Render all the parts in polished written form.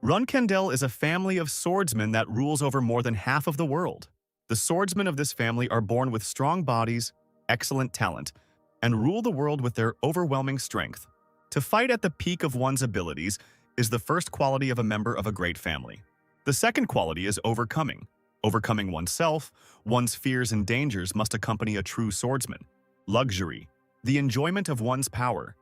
Runkendel is a family of swordsmen that rules over more than half of the world. The swordsmen of this family are born with strong bodies, excellent talent, and rule the world with their overwhelming strength. To fight at the peak of one's abilities is the first quality of a member of a great family. The second quality is overcoming. Overcoming oneself, one's fears and dangers must accompany a true swordsman. Luxury, the enjoyment of one's power.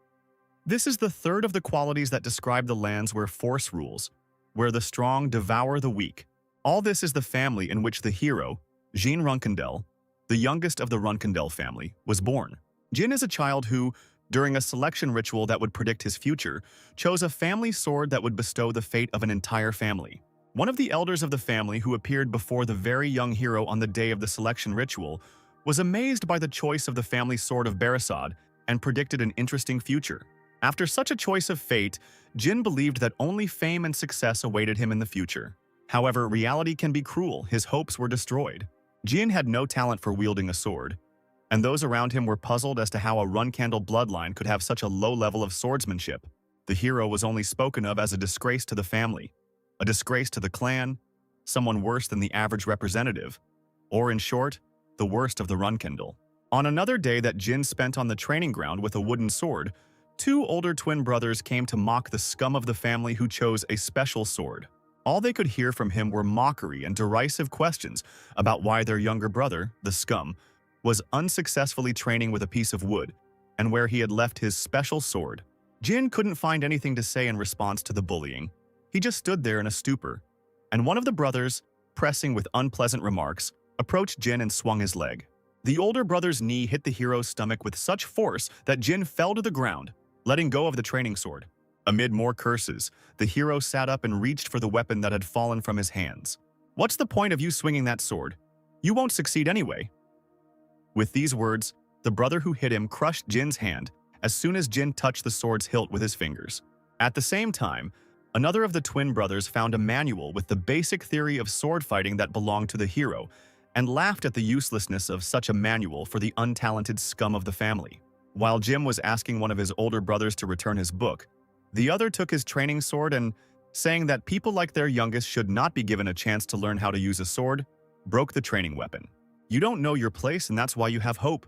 This is the third of the qualities that describe the lands where force rules, where the strong devour the weak. All this is the family in which the hero, Jin Runkendel, the youngest of the Runkendel family, was born. Jin is a child who, during a selection ritual that would predict his future, chose a family sword that would bestow the fate of an entire family. One of the elders of the family who appeared before the very young hero on the day of the selection ritual was amazed by the choice of the family sword of Barisad and predicted an interesting future. After such a choice of fate, Jin believed that only fame and success awaited him in the future. However, reality can be cruel. His hopes were destroyed. Jin had no talent for wielding a sword, and those around him were puzzled as to how a Runkendel bloodline could have such a low level of swordsmanship. The hero was only spoken of as a disgrace to the family, a disgrace to the clan, someone worse than the average representative, or in short, the worst of the Runkendel. On another day that Jin spent on the training ground with a wooden sword, two older twin brothers came to mock the scum of the family who chose a special sword. All they could hear from him were mockery and derisive questions about why their younger brother, the scum, was unsuccessfully training with a piece of wood and where he had left his special sword. Jin couldn't find anything to say in response to the bullying. He just stood there in a stupor, and one of the brothers, pressing with unpleasant remarks, approached Jin and swung his leg. The older brother's knee hit the hero's stomach with such force that Jin fell to the ground, letting go of the training sword. Amid more curses, the hero sat up and reached for the weapon that had fallen from his hands. "What's the point of you swinging that sword? You won't succeed anyway." With these words, the brother who hit him crushed Jin's hand as soon as Jin touched the sword's hilt with his fingers. At the same time, another of the twin brothers found a manual with the basic theory of sword fighting that belonged to the hero and laughed at the uselessness of such a manual for the untalented scum of the family. While Jim was asking one of his older brothers to return his book, the other took his training sword and, saying that people like their youngest should not be given a chance to learn how to use a sword, broke the training weapon. "You don't know your place and that's why you have hope."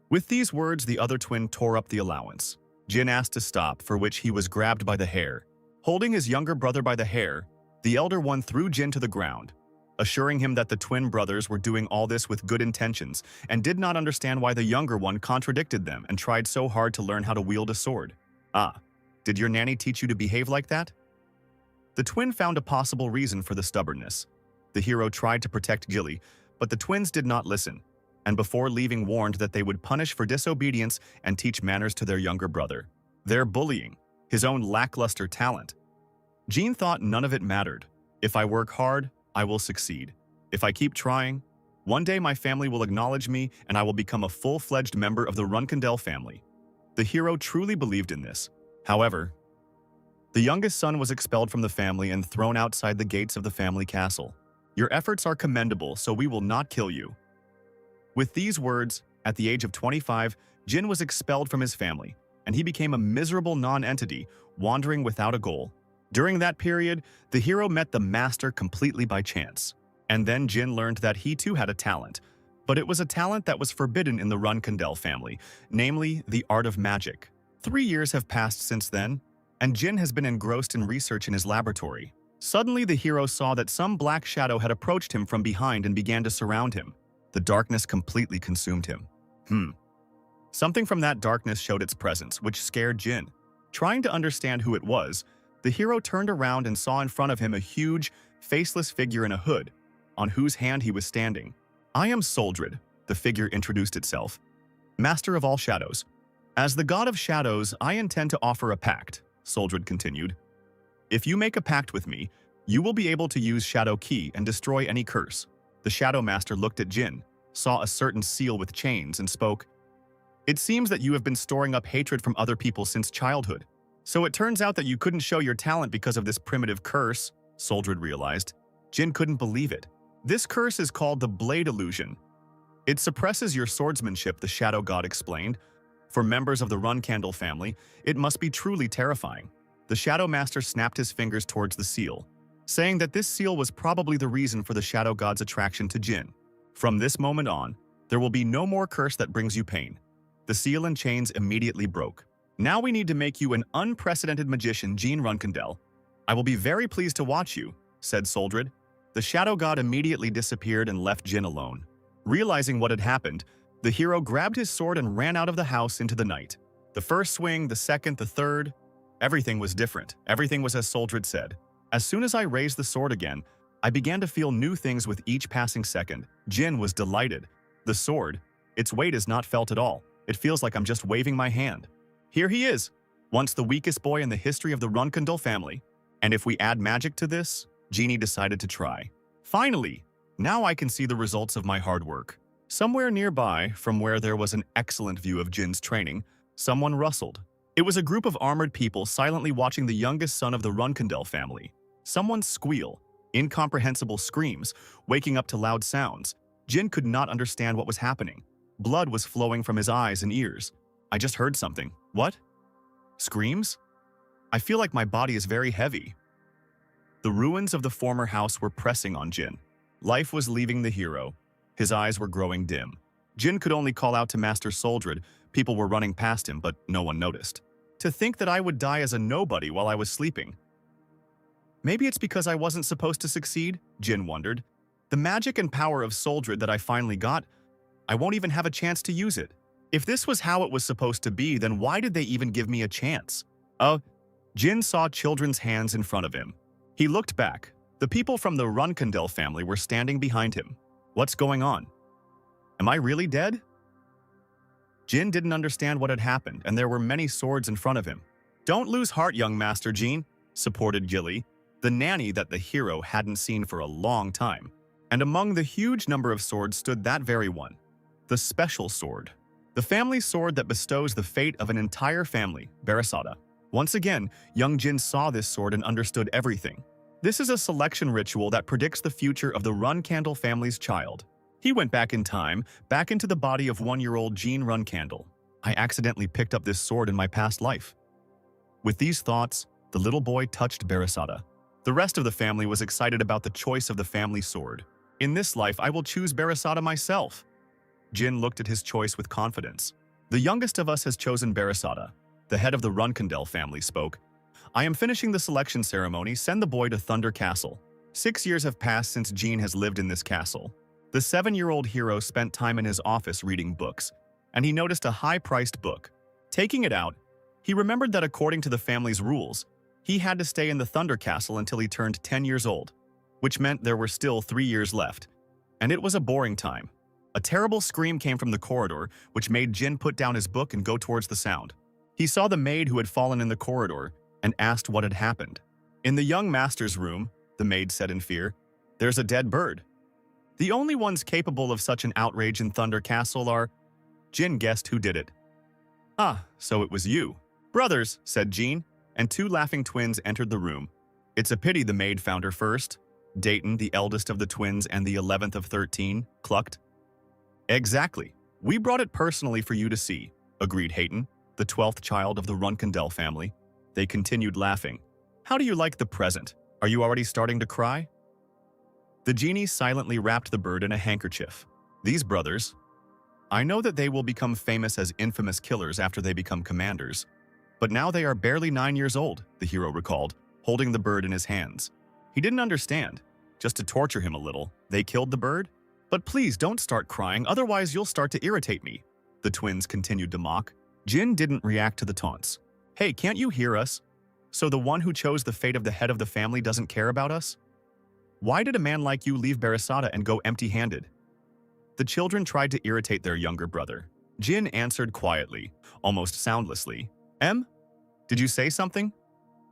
With these words, the other twin tore up the allowance. Jin asked to stop, for which he was grabbed by the hair. Holding his younger brother by the hair, the elder one threw Jin to the ground, assuring him that the twin brothers were doing all this with good intentions and did not understand why the younger one contradicted them and tried so hard to learn how to wield a sword. "Ah, did your nanny teach you to behave like that?" The twin found a possible reason for the stubbornness. The hero tried to protect Gilly, but the twins did not listen, and before leaving warned that they would punish for disobedience and teach manners to their younger brother. Their bullying, his own lackluster talent. Jin thought none of it mattered. "If I work hard, I will succeed. If I keep trying, one day my family will acknowledge me and I will become a full-fledged member of the Runkendel family." The hero truly believed in this. However, the youngest son was expelled from the family and thrown outside the gates of the family castle. "Your efforts are commendable, so we will not kill you." With these words, at the age of 25, Jin was expelled from his family, and he became a miserable non-entity, wandering without a goal. During that period, the hero met the master completely by chance. And then Jin learned that he too had a talent, but it was a talent that was forbidden in the Runkendel family, namely the art of magic. 3 years have passed since then, and Jin has been engrossed in research in his laboratory. Suddenly, the hero saw that some black shadow had approached him from behind and began to surround him. The darkness completely consumed him. Something from that darkness showed its presence, which scared Jin. Trying to understand who it was, the hero turned around and saw in front of him a huge, faceless figure in a hood, on whose hand he was standing. "I am Soldred," the figure introduced itself. "Master of all shadows. As the god of shadows, I intend to offer a pact," Soldred continued. "If you make a pact with me, you will be able to use Shadow Key and destroy any curse." The Shadow Master looked at Jin, saw a certain seal with chains, and spoke. "It seems that you have been storing up hatred from other people since childhood. So it turns out that you couldn't show your talent because of this primitive curse," Soldred realized. Jin couldn't believe it. "This curse is called the Blade Illusion. It suppresses your swordsmanship," the Shadow God explained. "For members of the Runkendel family, it must be truly terrifying." The Shadow Master snapped his fingers towards the seal, saying that this seal was probably the reason for the Shadow God's attraction to Jin. From this moment on, there will be no more curse that brings you pain. The seal and chains immediately broke. Now we need to make you an unprecedented magician, Jin Runkendel. I will be very pleased to watch you, said Soldred. The Shadow God immediately disappeared and left Jin alone. Realizing what had happened, the hero grabbed his sword and ran out of the house into the night. The first swing, the second, the third, everything was different. Everything was as Soldred said. As soon as I raised the sword again, I began to feel new things with each passing second. Jin was delighted. The sword, its weight is not felt at all. It feels like I'm just waving my hand. Here he is, once the weakest boy in the history of the Runkendel family. And if we add magic to this, Genie decided to try. Finally, now I can see the results of my hard work. Somewhere nearby, from where there was an excellent view of Jin's training, someone rustled. It was a group of armored people silently watching the youngest son of the Runkendel family. Someone's squeal, incomprehensible screams, waking up to loud sounds. Jin could not understand what was happening. Blood was flowing from his eyes and ears. I just heard something. What? Screams? I feel like my body is very heavy. The ruins of the former house were pressing on Jin. Life was leaving the hero. His eyes were growing dim. Jin could only call out to Master Soldred. People were running past him, but no one noticed. To think that I would die as a nobody while I was sleeping. Maybe it's because I wasn't supposed to succeed, Jin wondered. The magic and power of Soldred that I finally got, I won't even have a chance to use it. If this was how it was supposed to be, then why did they even give me a chance? Jin saw children's hands in front of him. He looked back. The people from the Runkendel family were standing behind him. What's going on? Am I really dead? Jin didn't understand what had happened, and there were many swords in front of him. Don't lose heart, young Master Jin, supported Gilly, the nanny that the hero hadn't seen for a long time. And among the huge number of swords stood that very one, the special sword. The family sword that bestows the fate of an entire family, Barasada. Once again, young Jin saw this sword and understood everything. This is a selection ritual that predicts the future of the Runkendel family's child. He went back in time, back into the body of 1-year-old Jean Runkendel. I accidentally picked up this sword in my past life. With these thoughts, the little boy touched Barasada. The rest of the family was excited about the choice of the family sword. In this life, I will choose Barasada myself. Jin looked at his choice with confidence. The youngest of us has chosen Barasada. The head of the Runkendel family spoke. I am finishing the selection ceremony. Send the boy to Thunder Castle. 6 years have passed since Jean has lived in this castle. The 7-year-old hero spent time in his office reading books, and he noticed a high-priced book. Taking it out, he remembered that according to the family's rules, he had to stay in the Thunder Castle until he turned 10 years old, which meant there were still 3 years left. And it was a boring time. A terrible scream came from the corridor, which made Jin put down his book and go towards the sound. He saw the maid who had fallen in the corridor and asked what had happened. In the young master's room, the maid said in fear, there's a dead bird. The only ones capable of such an outrage in Thunder Castle are… Jin guessed who did it. Ah, so it was you. Brothers, said Jean, and 2 laughing twins entered the room. It's a pity the maid found her first. Dayton, the eldest of the twins and the 11th of 13, clucked. Exactly. We brought it personally for you to see, agreed Hayton, the 12th child of the Runkendel family. They continued laughing. How do you like the present? Are you already starting to cry? The genie silently wrapped the bird in a handkerchief. These brothers, I know that they will become famous as infamous killers after they become commanders. But now they are barely 9 years old, the hero recalled, holding the bird in his hands. He didn't understand. Just to torture him a little, they killed the bird? But please don't start crying, otherwise you'll start to irritate me, the twins continued to mock. Jin didn't react to the taunts. Hey, can't you hear us? So the one who chose the fate of the head of the family doesn't care about us? Why did a man like you leave Barasada and go empty-handed? The children tried to irritate their younger brother. Jin answered quietly, almost soundlessly. Did you say something?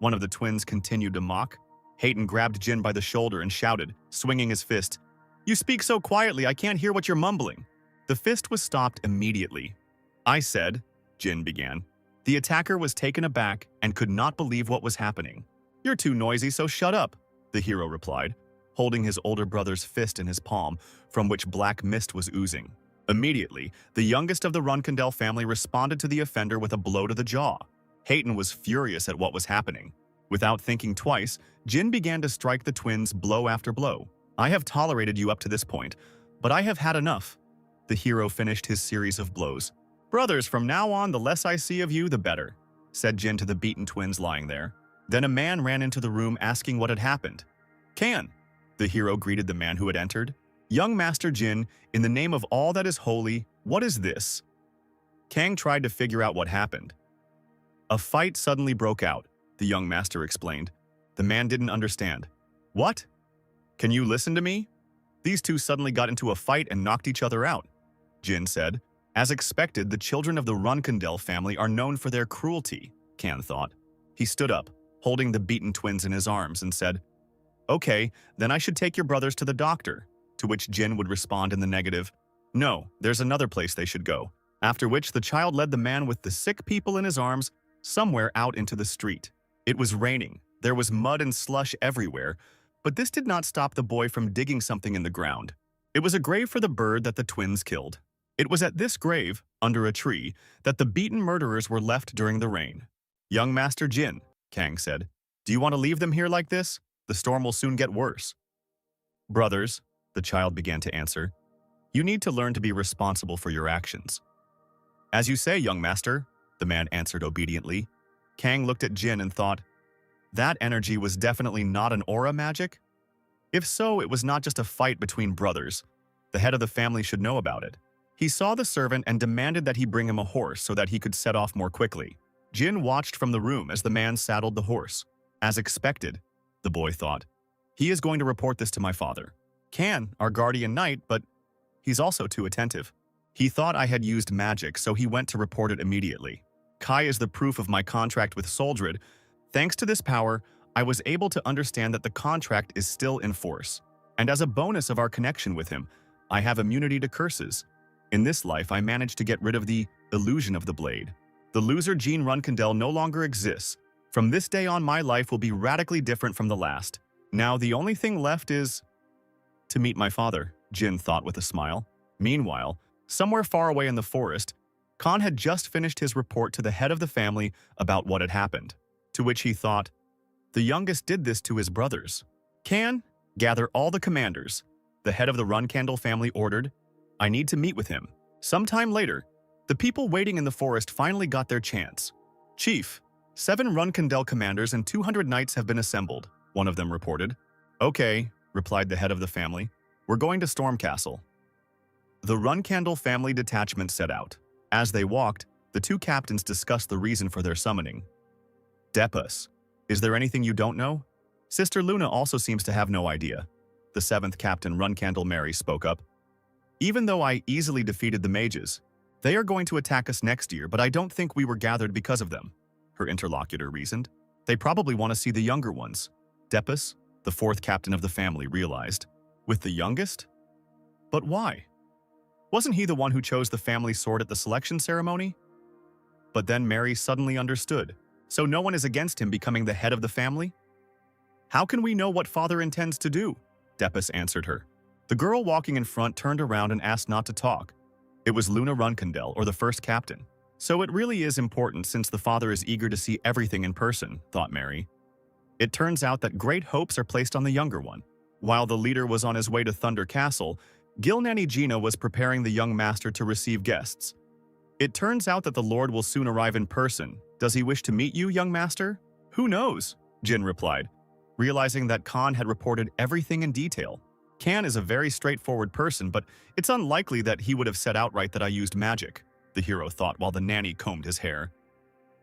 One of the twins continued to mock. Hayton grabbed Jin by the shoulder and shouted, swinging his fist. You speak so quietly, I can't hear what you're mumbling. The fist was stopped immediately. I said, Jin began. The attacker was taken aback and could not believe what was happening. You're too noisy, so shut up, the hero replied, holding his older brother's fist in his palm, from which black mist was oozing. Immediately, the youngest of the Runkendel family responded to the offender with a blow to the jaw. Hayton was furious at what was happening. Without thinking twice, Jin began to strike the twins blow after blow. I have tolerated you up to this point, but I have had enough. The hero finished his series of blows. Brothers, from now on, the less I see of you, the better, said Jin to the beaten twins lying there. Then a man ran into the room asking what had happened. Can, the hero greeted the man who had entered. Young Master Jin, in the name of all that is holy, what is this? Kang tried to figure out what happened. A fight suddenly broke out, the young master explained. The man didn't understand. What? Can you listen to me? These two suddenly got into a fight and knocked each other out, Jin said. As expected, the children of the Runkendel family are known for their cruelty, Kan thought. He stood up, holding the beaten twins in his arms, and said, Okay, then I should take your brothers to the doctor, to which Jin would respond in the negative. No, there's another place they should go. After which the child led the man with the sick people in his arms somewhere out into the street. It was raining, there was mud and slush everywhere, but this did not stop the boy from digging something in the ground. It was a grave for the bird that the twins killed. It was at this grave, under a tree, that the beaten murderers were left during the rain. Young Master Jin, Kang said, do you want to leave them here like this? The storm will soon get worse. Brothers, the child began to answer, you need to learn to be responsible for your actions. As you say, young master, the man answered obediently. Kang looked at Jin and thought, that energy was definitely not an aura magic? If so, it was not just a fight between brothers. The head of the family should know about it. He saw the servant and demanded that he bring him a horse so that he could set off more quickly. Jin watched from the room as the man saddled the horse. As expected, the boy thought, he is going to report this to my father. Kan, our guardian knight, but he's also too attentive. He thought I had used magic, so he went to report it immediately. Kai is the proof of my contract with Soldred. Thanks to this power, I was able to understand that the contract is still in force. And as a bonus of our connection with him, I have immunity to curses. In this life, I managed to get rid of the illusion of the blade. The loser Jean Runkendel no longer exists. From this day on, my life will be radically different from the last. Now, the only thing left is to meet my father, Jin thought with a smile. Meanwhile, somewhere far away in the forest, Khan had just finished his report to the head of the family about what had happened, to which he thought, the youngest did this to his brothers. Kan, gather all the commanders. The head of the Runkendel family ordered, I need to meet with him. Sometime later, the people waiting in the forest finally got their chance. Chief, 7 Runkendel commanders and 200 knights have been assembled, one of them reported. Okay, replied the head of the family. We're going to Storm Castle. The Runkendel family detachment set out. As they walked, the 2 captains discussed the reason for their summoning. Depus, is there anything you don't know? Sister Luna also seems to have no idea. The 7th captain Runkendel Mary spoke up. Even though I easily defeated the mages, they are going to attack us next year, but I don't think we were gathered because of them, her interlocutor reasoned. They probably want to see the younger ones. Depus, the 4th captain of the family, realized. With the youngest? But why? Wasn't he the one who chose the family sword at the selection ceremony? But then Mary suddenly understood. So no one is against him becoming the head of the family? How can we know what father intends to do? Depus answered her. The girl walking in front turned around and asked not to talk. It was Luna Runkendel, or the 1st captain. So it really is important since the father is eager to see everything in person, thought Mary. It turns out that great hopes are placed on the younger one. While the leader was on his way to Thunder Castle, Gilnanny Gina was preparing the young master to receive guests. It turns out that the Lord will soon arrive in person. Does he wish to meet you, young master? Who knows? Jin replied, realizing that Khan had reported everything in detail. Kan is a very straightforward person, but it's unlikely that he would have said outright that I used magic, the hero thought while the nanny combed his hair.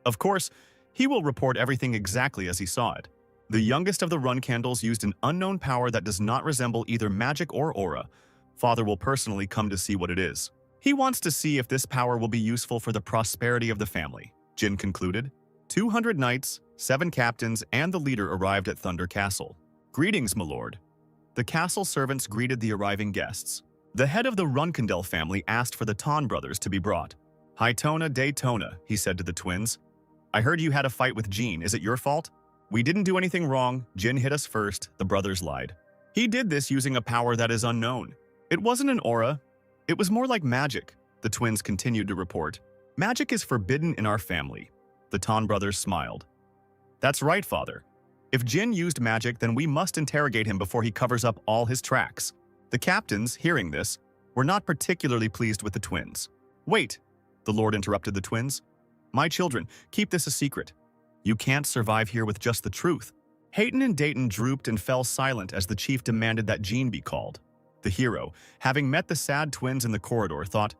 Of course, he will report everything exactly as he saw it. The youngest of the Runkendels used an unknown power that does not resemble either magic or aura. Father will personally come to see what it is. He wants to see if this power will be useful for the prosperity of the family, Jin concluded. 200 knights, 7 captains, and the leader arrived at Thunder Castle. Greetings, my lord. The castle servants greeted the arriving guests. The head of the Runkendel family asked for the Ton brothers to be brought. Hytona Daytona, he said to the twins. I heard you had a fight with Jean. Is it your fault? We didn't do anything wrong. Jin hit us first, the brothers lied. He did this using a power that is unknown. It wasn't an aura. It was more like magic, the twins continued to report. Magic is forbidden in our family. The Ton brothers smiled. That's right, father. If Jin used magic, then we must interrogate him before he covers up all his tracks. The captains, hearing this, were not particularly pleased with the twins. Wait, the Lord interrupted the twins. My children, keep this a secret. You can't survive here with just the truth. Hayton and Dayton drooped and fell silent as the chief demanded that Jean be called. The hero, having met the sad twins in the corridor, thought,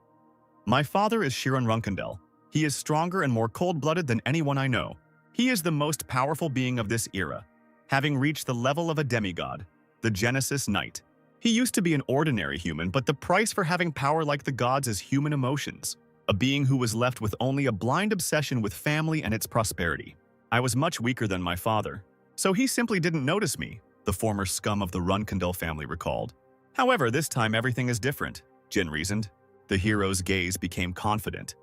My father is Shiron Runkendel. He is stronger and more cold-blooded than anyone I know. He is the most powerful being of this era, having reached the level of a demigod, the Genesis Knight. He used to be an ordinary human, but the price for having power like the gods is human emotions, a being who was left with only a blind obsession with family and its prosperity. I was much weaker than my father, so he simply didn't notice me, the former scum of the Runkendel family recalled. However, this time everything is different, Jin reasoned. The hero's gaze became confident.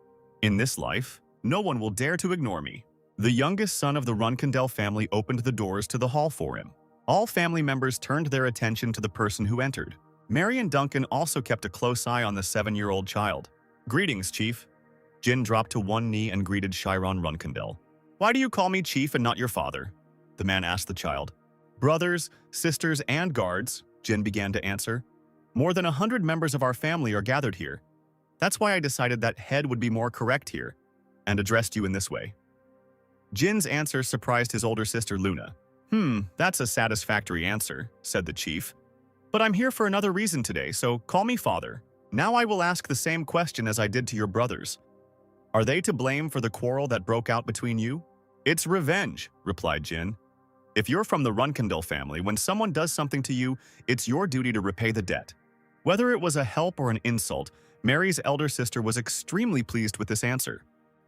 In this life, no one will dare to ignore me. The youngest son of the Runkendel family opened the doors to the hall for him. All family members turned their attention to the person who entered. Mary and Duncan also kept a close eye on the 7-year-old child. Greetings, Chief. Jin dropped to one knee and greeted Shiron Runkendel. Why do you call me Chief and not your father? The man asked the child. Brothers, sisters, and guards, Jin began to answer. More than 100 members of our family are gathered here. That's why I decided that head would be more correct here, and addressed you in this way. Jin's answer surprised his older sister Luna. That's a satisfactory answer, said the chief. But I'm here for another reason today, so call me father. Now I will ask the same question as I did to your brothers. Are they to blame for the quarrel that broke out between you? It's revenge, replied Jin. If you're from the Runkendel family, when someone does something to you, it's your duty to repay the debt. Whether it was a help or an insult, Mary's elder sister was extremely pleased with this answer.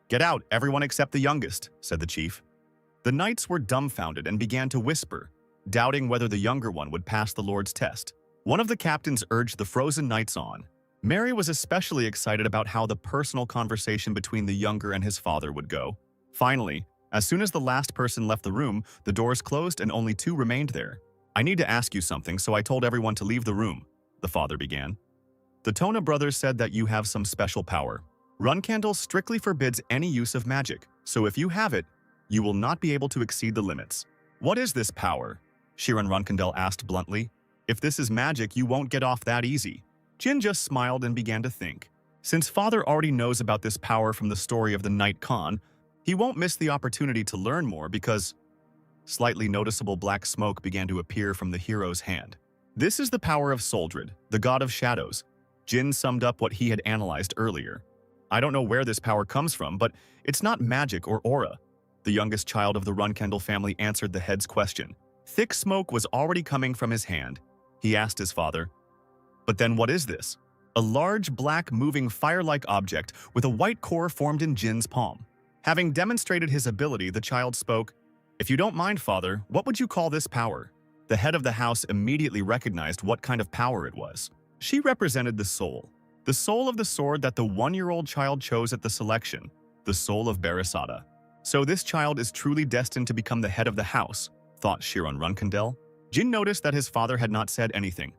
Get out, everyone except the youngest, said the chief. The knights were dumbfounded and began to whisper, doubting whether the younger one would pass the Lord's test. One of the captains urged the frozen knights on. Mary was especially excited about how the personal conversation between the younger and his father would go. Finally, as soon as the last person left the room, the doors closed and only 2 remained there. I need to ask you something, so I told everyone to leave the room, the father began. The Tona brothers said that you have some special power. Runkendel strictly forbids any use of magic, so if you have it, you will not be able to exceed the limits. What is this power? Shiron Runkendel asked bluntly. If this is magic, you won't get off that easy. Jin just smiled and began to think. Since father already knows about this power from the story of the Knight Khan, he won't miss the opportunity to learn more because slightly noticeable black smoke began to appear from the hero's hand. This is the power of Soldred, the god of shadows. Jin summed up what he had analyzed earlier. I don't know where this power comes from, but it's not magic or aura. The youngest child of the Runkendel family answered the head's question. Thick smoke was already coming from his hand. He asked his father, But then what is this? A large, black, moving fire-like object with a white core formed in Jin's palm. Having demonstrated his ability, the child spoke, If you don't mind, father, what would you call this power? The head of the house immediately recognized what kind of power it was. She represented the soul of the sword that the 1-year-old child chose at the selection, the soul of Berisada. So this child is truly destined to become the head of the house, thought Shiron Runkendel. Jin noticed that his father had not said anything.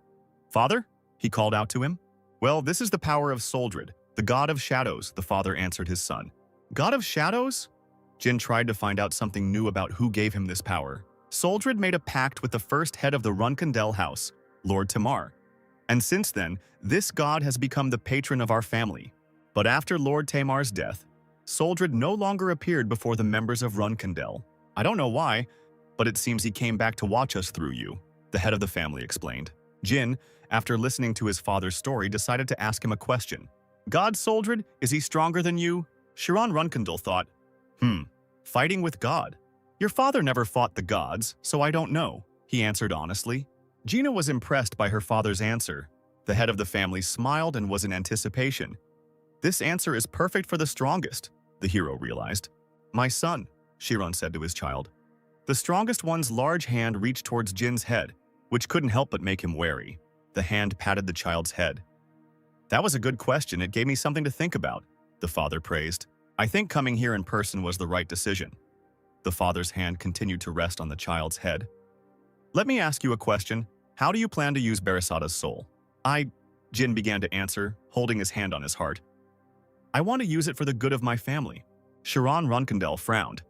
Father? He called out to him. Well, this is the power of Soldred, the god of shadows, the father answered his son. God of shadows? Jin tried to find out something new about who gave him this power. Soldred made a pact with the first head of the Runkendel house, Lord Tamar. And since then, this god has become the patron of our family. But after Lord Tamar's death, Soldred no longer appeared before the members of Runkendel. I don't know why, but it seems he came back to watch us through you, the head of the family explained. Jin, after listening to his father's story, decided to ask him a question. God Soldred, is he stronger than you? Shiron Runkendel thought, fighting with God. Your father never fought the gods, so I don't know, he answered honestly. Gina was impressed by her father's answer. The head of the family smiled and was in anticipation. This answer is perfect for the strongest, the hero realized. My son, Shiron said to his child. The strongest one's large hand reached towards Jin's head, which couldn't help but make him wary. The hand patted the child's head. That was a good question. It gave me something to think about, the father praised. I think coming here in person was the right decision. The father's hand continued to rest on the child's head. Let me ask you a question. How do you plan to use Berisada's soul? Jin began to answer, holding his hand on his heart. I want to use it for the good of my family. Shiron Runkendel frowned.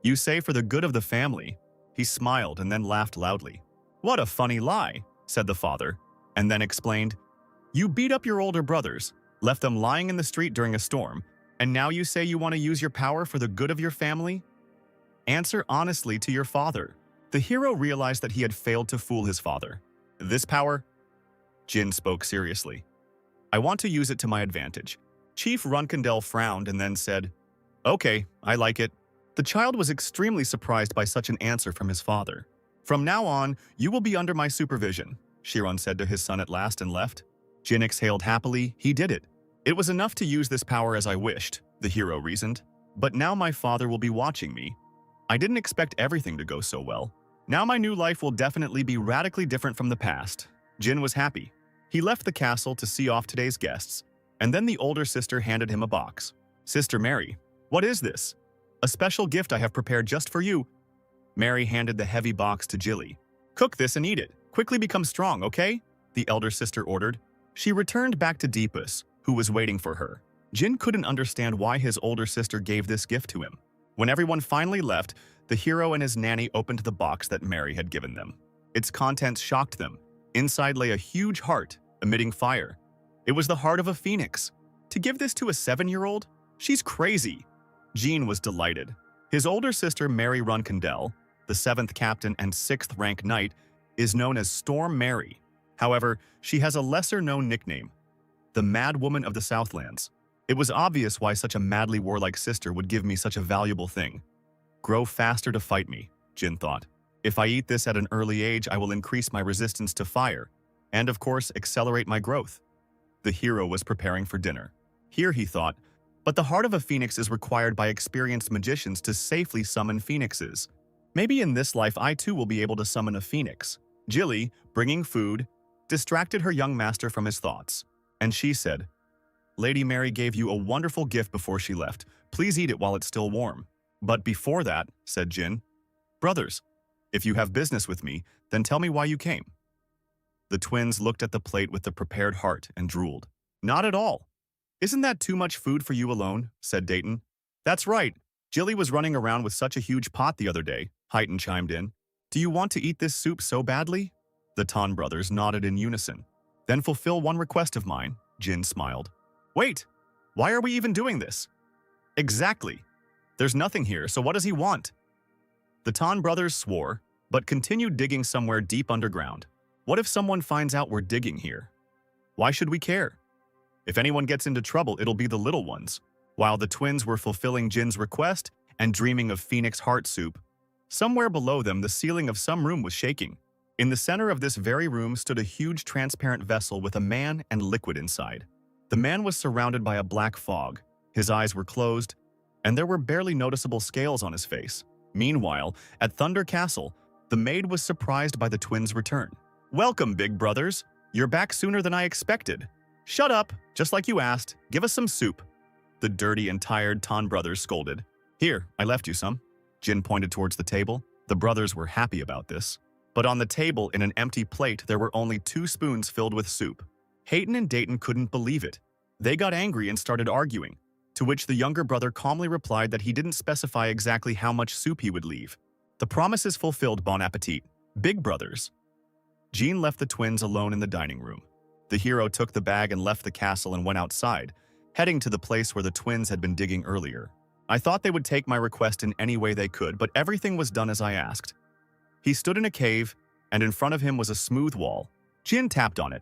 You say for the good of the family? He smiled and then laughed loudly. "What a funny lie," said the father, and then explained, "You beat up your older brothers, left them lying in the street during a storm, and now you say you want to use your power for the good of your family? Answer honestly to your father." The hero realized that he had failed to fool his father. "This power?" Jin spoke seriously. "I want to use it to my advantage." Chief Runkindel frowned and then said, "Okay, I like it." The child was extremely surprised by such an answer from his father. "From now on, you will be under my supervision," Shiron said to his son at last and left. Jin exhaled happily. He did it. "It was enough to use this power as I wished," the hero reasoned. "But now my father will be watching me. I didn't expect everything to go so well. Now my new life will definitely be radically different from the past." Jin was happy. He left the castle to see off today's guests, and then the older sister handed him a box. "Sister Mary, what is this?" "A special gift I have prepared just for you." Mary handed the heavy box to Jilly. "Cook this and eat it. Quickly become strong, okay?" the elder sister ordered. She returned back to Deepus, who was waiting for her. Jin couldn't understand why his older sister gave this gift to him. When everyone finally left, the hero and his nanny opened the box that Mary had given them. Its contents shocked them. Inside lay a huge heart, emitting fire. It was the heart of a phoenix. To give this to a 7-year-old? She's crazy. Jean was delighted. His older sister, Mary Runkindel, the 7th captain and 6th rank knight, is known as Storm Mary. However, she has a lesser-known nickname, the Mad Woman of the Southlands. It was obvious why such a madly warlike sister would give me such a valuable thing. Grow faster to fight me, Jin thought. If I eat this at an early age, I will increase my resistance to fire, and of course, accelerate my growth. The hero was preparing for dinner. Here, he thought, but the heart of a phoenix is required by experienced magicians to safely summon phoenixes. Maybe in this life I too will be able to summon a phoenix. Jilly, bringing food, distracted her young master from his thoughts, and she said, "Lady Mary gave you a wonderful gift before she left. Please eat it while it's still warm." "But before that," said Jin, "Brothers, if you have business with me, then tell me why you came." The twins looked at the plate with the prepared heart and drooled. "Not at all. Isn't that too much food for you alone?" said Dayton. "That's right. Jilly was running around with such a huge pot the other day," Hyten chimed in. "Do you want to eat this soup so badly?" The Tan brothers nodded in unison. "Then fulfill one request of mine," Jin smiled. "Wait, why are we even doing this?" "Exactly. There's nothing here, so what does he want?" The Tan brothers swore, but continued digging somewhere deep underground. "What if someone finds out we're digging here? Why should we care? If anyone gets into trouble, it'll be the little ones." While the twins were fulfilling Jin's request and dreaming of phoenix heart soup, somewhere below them the ceiling of some room was shaking. In the center of this very room stood a huge transparent vessel with a man and liquid inside. The man was surrounded by a black fog. His eyes were closed, and there were barely noticeable scales on his face. Meanwhile, at Thunder Castle, the maid was surprised by the twins' return. "Welcome, big brothers. You're back sooner than I expected." "Shut up, just like you asked. Give us some soup," the dirty and tired Tan brothers scolded. "Here, I left you some." Jin pointed towards the table. The brothers were happy about this. But on the table, in an empty plate, there were only 2 spoons filled with soup. Hayden and Dayton couldn't believe it. They got angry and started arguing, to which the younger brother calmly replied that he didn't specify exactly how much soup he would leave. "The promise is fulfilled, bon appetit, big brothers." Jean left the twins alone in the dining room. The hero took the bag and left the castle and went outside, heading to the place where the twins had been digging earlier. "I thought they would take my request in any way they could, but everything was done as I asked." He stood in a cave, and in front of him was a smooth wall. Jin tapped on it.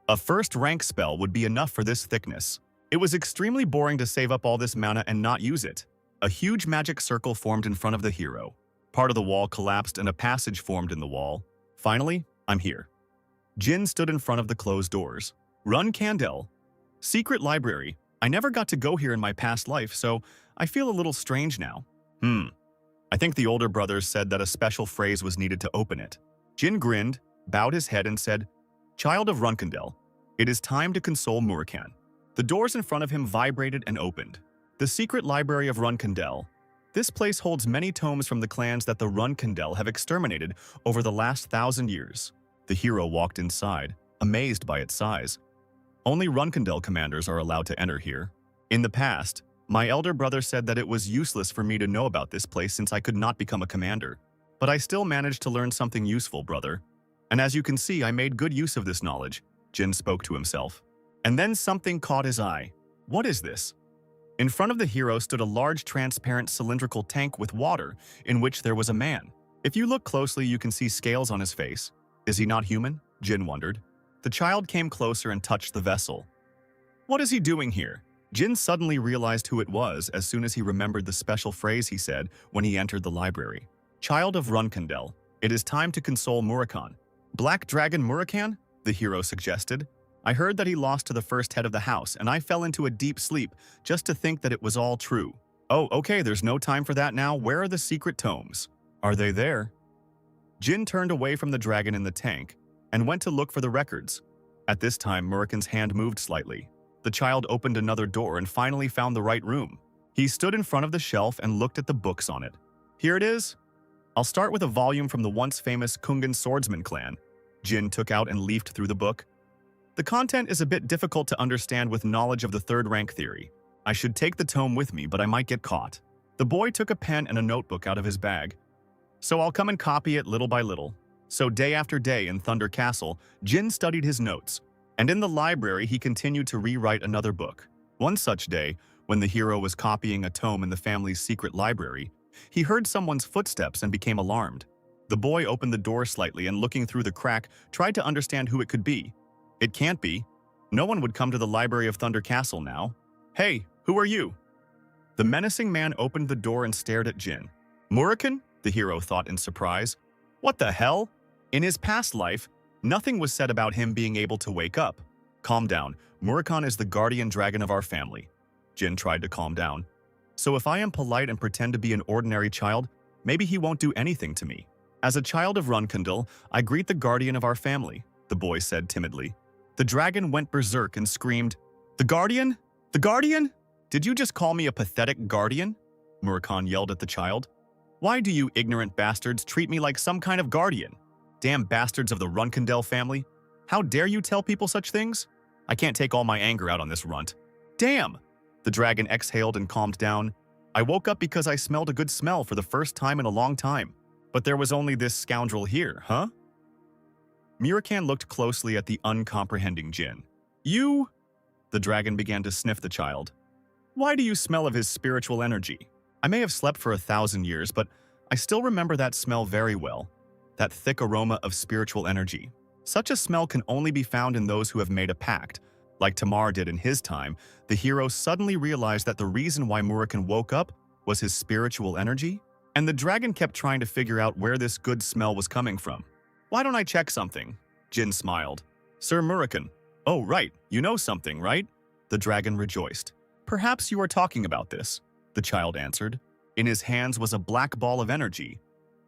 A first-rank spell would be enough for this thickness. It was extremely boring to save up all this mana and not use it. A huge magic circle formed in front of the hero. Part of the wall collapsed and a passage formed in the wall. "Finally, I'm here." Jin stood in front of the closed doors. "Run Candle. Secret library. I never got to go here in my past life, so I feel a little strange now." I think the older brothers said that a special phrase was needed to open it. Jin grinned, bowed his head and said, "Child of Runkindel, it is time to console Murakan." The doors in front of him vibrated and opened. The secret library of Runkindel. This place holds many tomes from the clans that the Runkindel have exterminated over the last 1,000 years. The hero walked inside, amazed by its size. Only Runkindel commanders are allowed to enter here. In the past, my elder brother said that it was useless for me to know about this place since I could not become a commander. But I still managed to learn something useful, brother. And as you can see, I made good use of this knowledge, Jin spoke to himself. And then something caught his eye. What is this? In front of the hero stood a large transparent cylindrical tank with water, in which there was a man. If you look closely, you can see scales on his face. Is he not human? Jin wondered. The child came closer and touched the vessel. What is he doing here? Jin suddenly realized who it was as soon as he remembered the special phrase he said when he entered the library. Child of Runkandel, it is time to console Murakan. Black Dragon Murakan? The hero suggested. I heard that he lost to the first head of the house, and I fell into a deep sleep just to think that it was all true. Oh, okay, there's no time for that now. Where are the secret tomes? Are they there? Jin turned away from the dragon in the tank and went to look for the records. At this time, Murakan's hand moved slightly. The child opened another door and finally found the right room. He stood in front of the shelf and looked at the books on it. Here it is. I'll start with a volume from the once famous Kungan swordsman clan. Jin took out and leafed through the book. The content is a bit difficult to understand with knowledge of the third rank theory. I should take the tome with me, but I might get caught. The boy took a pen and a notebook out of his bag. So I'll come and copy it little by little. So day after day in Thunder Castle, Jin studied his notes. And in the library, he continued to rewrite another book. One such day, when the hero was copying a tome in the family's secret library, he heard someone's footsteps and became alarmed. The boy opened the door slightly and looking through the crack, tried to understand who it could be. It can't be. No one would come to the library of Thunder Castle now. Hey, who are you? The menacing man opened the door and stared at Jin. Murakan? The hero thought in surprise. What the hell? In his past life, nothing was said about him being able to wake up. Calm down. Murakan is the guardian dragon of our family. Jin tried to calm down. So if I am polite and pretend to be an ordinary child, maybe he won't do anything to me. As a child of Runkandel, I greet the guardian of our family, the boy said timidly. The dragon went berserk and screamed, The guardian? The guardian? Did you just call me a pathetic guardian? Murakan yelled at the child. Why do you ignorant bastards treat me like some kind of guardian? Damn bastards of the Runkandel family. How dare you tell people such things? I can't take all my anger out on this runt. Damn! The dragon exhaled and calmed down. I woke up because I smelled a good smell for the first time in a long time. But there was only this scoundrel here, huh? Murakan looked closely at the uncomprehending Jin. You? The dragon began to sniff the child. Why do you smell of his spiritual energy? I may have slept for 1,000 years, but I still remember that smell very well. That thick aroma of spiritual energy. Such a smell can only be found in those who have made a pact. Like Tamar did in his time, the hero suddenly realized that the reason why Murakan woke up was his spiritual energy, and the dragon kept trying to figure out where this good smell was coming from. Why don't I check something? Jin smiled. Sir Murakan. Oh, right, you know something, right? The dragon rejoiced. Perhaps you are talking about this, the child answered. In his hands was a black ball of energy.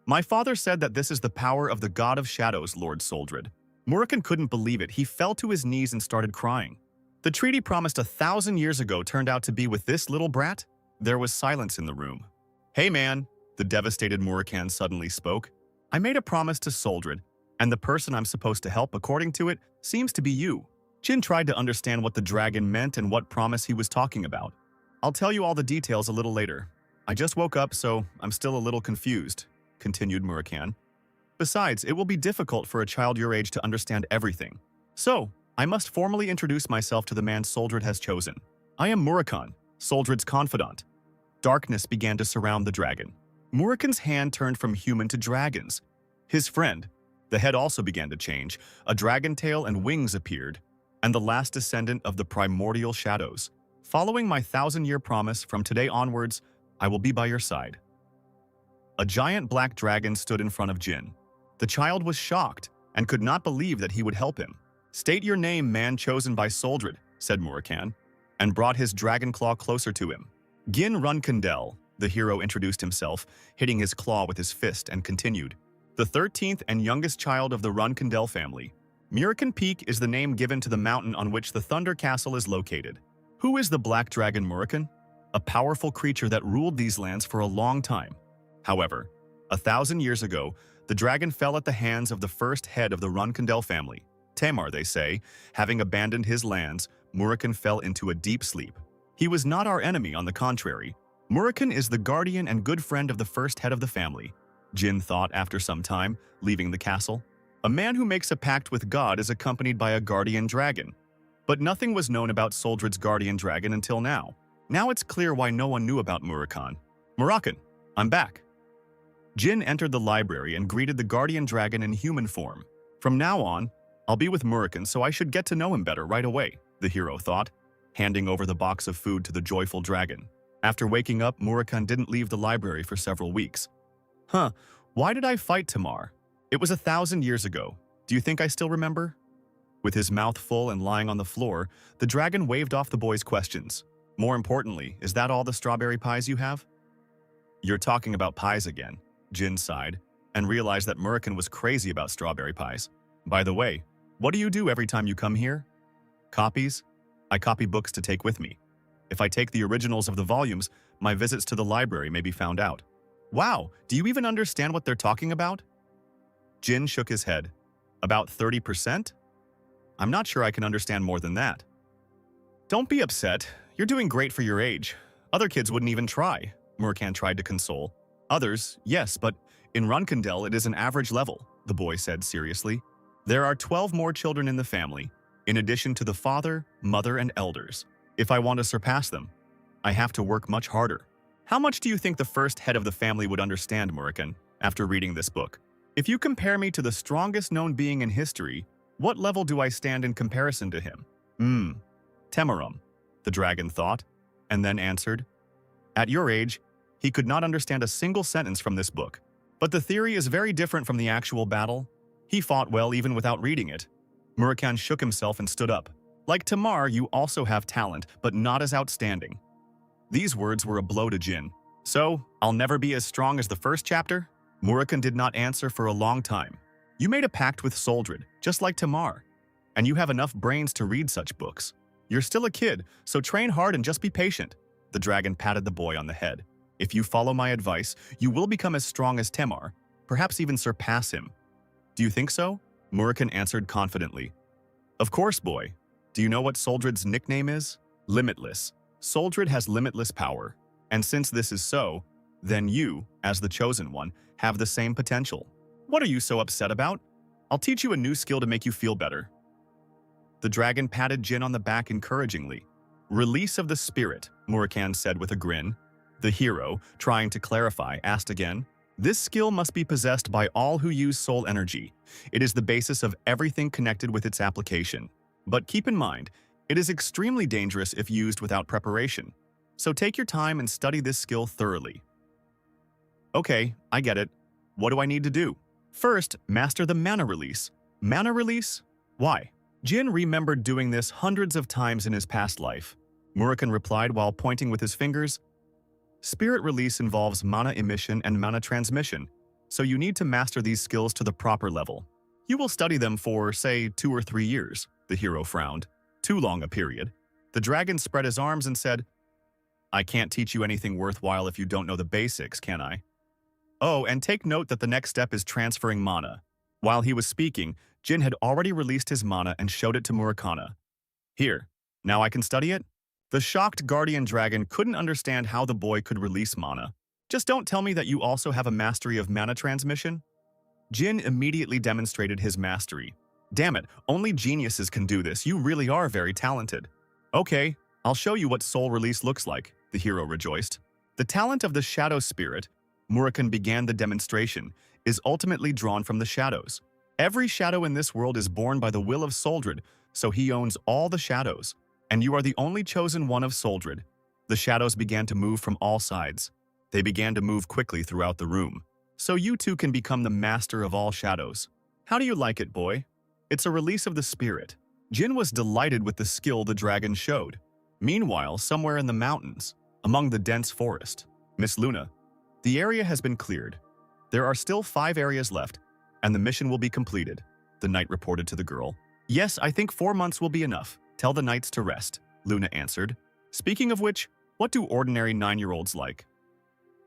My father said that this is the power of the god of shadows, Lord Soldred. Murakan couldn't believe it. He fell to his knees and started crying. The treaty promised 1,000 years ago turned out to be with this little brat? There was silence in the room. Hey man, the devastated Murakan suddenly spoke. I made a promise to Soldred, and the person I'm supposed to help according to it seems to be you. Jin tried to understand what the dragon meant and what promise he was talking about. I'll tell you all the details a little later. I just woke up, so I'm still a little confused, continued Murakan. Besides, it will be difficult for a child your age to understand everything. So, I must formally introduce myself to the man Soldred has chosen. I am Murakan, Soldred's confidant. Darkness began to surround the dragon. Murakan's hand turned from human to dragons. His friend, the head also began to change. A dragon tail and wings appeared, and the last descendant of the primordial shadows. Following my 1,000-year promise, from today onwards, I will be by your side. A giant black dragon stood in front of Jin. The child was shocked and could not believe that he would help him. State your name, man chosen by Soldred, said Murakan, and brought his dragon claw closer to him. Gin Runkandel, the hero introduced himself, hitting his claw with his fist, and continued. The 13th and youngest child of the Runkandel family. Murakan Peak is the name given to the mountain on which the Thunder Castle is located. Who is the Black Dragon Murakan? A powerful creature that ruled these lands for a long time. However, 1,000 years ago, the dragon fell at the hands of the first head of the Runkandel family. Tamar, they say, having abandoned his lands, Murakan fell into a deep sleep. He was not our enemy, on the contrary. Murakan is the guardian and good friend of the first head of the family. Jin thought after some time, leaving the castle. A man who makes a pact with God is accompanied by a guardian dragon. But nothing was known about Soldred's guardian dragon until now. Now it's clear why no one knew about Murakan. Murakan, I'm back. Jin entered the library and greeted the guardian dragon in human form. From now on, I'll be with Murakan, so I should get to know him better right away, the hero thought, handing over the box of food to the joyful dragon. After waking up, Murakan didn't leave the library for several weeks. Why did I fight Tamar? It was 1,000 years ago. Do you think I still remember? With his mouth full and lying on the floor, the dragon waved off the boy's questions. More importantly, is that all the strawberry pies you have? You're talking about pies again, Jin sighed, and realized that Murakan was crazy about strawberry pies. By the way, what do you do every time you come here? Copies? I copy books to take with me. If I take the originals of the volumes, my visits to the library may be found out. Wow, do you even understand what they're talking about? Jin shook his head. About 30%? I'm not sure I can understand more than that. Don't be upset. You're doing great for your age. Other kids wouldn't even try, Murakan tried to console. Others, yes, but in Runkendel it is an average level, the boy said seriously. There are 12 more children in the family, in addition to the father, mother, and elders. If I want to surpass them, I have to work much harder. How much do you think the first head of the family would understand, Murakan, after reading this book? If you compare me to the strongest known being in history, what level do I stand in comparison to him? Temarum, the dragon thought, and then answered. At your age, he could not understand a single sentence from this book. But the theory is very different from the actual battle. He fought well even without reading it. Murakan shook himself and stood up. Like Tamar, you also have talent, but not as outstanding. These words were a blow to Jin. So, I'll never be as strong as the first chapter? Murakan did not answer for a long time. You made a pact with Soldred, just like Tamar. And you have enough brains to read such books. You're still a kid, so train hard and just be patient. The dragon patted the boy on the head. If you follow my advice, you will become as strong as Tamar, perhaps even surpass him. Do you think so? Murakan answered confidently. Of course, boy. Do you know what Soldred's nickname is? Limitless. Soldred has limitless power. And since this is so, then you, as the chosen one, have the same potential. What are you so upset about? I'll teach you a new skill to make you feel better. The dragon patted Jin on the back encouragingly. Release of the spirit, Murakan said with a grin. The hero, trying to clarify, asked again. This skill must be possessed by all who use soul energy. It is the basis of everything connected with its application. But keep in mind, it is extremely dangerous if used without preparation. So take your time and study this skill thoroughly. Okay, I get it. What do I need to do? First, master the mana release. Mana release? Why? Jin remembered doing this hundreds of times in his past life. Murakan replied while pointing with his fingers. Spirit release involves mana emission and mana transmission, so you need to master these skills to the proper level. You will study them for, say, 2 or 3 years, the hero frowned. Too long a period. The dragon spread his arms and said, I can't teach you anything worthwhile if you don't know the basics, can I? Oh, and take note that the next step is transferring mana. While he was speaking, Jin had already released his mana and showed it to Murakana. Here, now I can study it? The shocked guardian dragon couldn't understand how the boy could release mana. Just don't tell me that you also have a mastery of mana transmission? Jin immediately demonstrated his mastery. Damn it, only geniuses can do this. You really are very talented. Okay, I'll show you what soul release looks like, the hero rejoiced. The talent of the shadow spirit, Murakan began the demonstration, is ultimately drawn from the shadows. Every shadow in this world is born by the will of Soldred, so he owns all the shadows. And you are the only chosen one of Soldred. The shadows began to move from all sides. They began to move quickly throughout the room. So you too can become the master of all shadows. How do you like it, boy? It's a release of the spirit. Jin was delighted with the skill the dragon showed. Meanwhile, somewhere in the mountains, among the dense forest, Miss Luna, the area has been cleared. There are still 5 areas left, and the mission will be completed, the knight reported to the girl. Yes, I think 4 months will be enough. Tell the knights to rest, Luna answered. Speaking of which, what do ordinary 9-year-olds like?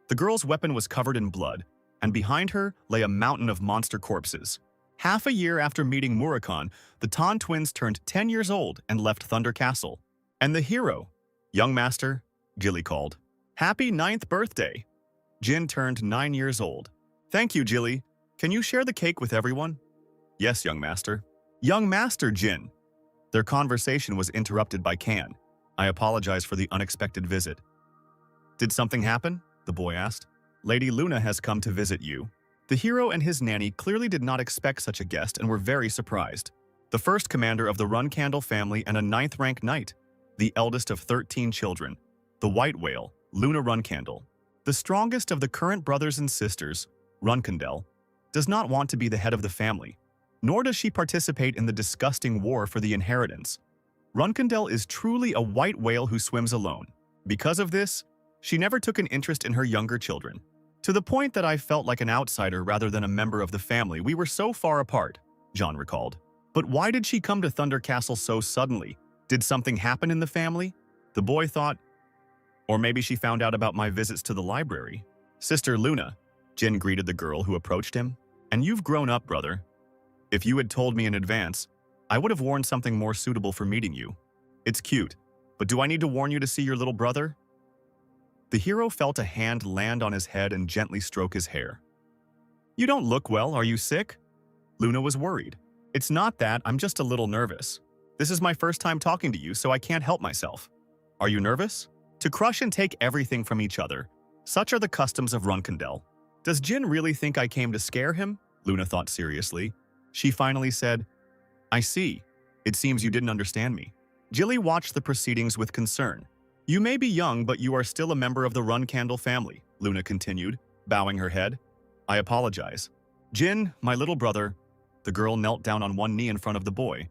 The girl's weapon was covered in blood, and behind her lay a mountain of monster corpses. Half a year after meeting Murakan, the Tan twins turned 10 years old and left Thunder Castle. And the hero, young master, Gilly called. Happy 9th birthday! Jin turned 9 years old. Thank you, Jilly. Can you share the cake with everyone? Yes, young master. Young master, Jin. Their conversation was interrupted by Kan. I apologize for the unexpected visit. Did something happen? The boy asked. Lady Luna has come to visit you. The hero and his nanny clearly did not expect such a guest and were very surprised. The first commander of the Run Candle family and a 9th-rank knight, the eldest of 13 children, the white whale, Luna Runcandle, the strongest of the current brothers and sisters, Runcandel, does not want to be the head of the family, nor does she participate in the disgusting war for the inheritance. Runcandel is truly a white whale who swims alone. Because of this, she never took an interest in her younger children. To the point that I felt like an outsider rather than a member of the family. We were so far apart, John recalled. But why did she come to Thunder Castle so suddenly? Did something happen in the family? The boy thought. Or maybe she found out about my visits to the library. Sister Luna, Jin greeted the girl who approached him. And you've grown up, brother. If you had told me in advance, I would have worn something more suitable for meeting you. It's cute, but do I need to warn you to see your little brother? The hero felt a hand land on his head and gently stroke his hair. You don't look well, are you sick? Luna was worried. It's not that, I'm just a little nervous. This is my first time talking to you, so I can't help myself. Are you nervous? To crush and take everything from each other. Such are the customs of Runcandel. Does Jin really think I came to scare him? Luna thought seriously. She finally said, I see. It seems you didn't understand me. Jilly watched the proceedings with concern. You may be young, but you are still a member of the Runcandle family, Luna continued, bowing her head. I apologize. Jin, my little brother. The girl knelt down on one knee in front of the boy.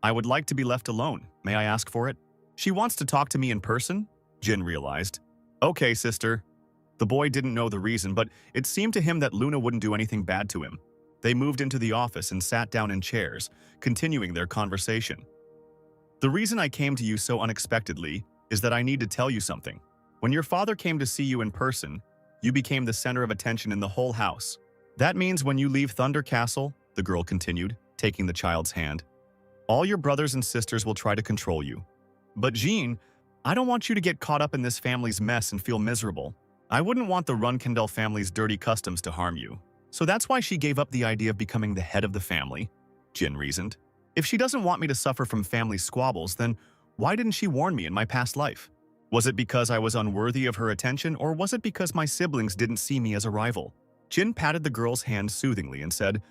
I would like to be left alone. May I ask for it? She wants to talk to me in person? Jin realized. Okay, sister. The boy didn't know the reason, but it seemed to him that Luna wouldn't do anything bad to him. They moved into the office and sat down in chairs, continuing their conversation. The reason I came to you so unexpectedly is that I need to tell you something. When your father came to see you in person, you became the center of attention in the whole house. That means when you leave Thunder Castle, the girl continued, taking the child's hand, all your brothers and sisters will try to control you. But Jean, I don't want you to get caught up in this family's mess and feel miserable. I wouldn't want the Runcandel family's dirty customs to harm you. So that's why she gave up the idea of becoming the head of the family, Jin reasoned. If she doesn't want me to suffer from family squabbles, then why didn't she warn me in my past life? Was it because I was unworthy of her attention, or was it because my siblings didn't see me as a rival? Jin patted the girl's hand soothingly and said,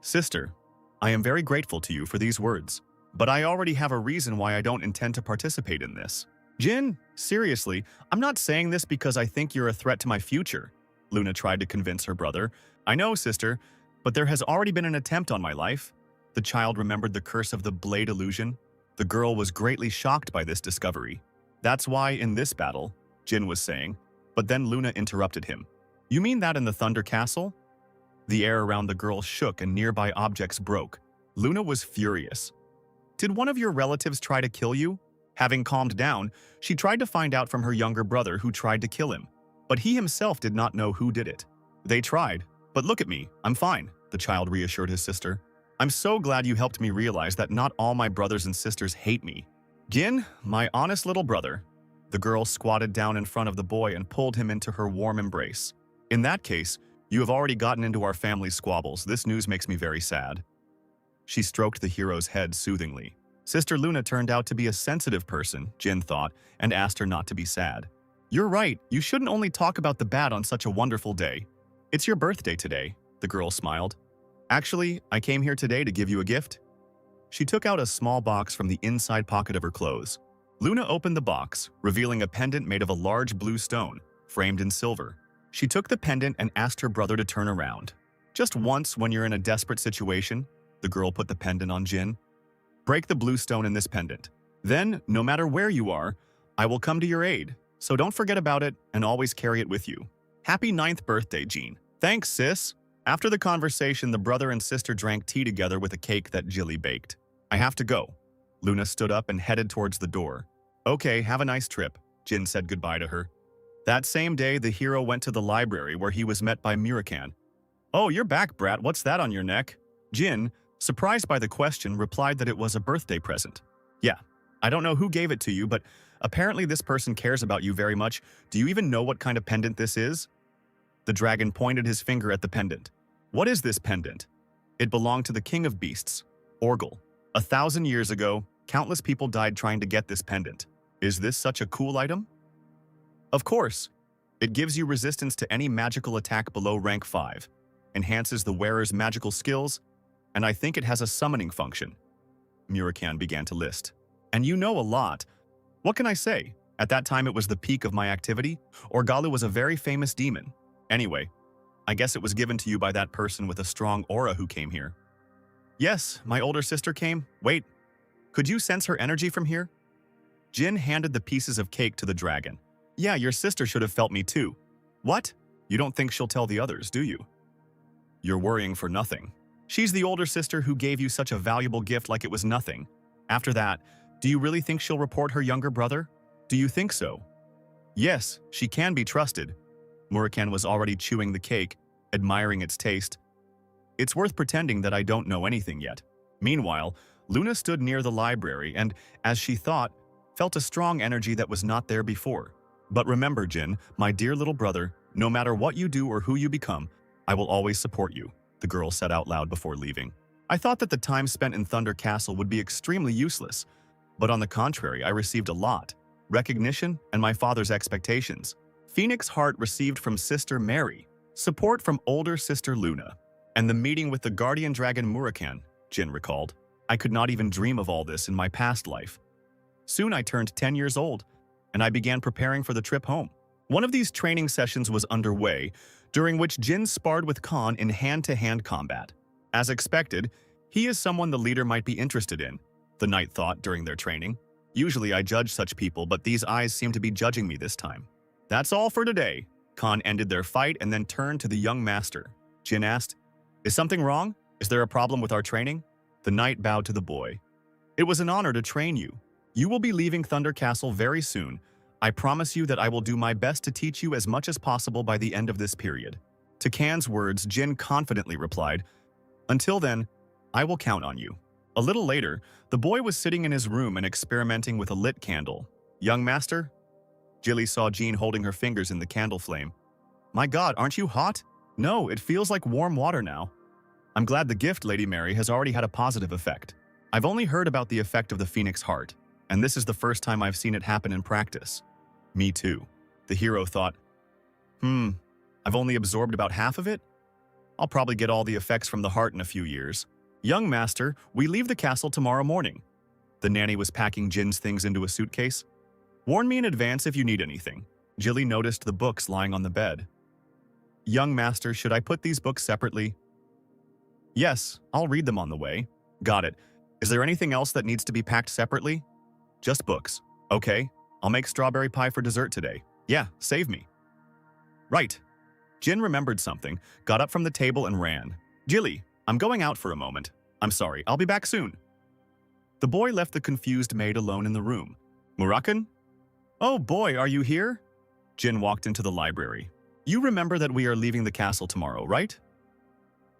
Sister, I am very grateful to you for these words, but I already have a reason why I don't intend to participate in this. Jin, seriously, I'm not saying this because I think you're a threat to my future. Luna tried to convince her brother. I know, sister, but there has already been an attempt on my life. The child remembered the curse of the blade illusion. The girl was greatly shocked by this discovery. That's why in this battle, Jin was saying, but then Luna interrupted him. You mean that in the Thunder Castle? The air around the girl shook and nearby objects broke. Luna was furious. Did one of your relatives try to kill you? Having calmed down, she tried to find out from her younger brother who tried to kill him. But he himself did not know who did it. They tried, but look at me, I'm fine, the child reassured his sister. I'm so glad you helped me realize that not all my brothers and sisters hate me. Jin, my honest little brother. The girl squatted down in front of the boy and pulled him into her warm embrace. In that case, you have already gotten into our family squabbles. This news makes me very sad. She stroked the hero's head soothingly. Sister Luna turned out to be a sensitive person, Jin thought, and asked her not to be sad. You're right, you shouldn't only talk about the bad on such a wonderful day. It's your birthday today, the girl smiled. Actually, I came here today to give you a gift. She took out a small box from the inside pocket of her clothes. Luna opened the box, revealing a pendant made of a large blue stone, framed in silver. She took the pendant and asked her brother to turn around. Just once when you're in a desperate situation, the girl put the pendant on Jin. Break the blue stone in this pendant. Then, no matter where you are, I will come to your aid. So don't forget about it and always carry it with you. Happy 9th birthday, Jean. Thanks, sis. After the conversation, the brother and sister drank tea together with a cake that Jilly baked. I have to go. Luna stood up and headed towards the door. Okay, have a nice trip, Jin said goodbye to her. That same day, the hero went to the library where he was met by Murakan. Oh, you're back, brat. What's that on your neck? Jin, surprised by the question, replied that it was a birthday present. Yeah, I don't know who gave it to you, but apparently this person cares about you very much. Do you even know what kind of pendant this is? The dragon pointed his finger at the pendant. What is this pendant? It belonged to the king of beasts, Orgel. 1,000 years ago, countless people died trying to get this pendant. Is this such a cool item? Of course. It gives you resistance to any magical attack below rank 5, enhances the wearer's magical skills, and I think it has a summoning function. Murakami began to list. And you know a lot. What can I say? At that time it was the peak of my activity. Orgalu was a very famous demon. Anyway, I guess it was given to you by that person with a strong aura who came here. Yes, my older sister came. Wait, could you sense her energy from here? Jin handed the pieces of cake to the dragon. Yeah, your sister should have felt me too. What? You don't think she'll tell the others, do you? You're worrying for nothing. She's the older sister who gave you such a valuable gift like it was nothing. After that, do you really think she'll report her younger brother? Do you think so? Yes, she can be trusted. Murakami was already chewing the cake, admiring its taste. It's worth pretending that I don't know anything yet. Meanwhile, Luna stood near the library and, as she thought, felt a strong energy that was not there before. But remember, Jin, my dear little brother, no matter what you do or who you become, I will always support you, the girl said out loud before leaving. I thought that the time spent in Thunder Castle would be extremely useless, but on the contrary, I received a lot. Recognition and my father's expectations. Phoenix Heart received from Sister Mary, support from older Sister Luna, and the meeting with the guardian dragon Murakami, Jin recalled. I could not even dream of all this in my past life. Soon I turned 10 years old, and I began preparing for the trip home. One of these training sessions was underway, during which Jin sparred with Khan in hand-to-hand combat. As expected, he is someone the leader might be interested in, the knight thought during their training. Usually I judge such people, but these eyes seem to be judging me this time. That's all for today. Khan ended their fight and then turned to the young master. Jin asked, Is something wrong? Is there a problem with our training? The knight bowed to the boy. It was an honor to train you. You will be leaving Thunder Castle very soon. I promise you that I will do my best to teach you as much as possible by the end of this period. To Khan's words, Jin confidently replied, Until then, I will count on you. A little later, the boy was sitting in his room and experimenting with a lit candle. Young master? Jilly saw Jean holding her fingers in the candle flame. My God, aren't you hot? No, it feels like warm water now. I'm glad the gift, Lady Mary, has already had a positive effect. I've only heard about the effect of the Phoenix Heart, and this is the first time I've seen it happen in practice. Me too. The hero thought, I've only absorbed about half of it? I'll probably get all the effects from the heart in a few years. Young master, we leave the castle tomorrow morning. The nanny was packing Jin's things into a suitcase. Warn me in advance if you need anything. Jilly noticed the books lying on the bed. Young master, should I put these books separately? Yes, I'll read them on the way. Got it. Is there anything else that needs to be packed separately? Just books. Okay, I'll make strawberry pie for dessert today. Yeah, save me. Right. Jin remembered something, got up from the table and ran. Jilly, I'm going out for a moment. I'm sorry, I'll be back soon. The boy left the confused maid alone in the room. Murakami? Oh boy, are you here? Jin walked into the library. You remember that we are leaving the castle tomorrow, right?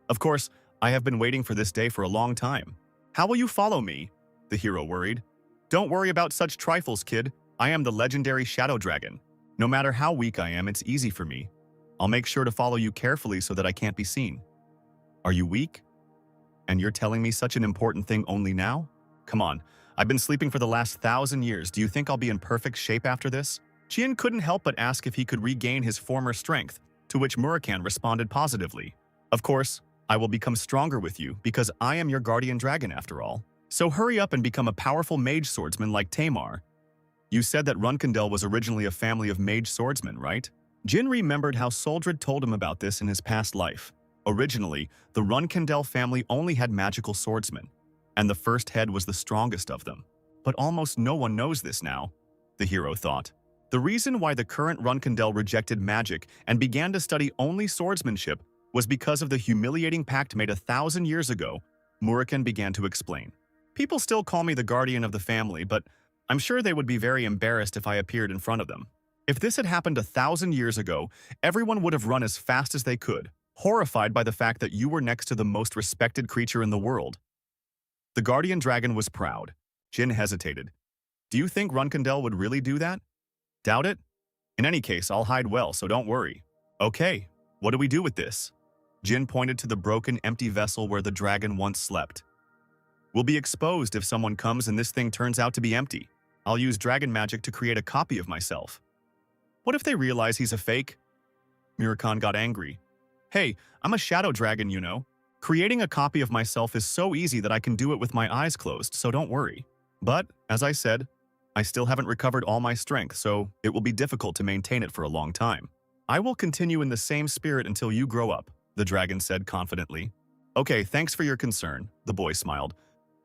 Of course, I have been waiting for this day for a long time. How will you follow me? The hero worried. Don't worry about such trifles, kid. I am the legendary Shadow Dragon. No matter how weak I am, it's easy for me. I'll make sure to follow you carefully so that I can't be seen. Are you weak? And you're telling me such an important thing only now? Come on, I've been sleeping for the last 1,000 years. Do you think I'll be in perfect shape after this? Jin couldn't help but ask if he could regain his former strength, to which Murakami responded positively. Of course, I will become stronger with you because I am your guardian dragon after all. So hurry up and become a powerful mage swordsman like Tamar. You said that Runkendel was originally a family of mage swordsmen, right? Jin remembered how Soldred told him about this in his past life. Originally, the Runkendel family only had magical swordsmen, and the first head was the strongest of them. But almost no one knows this now, the hero thought. The reason why the current Runkendel rejected magic and began to study only swordsmanship was because of the humiliating pact made 1,000 years ago, Murakami began to explain. People still call me the guardian of the family, but I'm sure they would be very embarrassed if I appeared in front of them. If this had happened 1,000 years ago, everyone would have run as fast as they could, horrified by the fact that you were next to the most respected creature in the world. The guardian dragon was proud. Jin hesitated. Do you think Runkendel would really do that? Doubt it? In any case, I'll hide well, so don't worry. Okay. What do we do with this? Jin pointed to the broken, empty vessel where the dragon once slept. We'll be exposed if someone comes and this thing turns out to be empty. I'll use dragon magic to create a copy of myself. What if they realize he's a fake? Mirakan got angry. Hey, I'm a shadow dragon, you know. Creating a copy of myself is so easy that I can do it with my eyes closed, so don't worry. But, as I said, I still haven't recovered all my strength, so it will be difficult to maintain it for a long time. I will continue in the same spirit until you grow up, the dragon said confidently. Okay, thanks for your concern, the boy smiled.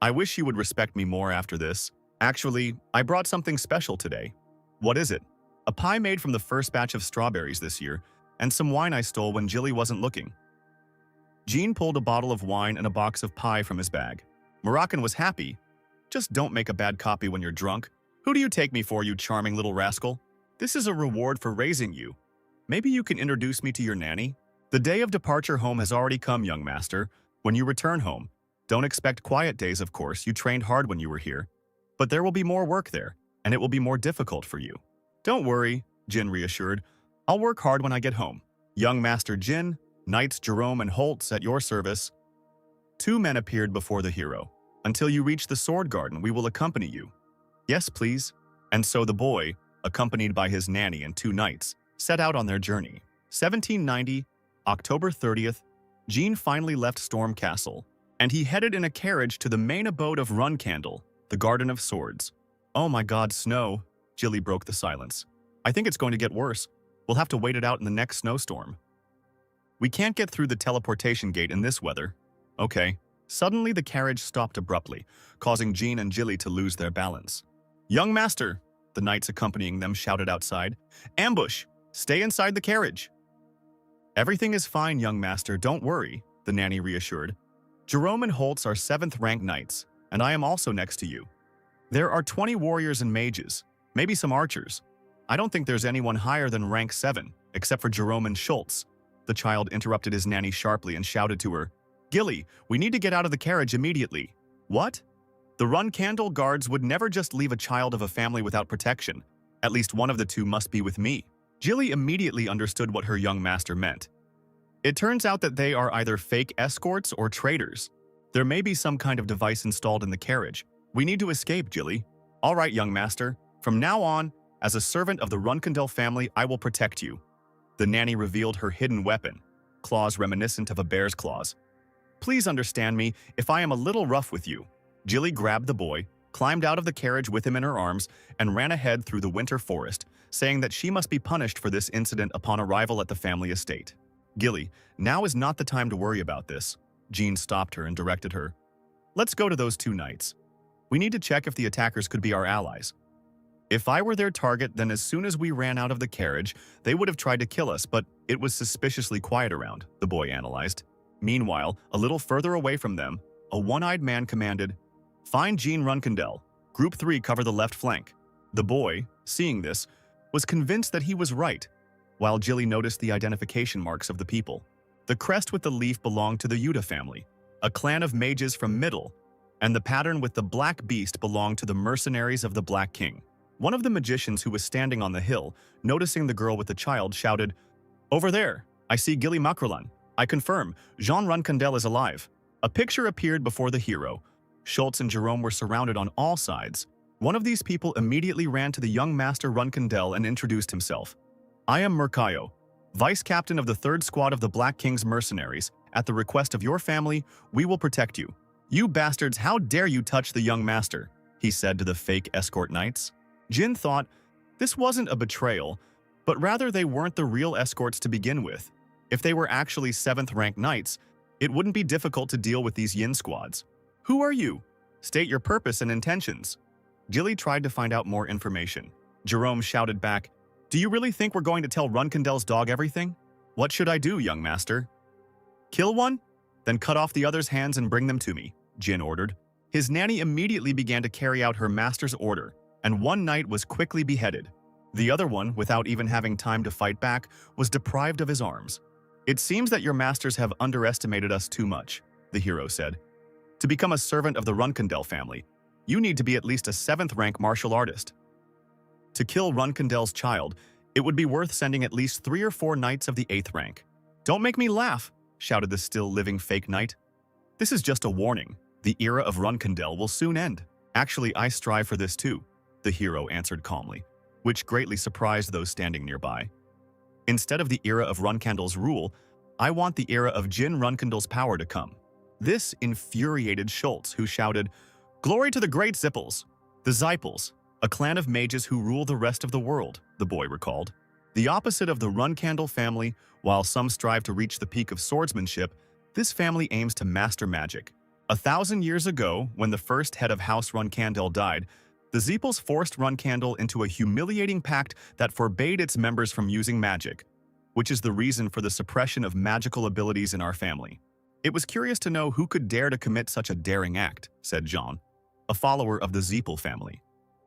I wish you would respect me more after this. Actually, I brought something special today. What is it? A pie made from the first batch of strawberries this year, and some wine I stole when Jilly wasn't looking. Jean pulled a bottle of wine and a box of pie from his bag. Moroccan was happy. Just don't make a bad copy when you're drunk. Who do you take me for, you charming little rascal? This is a reward for raising you. Maybe you can introduce me to your nanny? The day of departure home has already come, young master. When you return home, don't expect quiet days, of course. You trained hard when you were here. But there will be more work there, and it will be more difficult for you. Don't worry, Jin reassured. I'll work hard when I get home. Young Master Jin, Knights Jerome and Holtz at your service. 2 men appeared before the hero. Until you reach the sword garden, we will accompany you. Yes, please. And so the boy, accompanied by his nanny and 2 knights, set out on their journey. 1790, October 30th, Jean finally left Storm Castle, and he headed in a carriage to the main abode of Run Candle, the Garden of Swords. Oh my God, snow, Jilly broke the silence. I think it's going to get worse. We'll have to wait it out in the next snowstorm. We can't get through the teleportation gate in this weather. Okay. Suddenly, the carriage stopped abruptly, causing Jean and Jilly to lose their balance. Young master, the knights accompanying them shouted outside. Ambush! Stay inside the carriage! Everything is fine, young master, don't worry, the nanny reassured. Jerome and Holtz are 7th-rank knights, and I am also next to you. There are 20 warriors and mages, maybe some archers. I don't think there's anyone higher than rank 7, except for Jerome and Schultz. The child interrupted his nanny sharply and shouted to her, Gilly, we need to get out of the carriage immediately. What? The Run Candle guards would never just leave a child of a family without protection. At least one of the 2 must be with me. Jilly immediately understood what her young master meant. It turns out that they are either fake escorts or traitors. There may be some kind of device installed in the carriage. We need to escape, Jilly. All right, young master. From now on, as a servant of the Runkendel family, I will protect you. The nanny revealed her hidden weapon, claws reminiscent of a bear's claws. Please understand me if I am a little rough with you. Jilly grabbed the boy, climbed out of the carriage with him in her arms, and ran ahead through the winter forest, saying that she must be punished for this incident upon arrival at the family estate. Gilly, now is not the time to worry about this. Jean stopped her and directed her. Let's go to those 2 knights. We need to check if the attackers could be our allies. If I were their target, then as soon as we ran out of the carriage, they would have tried to kill us, but it was suspiciously quiet around, the boy analyzed. Meanwhile, a little further away from them, a one-eyed man commanded, Find Jean Runkendel. Group 3 cover the left flank. The boy, seeing this, was convinced that he was right, while Jilly noticed the identification marks of the people. The crest with the leaf belonged to the Yuta family, a clan of mages from Middle, and the pattern with the black beast belonged to the mercenaries of the Black King. One of the magicians who was standing on the hill, noticing the girl with the child, shouted, Over there, I see Gilly Macrolan. I confirm, Jean Runkendel is alive. A picture appeared before the hero. Schultz and Jerome were surrounded on all sides. One of these people immediately ran to the young master Runkendel and introduced himself. I am Mercayo, vice captain of the 3rd squad of the Black King's mercenaries. At the request of your family, we will protect you. You bastards, how dare you touch the young master, he said to the fake escort knights. Jin thought, this wasn't a betrayal, but rather they weren't the real escorts to begin with. If they were actually 7th-rank knights, it wouldn't be difficult to deal with these yin squads. Who are you? State your purpose and intentions. Jilly tried to find out more information. Jerome shouted back, Do you really think we're going to tell Runkendel's dog everything? What should I do, young master? Kill one? Then cut off the other's hands and bring them to me, Jin ordered. His nanny immediately began to carry out her master's order, and one knight was quickly beheaded. The other one, without even having time to fight back, was deprived of his arms. It seems that your masters have underestimated us too much, the hero said. To become a servant of the Runkendel family, you need to be at least a 7th-rank martial artist. To kill Runkendel's child, it would be worth sending at least 3 or 4 knights of the 8th rank. "Don't make me laugh," shouted the still-living fake knight. "This is just a warning. The era of Runkandel will soon end. Actually, I strive for this too," the hero answered calmly, which greatly surprised those standing nearby. "Instead of the era of Runkandel's rule, I want the era of Jin Runkandel's power to come." This infuriated Schultz, who shouted, "Glory to the great Zippels!" The Zippels, a clan of mages who rule the rest of the world, the boy recalled. The opposite of the Runkandel family, while some strive to reach the peak of swordsmanship, this family aims to master magic. 1,000 years ago, when the first head of House Runkandel died, the Zippels forced Runkandel into a humiliating pact that forbade its members from using magic, which is the reason for the suppression of magical abilities in our family. "It was curious to know who could dare to commit such a daring act," said Jean, a follower of the Zippel family.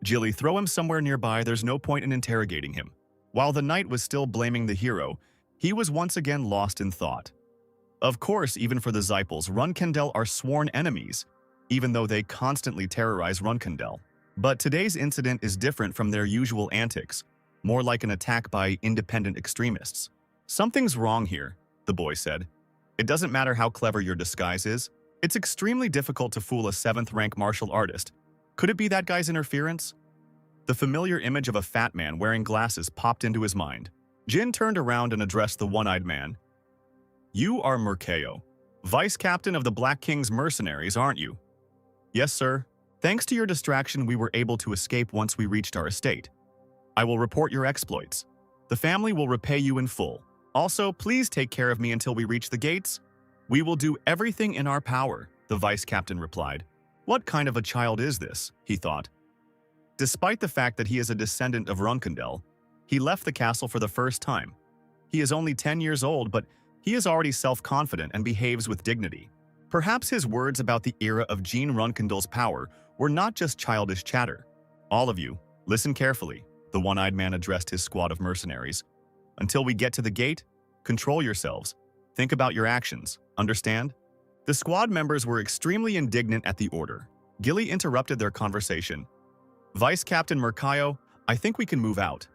"Jilly, throw him somewhere nearby, there's no point in interrogating him." While the knight was still blaming the hero, he was once again lost in thought. Of course, even for the Zippels, Runkandel are sworn enemies, even though they constantly terrorize Runkandel. But today's incident is different from their usual antics, more like an attack by independent extremists. "Something's wrong here," the boy said. "It doesn't matter how clever your disguise is. It's extremely difficult to fool a 7th-rank martial artist. Could it be that guy's interference?" The familiar image of a fat man wearing glasses popped into his mind. Jin turned around and addressed the one-eyed man. "You are Mercayo, vice captain of the Black King's mercenaries, aren't you?" "Yes, sir. Thanks to your distraction, we were able to escape once we reached our estate. I will report your exploits. The family will repay you in full. Also, please take care of me until we reach the gates." "We will do everything in our power," the vice captain replied. What kind of a child is this, he thought. Despite the fact that he is a descendant of Runkandel, he left the castle for the first time. He is only 10 years old, but he is already self-confident and behaves with dignity. Perhaps his words about the era of Jean Runkandel's power were not just childish chatter. "All of you, listen carefully," the one-eyed man addressed his squad of mercenaries. "Until we get to the gate, control yourselves. Think about your actions, understand?" The squad members were extremely indignant at the order. Gilly interrupted their conversation. "Vice Captain Mercayo, I think we can move out."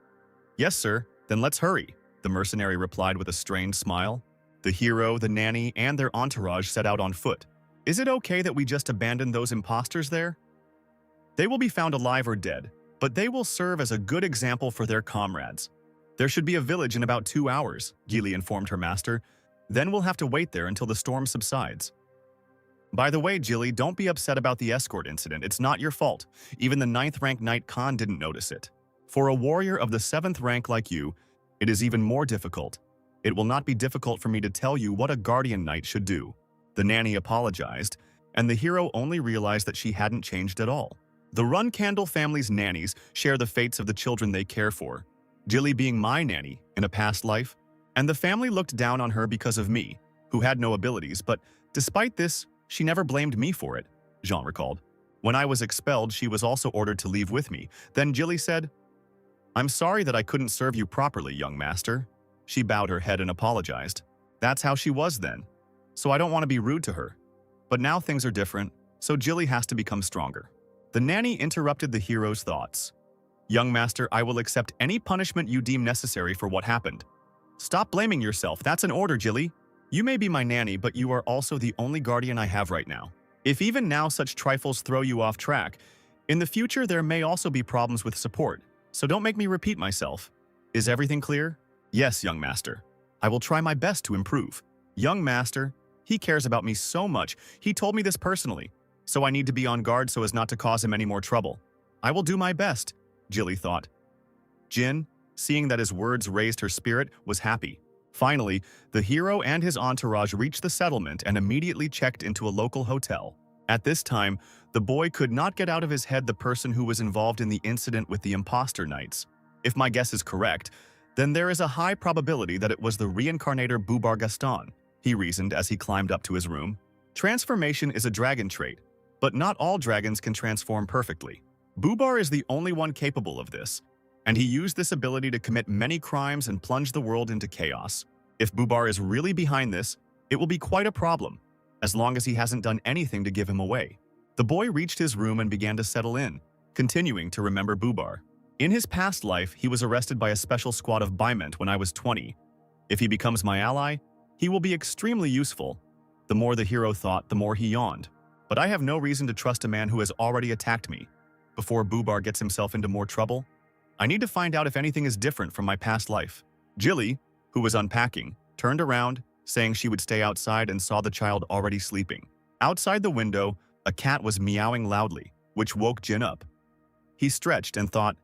"Yes, sir, then let's hurry," the mercenary replied with a strained smile. The hero, the nanny, and their entourage set out on foot. "Is it okay that we just abandon those imposters there?" "They will be found alive or dead, but they will serve as a good example for their comrades. There should be a village in about 2 hours, Gilly informed her master. "Then we'll have to wait there until the storm subsides." "By the way, Gilly, don't be upset about the escort incident. It's not your fault. Even the 9th rank Knight Khan didn't notice it. For a warrior of the 7th rank like you, it is even more difficult. It will not be difficult for me to tell you what a guardian knight should do." The nanny apologized, and the hero only realized that she hadn't changed at all. The Runkandel family's nannies share the fates of the children they care for. Gilly being my nanny in a past life, and the family looked down on her because of me, who had no abilities, but despite this, she never blamed me for it, Jean recalled. When I was expelled, she was also ordered to leave with me. Then Gilly said, "I'm sorry that I couldn't serve you properly, young master." She bowed her head and apologized. That's how she was then. So I don't want to be rude to her. But now things are different, so Gilly has to become stronger. The nanny interrupted the hero's thoughts. "Young master, I will accept any punishment you deem necessary for what happened." "Stop blaming yourself. That's an order, Gilly. You may be my nanny, but you are also the only guardian I have right now. If even now such trifles throw you off track, in the future there may also be problems with support, so don't make me repeat myself. Is everything clear?" "Yes, young master. I will try my best to improve." "Young master, he cares about me so much. He told me this personally, so I need to be on guard so as not to cause him any more trouble." "I will do my best," Gilly thought. Jin, seeing that his words raised her spirit, was happy. Finally, the hero and his entourage reached the settlement and immediately checked into a local hotel. At this time, the boy could not get out of his head the person who was involved in the incident with the imposter knights. If my guess is correct, then there is a high probability that it was the reincarnator Bubar Gaston, he reasoned as he climbed up to his room. Transformation is a dragon trait, but not all dragons can transform perfectly. Bubar is the only one capable of this, and he used this ability to commit many crimes and plunge the world into chaos. If Bubar is really behind this, it will be quite a problem, as long as he hasn't done anything to give him away. The boy reached his room and began to settle in, continuing to remember Bubar. "In his past life, he was arrested by a special squad of Biment when I was 20. If he becomes my ally, He will be extremely useful. The more the hero thought, the more he yawned. But I have no reason to trust a man who has already attacked me. Before Boobar gets himself into more trouble, I need to find out if anything is different from my past life. Jilly, who was unpacking, turned around, saying she would stay outside and saw the child already sleeping. Outside the window, a cat was meowing loudly, which woke Jin up. He stretched and thought,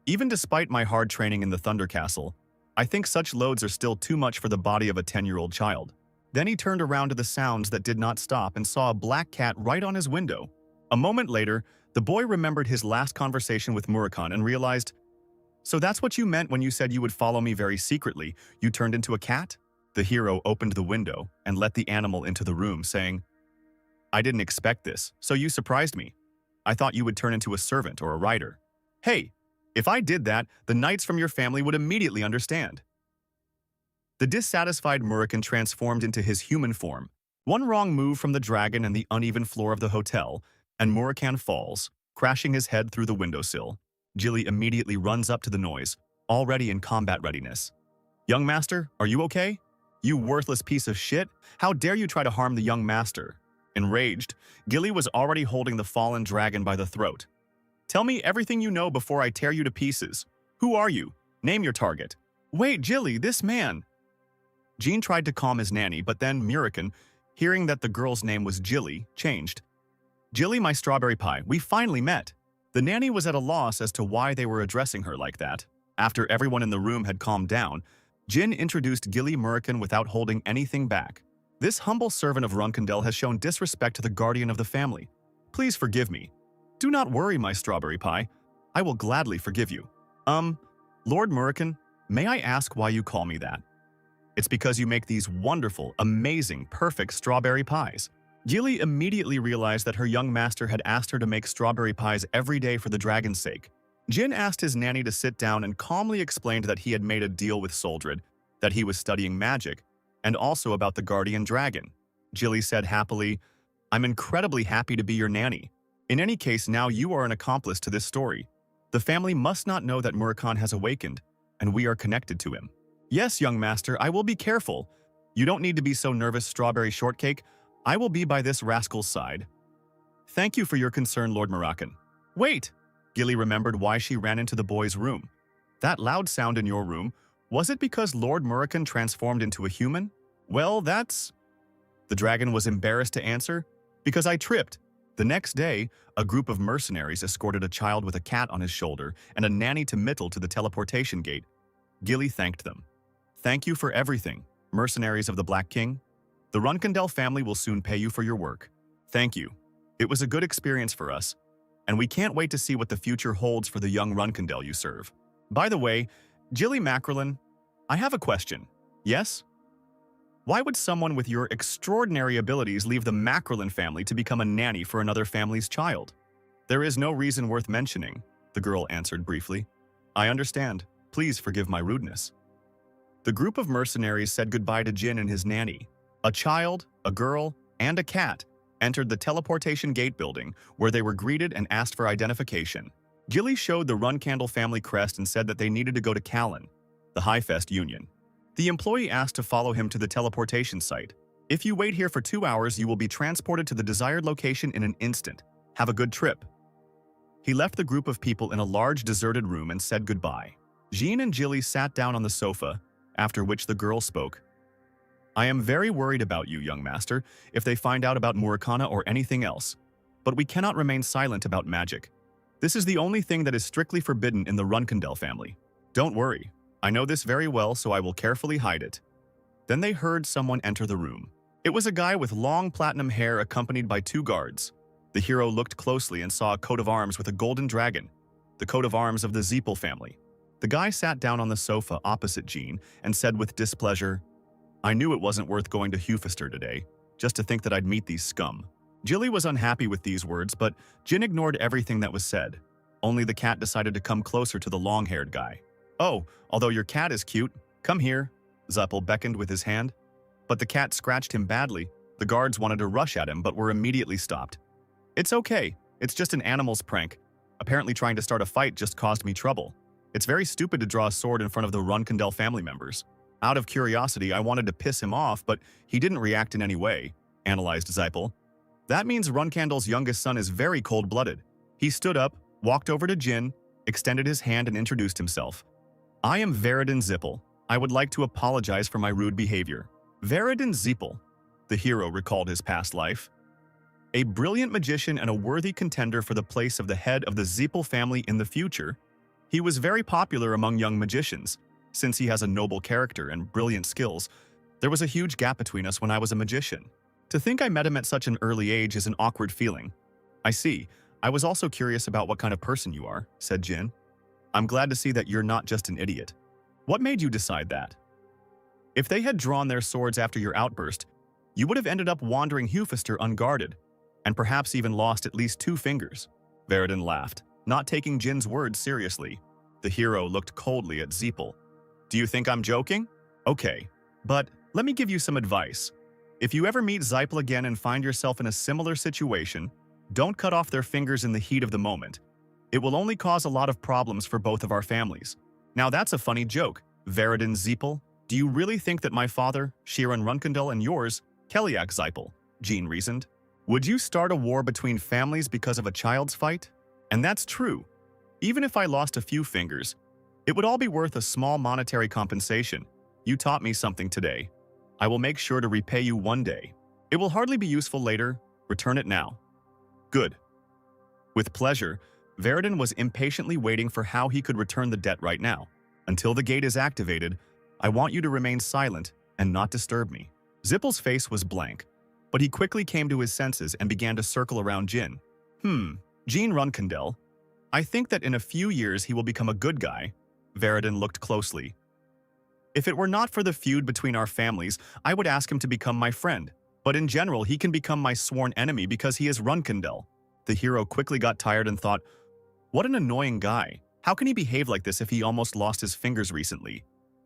even despite my hard training in the Thunder Castle, I think such loads are still too much for the body of a 10-year-old child. Then he turned around to the sounds that did not stop and saw a black cat right on his window. A moment later, the boy remembered his last conversation with Murakami and realized, so that's what you meant when you said you would follow me very secretly. You turned into a cat? The hero opened the window and let the animal into the room, saying, I didn't expect this, so you surprised me. I thought you would turn into a servant or a rider. Hey, if I did that, the knights from your family would immediately understand. The dissatisfied Murakami transformed into his human form. One wrong move from the dragon and the uneven floor of the hotel, and Murakami falls, crashing his head through the windowsill. Jilly immediately runs up to the noise, already in combat readiness. Young master, are you okay? You worthless piece of shit! How dare you try to harm the young master? Enraged, Gilly was already holding the fallen dragon by the throat. Tell me everything you know before I tear you to pieces. Who are you? Name your target. Wait, Jilly, this man! Jean tried to calm his nanny, but then Murakami, hearing that the girl's name was Jilly, changed. Jilly, my strawberry pie, we finally met. The nanny was at a loss as to why they were addressing her like that. After everyone in the room had calmed down, Jin introduced Gilly Murakami without holding anything back. This humble servant of Runkendel has shown disrespect to the guardian of the family. Please forgive me. Do not worry, my strawberry pie. I will gladly forgive you. Lord Murakami, may I ask why you call me that? It's because you make these wonderful, amazing, perfect strawberry pies. Gilly immediately realized that her young master had asked her to make strawberry pies every day for the dragon's sake. Jin asked his nanny to sit down and calmly explained that he had made a deal with Soldred, that he was studying magic, and also about the guardian dragon. Jilly said happily, I'm incredibly happy to be your nanny. In any case, now you are an accomplice to this story. The family must not know that Murakami has awakened, and we are connected to him. Yes, young master, I will be careful. You don't need to be so nervous, strawberry shortcake. I will be by this rascal's side. Thank you for your concern, Lord Murakami. Wait! Gilly remembered why she ran into the boy's room. That loud sound in your room, was it because Lord Murakami transformed into a human? Well, that's... The dragon was embarrassed to answer. Because I tripped. The next day, a group of mercenaries escorted a child with a cat on his shoulder and a nanny to Mittel to the teleportation gate. Gilly thanked them. Thank you for everything, mercenaries of the Black King. The Runkendel family will soon pay you for your work. Thank you. It was a good experience for us, and we can't wait to see what the future holds for the young Runkendel you serve. By the way, Jilly Macrelin, I have a question. Yes? Why would someone with your extraordinary abilities leave the Macrelin family to become a nanny for another family's child? There is no reason worth mentioning, the girl answered briefly. I understand. Please forgive my rudeness. The group of mercenaries said goodbye to Jin and his nanny. A child, a girl, and a cat entered the teleportation gate building, where they were greeted and asked for identification. Gilly showed the Runkendel family crest and said that they needed to go to Callan, the Highfest Union. The employee asked to follow him to the teleportation site. If you wait here for 2 hours, you will be transported to the desired location in an instant. Have a good trip. He left the group of people in a large deserted room and said goodbye. Jean and Jilly sat down on the sofa, after which the girl spoke. I am very worried about you, young master, if they find out about Murakami or anything else. But we cannot remain silent about magic. This is the only thing that is strictly forbidden in the Runkendel family. Don't worry. I know this very well, so I will carefully hide it. Then they heard someone enter the room. It was a guy with long platinum hair accompanied by 2 guards. The hero looked closely and saw a coat of arms with a golden dragon, the coat of arms of the Zeepel family. The guy sat down on the sofa opposite Jean and said with displeasure, I knew it wasn't worth going to Hufester today, just to think that I'd meet these scum. Jilly was unhappy with these words, but Jin ignored everything that was said. Only the cat decided to come closer to the long-haired guy. Oh, although your cat is cute, come here, Zeppel beckoned with his hand. But the cat scratched him badly. The guards wanted to rush at him, but were immediately stopped. It's okay, it's just an animal's prank. Apparently trying to start a fight just caused me trouble. It's very stupid to draw a sword in front of the Runkendel family members. Out of curiosity, I wanted to piss him off, but he didn't react in any way, analyzed Zypel. That means Runkandle's youngest son is very cold-blooded. He stood up, walked over to Jin, extended his hand and introduced himself. I am Veridin Zippel. I would like to apologize for my rude behavior. Veridin Zippel, the hero recalled his past life. A brilliant magician and a worthy contender for the place of the head of the Zippel family in the future, he was very popular among young magicians. Since he has a noble character and brilliant skills, there was a huge gap between us when I was a magician. To think I met him at such an early age is an awkward feeling. I see. I was also curious about what kind of person you are, said Jin. I'm glad to see that you're not just an idiot. What made you decide that? If they had drawn their swords after your outburst, you would have ended up wandering Hufester unguarded, and perhaps even lost at least 2 fingers. Veridin laughed, not taking Jin's words seriously. The hero looked coldly at Zippel. Do you think I'm joking? Okay, but let me give you some advice. If you ever meet Zypel again and find yourself in a similar situation, don't cut off their fingers in the heat of the moment. It will only cause a lot of problems for both of our families. Now that's a funny joke, Veridin Zippel. Do you really think that my father, Shiran Runkandel, and yours, Keliak Zypel, Jean reasoned? Would you start a war between families because of a child's fight? And that's true. Even if I lost a few fingers, it would all be worth a small monetary compensation. You taught me something today. I will make sure to repay you one day. It will hardly be useful later. Return it now. Good. With pleasure, Veridin was impatiently waiting for how he could return the debt right now. Until the gate is activated, I want you to remain silent and not disturb me. Zippel's face was blank, but he quickly came to his senses and began to circle around Jin. Jean Runkandel. I think that in a few years he will become a good guy. Veridin looked closely. If it were not for the feud between our families, I would ask him to become my friend. But in general, he can become my sworn enemy because he is Runkandel. The hero quickly got tired and thought, what an annoying guy. How can he behave like this if he almost lost his fingers recently?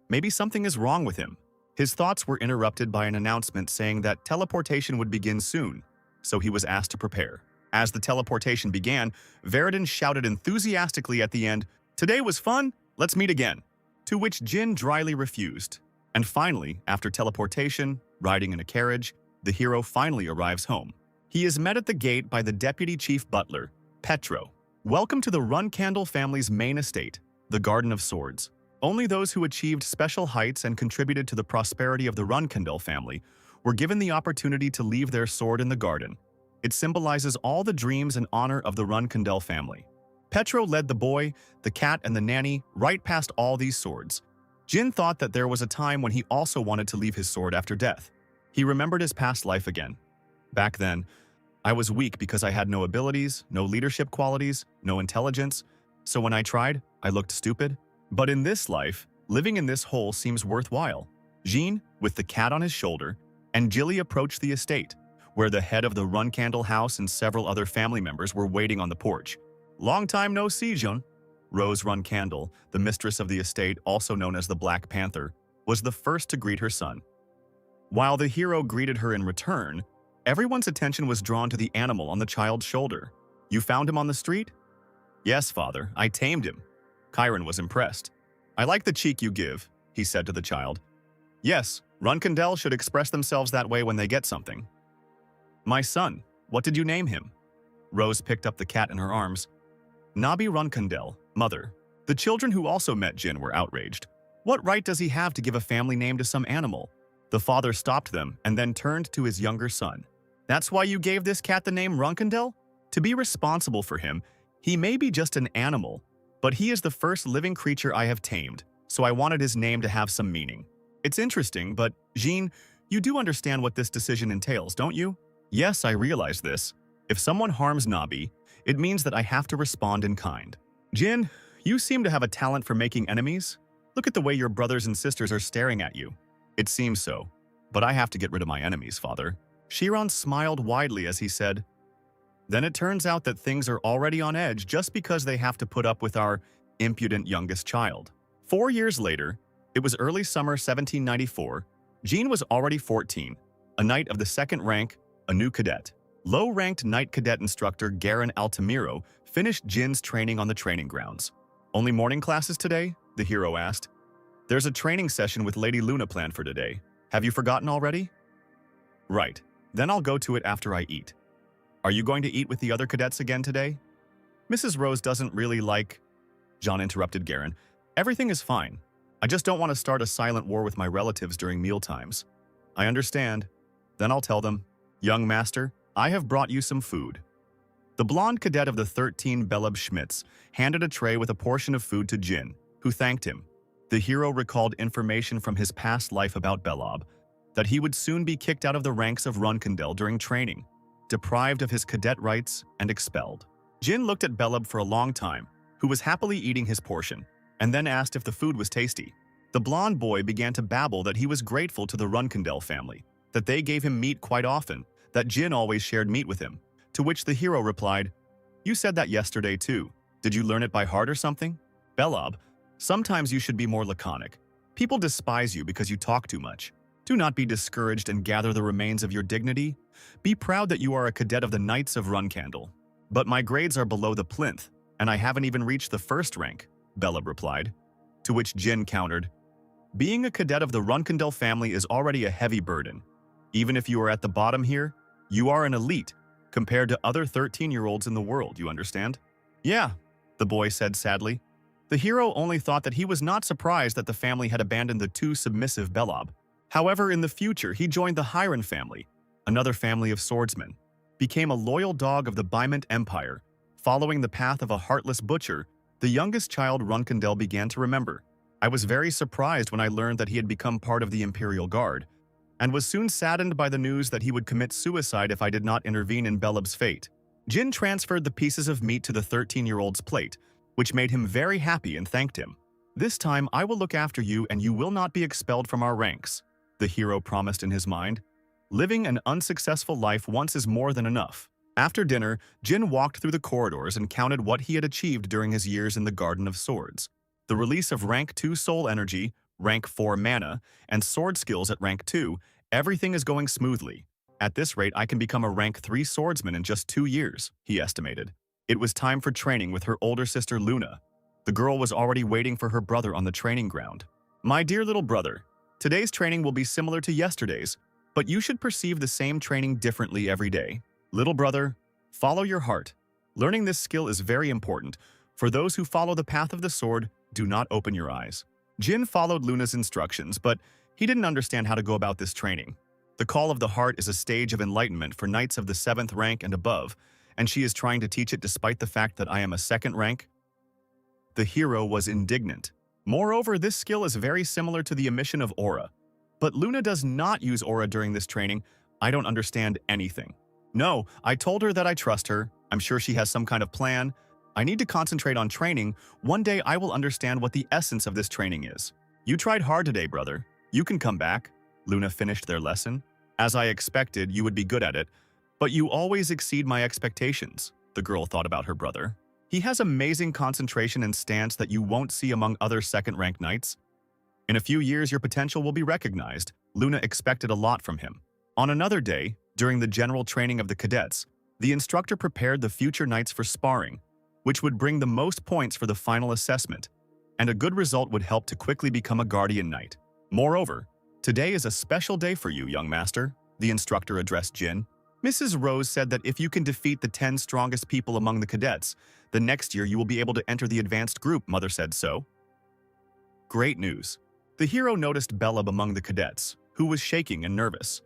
Maybe something is wrong with him. His thoughts were interrupted by an announcement saying that teleportation would begin soon, so he was asked to prepare. As the teleportation began, Veridin shouted enthusiastically at the end, "Today was fun, let's meet again," to which Jin dryly refused. And finally, after teleportation, riding in a carriage, the hero finally arrives home. He is met at the gate by the deputy chief butler, Petro. Welcome to the Runkandel family's main estate, the Garden of Swords. Only those who achieved special heights and contributed to the prosperity of the Runkandel family were given the opportunity to leave their sword in the garden. It symbolizes all the dreams and honor of the Runkandel family. Petro led the boy, the cat, and the nanny right past all these swords. Jin thought that there was a time when he also wanted to leave his sword after death. He remembered his past life again. Back then, I was weak because I had no abilities, no leadership qualities, no intelligence, so when I tried, I looked stupid. But in this life, living in this hole seems worthwhile. Jean, with the cat on his shoulder, and Jilly approached the estate, where the head of the Runkandel house and several other family members were waiting on the porch. Long time no see, Jean. Rose Runkandel, the mistress of the estate, also known as the Black Panther, was the first to greet her son. While the hero greeted her in return, everyone's attention was drawn to the animal on the child's shoulder. You found him on the street? Yes, father, I tamed him. Chiron was impressed. I like the cheek you give, he said to the child. Yes, Runkandel should express themselves that way when they get something. My son, what did you name him? Rose picked up the cat in her arms. Nabi Runkandel, mother. The children who also met Jin were outraged. What right does he have to give a family name to some animal? The father stopped them and then turned to his younger son. That's why you gave this cat the name Runkandel? To be responsible for him, he may be just an animal, but he is the first living creature I have tamed, so I wanted his name to have some meaning. It's interesting, but Jean, you do understand what this decision entails, don't you? Yes, I realize this. If someone harms Nabi, it means that I have to respond in kind. Jin, you seem to have a talent for making enemies. Look at the way your brothers and sisters are staring at you. It seems so, but I have to get rid of my enemies, father. Shiran smiled widely as he said, Then it turns out that things are already on edge just because they have to put up with our impudent youngest child. 4 years later, it was early summer 1794, Jean was already 14, a knight of the second rank, a new cadet. Low-ranked knight cadet instructor Garen Altamiro finished Jin's training on the training grounds. Only morning classes today? The hero asked. There's a training session with Lady Luna planned for today. Have you forgotten already? Right. Then I'll go to it after I eat. Are you going to eat with the other cadets again today? Mrs. Rose doesn't really like... John interrupted Garen. Everything is fine. I just don't want to start a silent war with my relatives during mealtimes. I understand. Then I'll tell them, young master, I have brought you some food. The blonde cadet of the 13 Belub Schmitz handed a tray with a portion of food to Jin, who thanked him. The hero recalled information from his past life about Belab, that he would soon be kicked out of the ranks of Runkendel during training, deprived of his cadet rights and expelled. Jin looked at Belub for a long time, who was happily eating his portion, and then asked if the food was tasty. The blonde boy began to babble that he was grateful to the Runkendel family, that they gave him meat quite often, that Jin always shared meat with him, to which the hero replied, "You said that yesterday too. Did you learn it by heart or something?" Belab, sometimes you should be more laconic. People despise you because you talk too much. Do not be discouraged and gather the remains of your dignity. Be proud that you are a cadet of the Knights of Runkendel. But my grades are below the plinth, and I haven't even reached the first rank, Belab replied. To which Jin countered, "Being a cadet of the Runkendel family is already a heavy burden. Even if you are at the bottom here, you are an elite compared to other 13-year-olds in the world, you understand?" "Yeah," the boy said sadly. The hero only thought that he was not surprised that the family had abandoned the too submissive Belab. However, in the future, he joined the Hiron family, another family of swordsmen, became a loyal dog of the Bymont Empire. Following the path of a heartless butcher, the youngest child Runkendel began to remember. I was very surprised when I learned that he had become part of the Imperial Guard, and was soon saddened by the news that he would commit suicide if I did not intervene in Belab's fate. Jin transferred the pieces of meat to the 13-year-old's plate, which made him very happy and thanked him. "This time I will look after you and you will not be expelled from our ranks," the hero promised in his mind. Living an unsuccessful life once is more than enough. After dinner, Jin walked through the corridors and counted what he had achieved during his years in the Garden of Swords. The release of Rank 2 Soul Energy, Rank 4 Mana, and sword skills at Rank 2, everything is going smoothly. At this rate, I can become a Rank 3 swordsman in just 2 years, he estimated. It was time for training with her older sister Luna. The girl was already waiting for her brother on the training ground. "My dear little brother, today's training will be similar to yesterday's, but you should perceive the same training differently every day. Little brother, follow your heart. Learning this skill is very important. For those who follow the path of the sword, do not open your eyes." Jin followed Luna's instructions, but he didn't understand how to go about this training. The Call of the Heart is a stage of enlightenment for knights of the 7th rank and above, and she is trying to teach it despite the fact that I am a 2nd rank. The hero was indignant. Moreover, this skill is very similar to the emission of aura. But Luna does not use aura during this training. I don't understand anything. No, I told her that I trust her. I'm sure she has some kind of plan. I need to concentrate on training. One day I will understand what the essence of this training is. You tried hard today, brother. You can come back. Luna finished their lesson. As I expected, you would be good at it. But you always exceed my expectations, the girl thought about her brother. He has amazing concentration and stance that you won't see among other 2nd-rank knights. In a few years, your potential will be recognized. Luna expected a lot from him. On another day, during the general training of the cadets, the instructor prepared the future knights for sparring, which would bring the most points for the final assessment, and a good result would help to quickly become a guardian knight. Moreover, today is a special day for you, young master, the instructor addressed Jin. Mrs. Rose said that if you can defeat the 10 strongest people among the cadets, the next year you will be able to enter the advanced group, Mother said so. Great news. The hero noticed Belab among the cadets, who was shaking and nervous.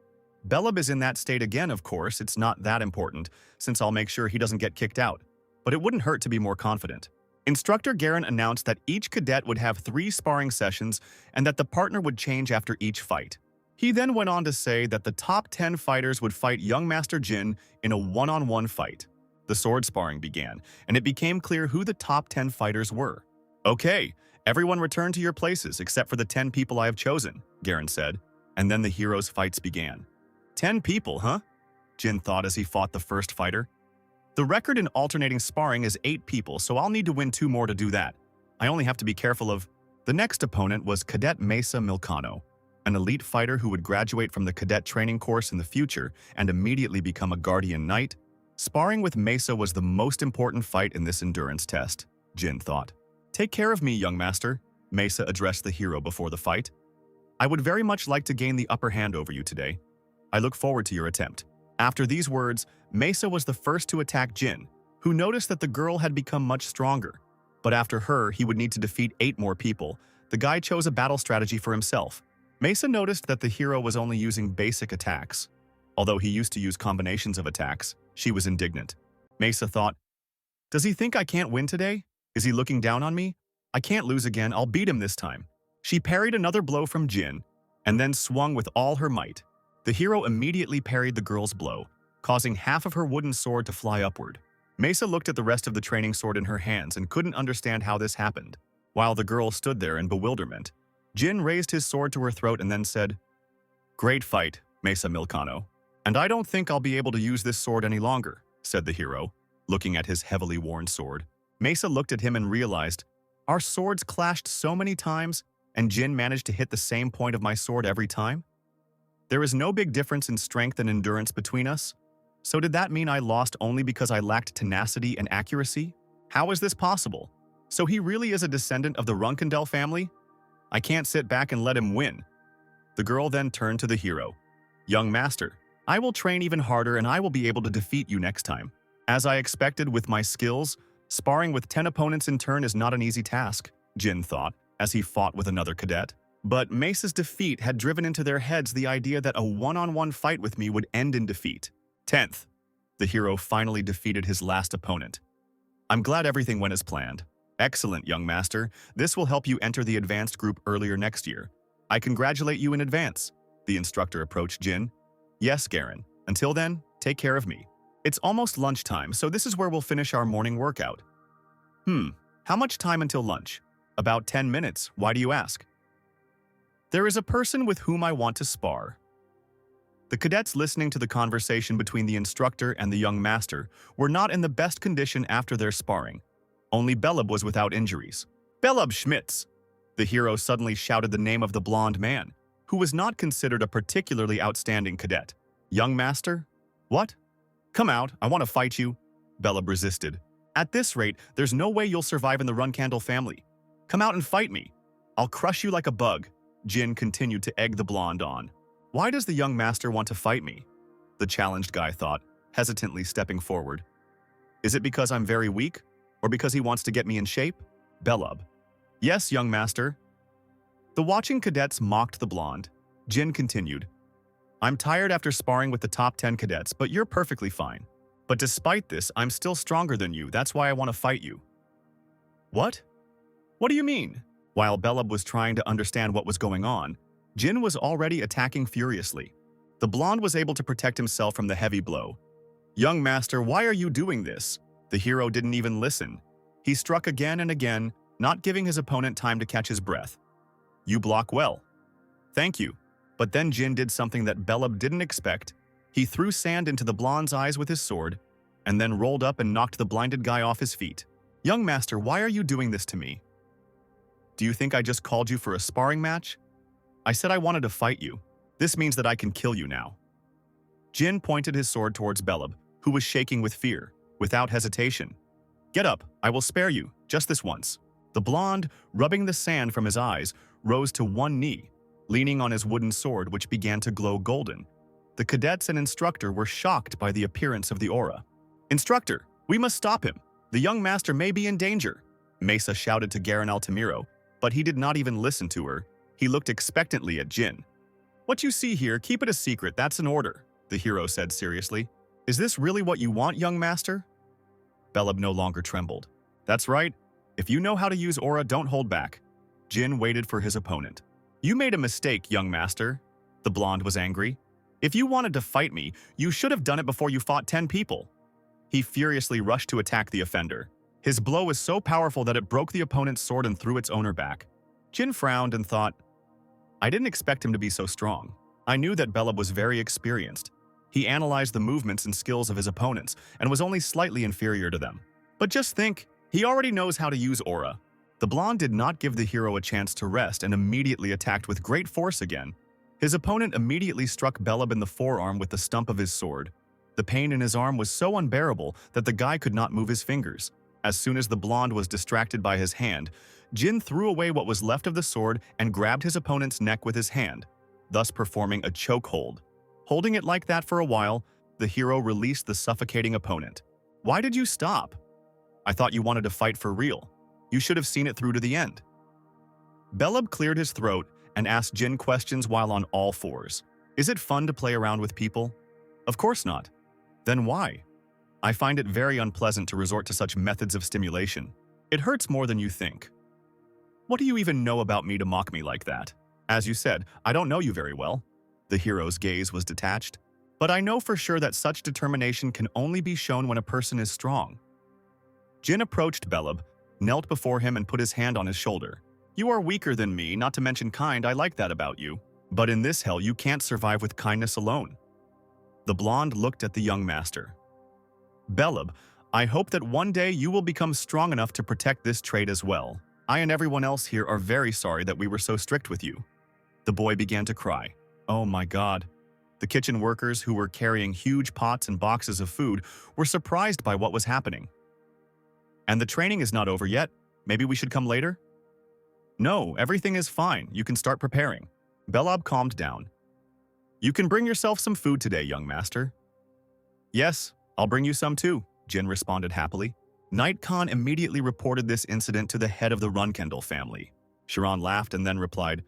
Belab is in that state again, of course. It's not that important, since I'll make sure he doesn't get kicked out. But it wouldn't hurt to be more confident. Instructor Garen announced that each cadet would have 3 sparring sessions and that the partner would change after each fight. He then went on to say that the top 10 fighters would fight young Master Jin in a one-on-one fight. The sword sparring began, and it became clear who the top 10 fighters were. "Okay, everyone return to your places except for the 10 people I have chosen," Garen said, and then the heroes' fights began. 10 people, huh? Jin thought as he fought the first fighter. The record in alternating sparring is 8 people, so I'll need to win 2 more to do that. I only have to be careful of... The next opponent was Cadet Mesa Milcano, an elite fighter who would graduate from the cadet training course in the future and immediately become a guardian knight. Sparring with Mesa was the most important fight in this endurance test, Jin thought. "Take care of me, young master. Mesa addressed the hero before the fight. "I would very much like to gain the upper hand over you today. I look forward to your attempt." After these words, Mesa was the first to attack Jin, who noticed that the girl had become much stronger. But after her, he would need to defeat 8 more people. The guy chose a battle strategy for himself. Mesa noticed that the hero was only using basic attacks. Although he used to use combinations of attacks, she was indignant. Mesa thought, "Does he think I can't win today? Is he looking down on me? I can't lose again, I'll beat him this time." She parried another blow from Jin, and then swung with all her might. The hero immediately parried the girl's blow, causing half of her wooden sword to fly upward. Mesa looked at the rest of the training sword in her hands and couldn't understand how this happened. While the girl stood there in bewilderment, Jin raised his sword to her throat and then said, "Great fight, Mesa Milcano. And I don't think I'll be able to use this sword any longer," said the hero, looking at his heavily worn sword. Mesa looked at him and realized, "Our swords clashed so many times, and Jin managed to hit the same point of my sword every time? There is no big difference in strength and endurance between us. So did that mean I lost only because I lacked tenacity and accuracy? How is this possible? So he really is a descendant of the Runkendel family? I can't sit back and let him win." The girl then turned to the hero. "Young master, I will train even harder and I will be able to defeat you next time. As I expected with my skills, sparring with 10 opponents in turn is not an easy task," Jin thought, as he fought with another cadet. But Mesa's defeat had driven into their heads the idea that a one-on-one fight with me would end in defeat. 10th, the hero finally defeated his last opponent. "I'm glad everything went as planned. Excellent, young master. This will help you enter the advanced group earlier next year. I congratulate you in advance." The instructor approached Jin. "Yes, Garen. Until then, take care of me. It's almost lunchtime, so this is where we'll finish our morning workout." How much time until lunch?" "About 10 minutes. Why do you ask?" "There is a person with whom I want to spar." The cadets listening to the conversation between the instructor and the young master were not in the best condition after their sparring. Only Belub was without injuries. "Belub Schmitz!" The hero suddenly shouted the name of the blonde man, who was not considered a particularly outstanding cadet. "Young master? What? Come out, I want to fight you." Belub resisted. "At this rate, there's no way you'll survive in the Runkandel family. Come out and fight me. I'll crush you like a bug." Jin continued to egg the blonde on. "Why does the young master want to fight me?" the challenged guy thought, hesitantly stepping forward. "Is it because I'm very weak? Or because he wants to get me in shape?" Belub. "Yes, young master." The watching cadets mocked the blonde. Jin continued. "I'm tired after sparring with the top 10 cadets, but you're perfectly fine. But despite this, I'm still stronger than you, that's why I want to fight you." "What? What do you mean?" While Belub was trying to understand what was going on, Jin was already attacking furiously. The blonde was able to protect himself from the heavy blow. "Young master, why are you doing this?" The hero didn't even listen. He struck again and again, not giving his opponent time to catch his breath. "You block well." "Thank you." But then Jin did something that Belub didn't expect. He threw sand into the blonde's eyes with his sword, and then rolled up and knocked the blinded guy off his feet. "Young master, why are you doing this to me? Do you think I just called you for a sparring match? I said I wanted to fight you. This means that I can kill you now." Jin pointed his sword towards Belub, who was shaking with fear, without hesitation. "Get up, I will spare you, just this once." The blonde, rubbing the sand from his eyes, rose to one knee, leaning on his wooden sword which began to glow golden. The cadets and instructor were shocked by the appearance of the aura. "Instructor, we must stop him. The young master may be in danger," Mesa shouted to Garen Altamiro, but he did not even listen to her. He looked expectantly at Jin. "What you see here, keep it a secret, that's an order," the hero said seriously. "Is this really what you want, young master?" Belub no longer trembled. "That's right. If you know how to use aura, don't hold back." Jin waited for his opponent. "You made a mistake, young master." The blonde was angry. "If you wanted to fight me, you should have done it before you fought 10 people." He furiously rushed to attack the offender. His blow was so powerful that it broke the opponent's sword and threw its owner back. Jin frowned and thought, "I didn't expect him to be so strong. I knew that Belub was very experienced. He analyzed the movements and skills of his opponents and was only slightly inferior to them. But just think, he already knows how to use aura." The blonde did not give the hero a chance to rest and immediately attacked with great force again. His opponent immediately struck Belub in the forearm with the stump of his sword. The pain in his arm was so unbearable that the guy could not move his fingers. As soon as the blonde was distracted by his hand, Jin threw away what was left of the sword and grabbed his opponent's neck with his hand, thus performing a chokehold. Holding it like that for a while, the hero released the suffocating opponent. "Why did you stop? I thought you wanted to fight for real. You should have seen it through to the end." Belub cleared his throat and asked Jin questions while on all fours. "Is it fun to play around with people?" "Of course not." "Then why?" "I find it very unpleasant to resort to such methods of stimulation. It hurts more than you think." "What do you even know about me to mock me like that? As you said, I don't know you very well." The hero's gaze was detached. "But I know for sure that such determination can only be shown when a person is strong." Jin approached Belub, knelt before him and put his hand on his shoulder. "You are weaker than me, not to mention kind. I like that about you. But in this hell, you can't survive with kindness alone." The blonde looked at the young master. "Belub, I hope that one day you will become strong enough to protect this trade as well. I and everyone else here are very sorry that we were so strict with you." The boy began to cry. Oh my God. The kitchen workers, who were carrying huge pots and boxes of food, were surprised by what was happening. "And the training is not over yet. Maybe we should come later?" "No, everything is fine. You can start preparing." Belub calmed down. "You can bring yourself some food today, young master." "Yes, I'll bring you some too," Jin responded happily. Knight Khan immediately reported this incident to the head of the Runkendall family. Sharon laughed and then replied,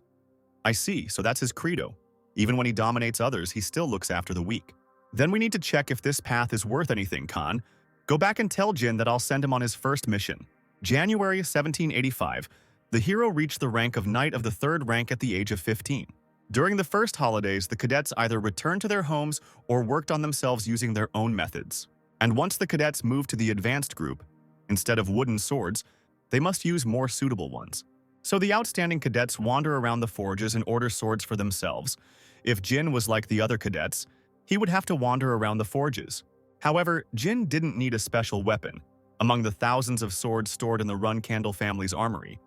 "I see, so that's his credo. Even when he dominates others, he still looks after the weak. Then we need to check if this path is worth anything, Khan. Go back and tell Jin that I'll send him on his first mission." January 1785, the hero reached the rank of Knight of the 3rd rank at the age of 15. During the first holidays, the cadets either returned to their homes or worked on themselves using their own methods. And once the cadets moved to the advanced group, instead of wooden swords, they must use more suitable ones. So the outstanding cadets wander around the forges and order swords for themselves. If Jin was like the other cadets, he would have to wander around the forges. However, Jin didn't need a special weapon. Among the thousands of swords stored in the Runkendall family's armory,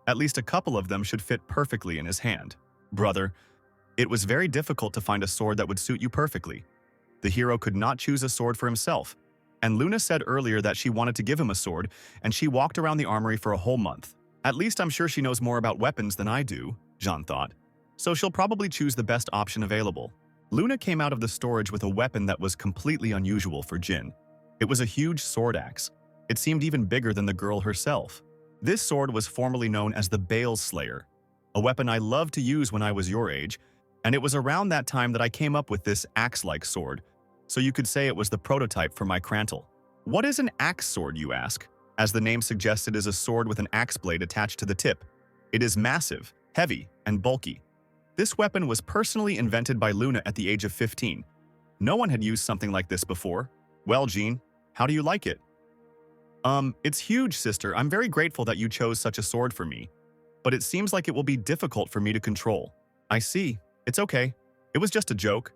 at least a couple of them should fit perfectly in his hand. "Brother, it was very difficult to find a sword that would suit you perfectly." The hero could not choose a sword for himself, and Luna said earlier that she wanted to give him a sword, and she walked around the armory for a whole month. "At least I'm sure she knows more about weapons than I do," Jean thought. "So she'll probably choose the best option available." Luna came out of the storage with a weapon that was completely unusual for Jin. It was a huge sword axe. It seemed even bigger than the girl herself. This sword was formerly known as the Bale's Slayer, a weapon I loved to use when I was your age, and it was around that time that I came up with this axe-like sword, so you could say it was the prototype for my Krantle. What is an axe sword, you ask? As the name suggested, is a sword with an axe blade attached to the tip. It is massive, heavy, and bulky. This weapon was personally invented by Luna at the age of 15. No one had used something like this before. "Well, Jean, how do you like it?" It's huge, sister. I'm very grateful that you chose such a sword for me. But it seems like it will be difficult for me to control." "I see. It's okay. It was just a joke."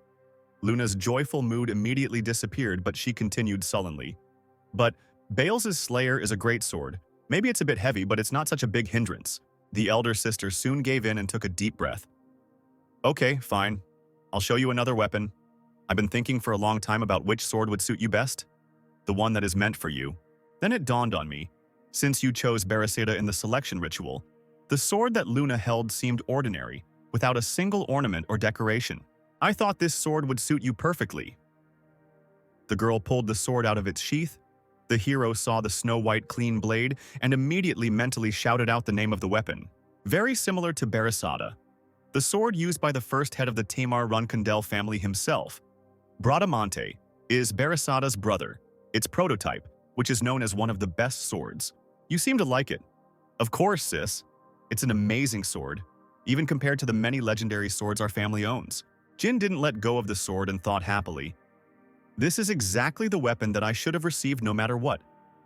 Luna's joyful mood immediately disappeared, but she continued sullenly. "But Bale's Slayer is a great sword. Maybe it's a bit heavy, but it's not such a big hindrance." The elder sister soon gave in and took a deep breath. "Okay, fine. I'll show you another weapon. I've been thinking for a long time about which sword would suit you best. The one that is meant for you." Then it dawned on me. Since you chose Beresada in the selection ritual, the sword that Luna held seemed ordinary, without a single ornament or decoration. "I thought this sword would suit you perfectly." The girl pulled the sword out of its sheath. The hero saw the snow-white clean blade and immediately mentally shouted out the name of the weapon. Very similar to Beresada, the sword used by the first head of the Tamar Runkendall family himself. Bradamante is Beresada's brother, its prototype, which is known as one of the best swords. "You seem to like it." "Of course, sis. It's an amazing sword, even compared to the many legendary swords our family owns." Jin didn't let go of the sword and thought happily. "This is exactly the weapon that I should have received no matter what.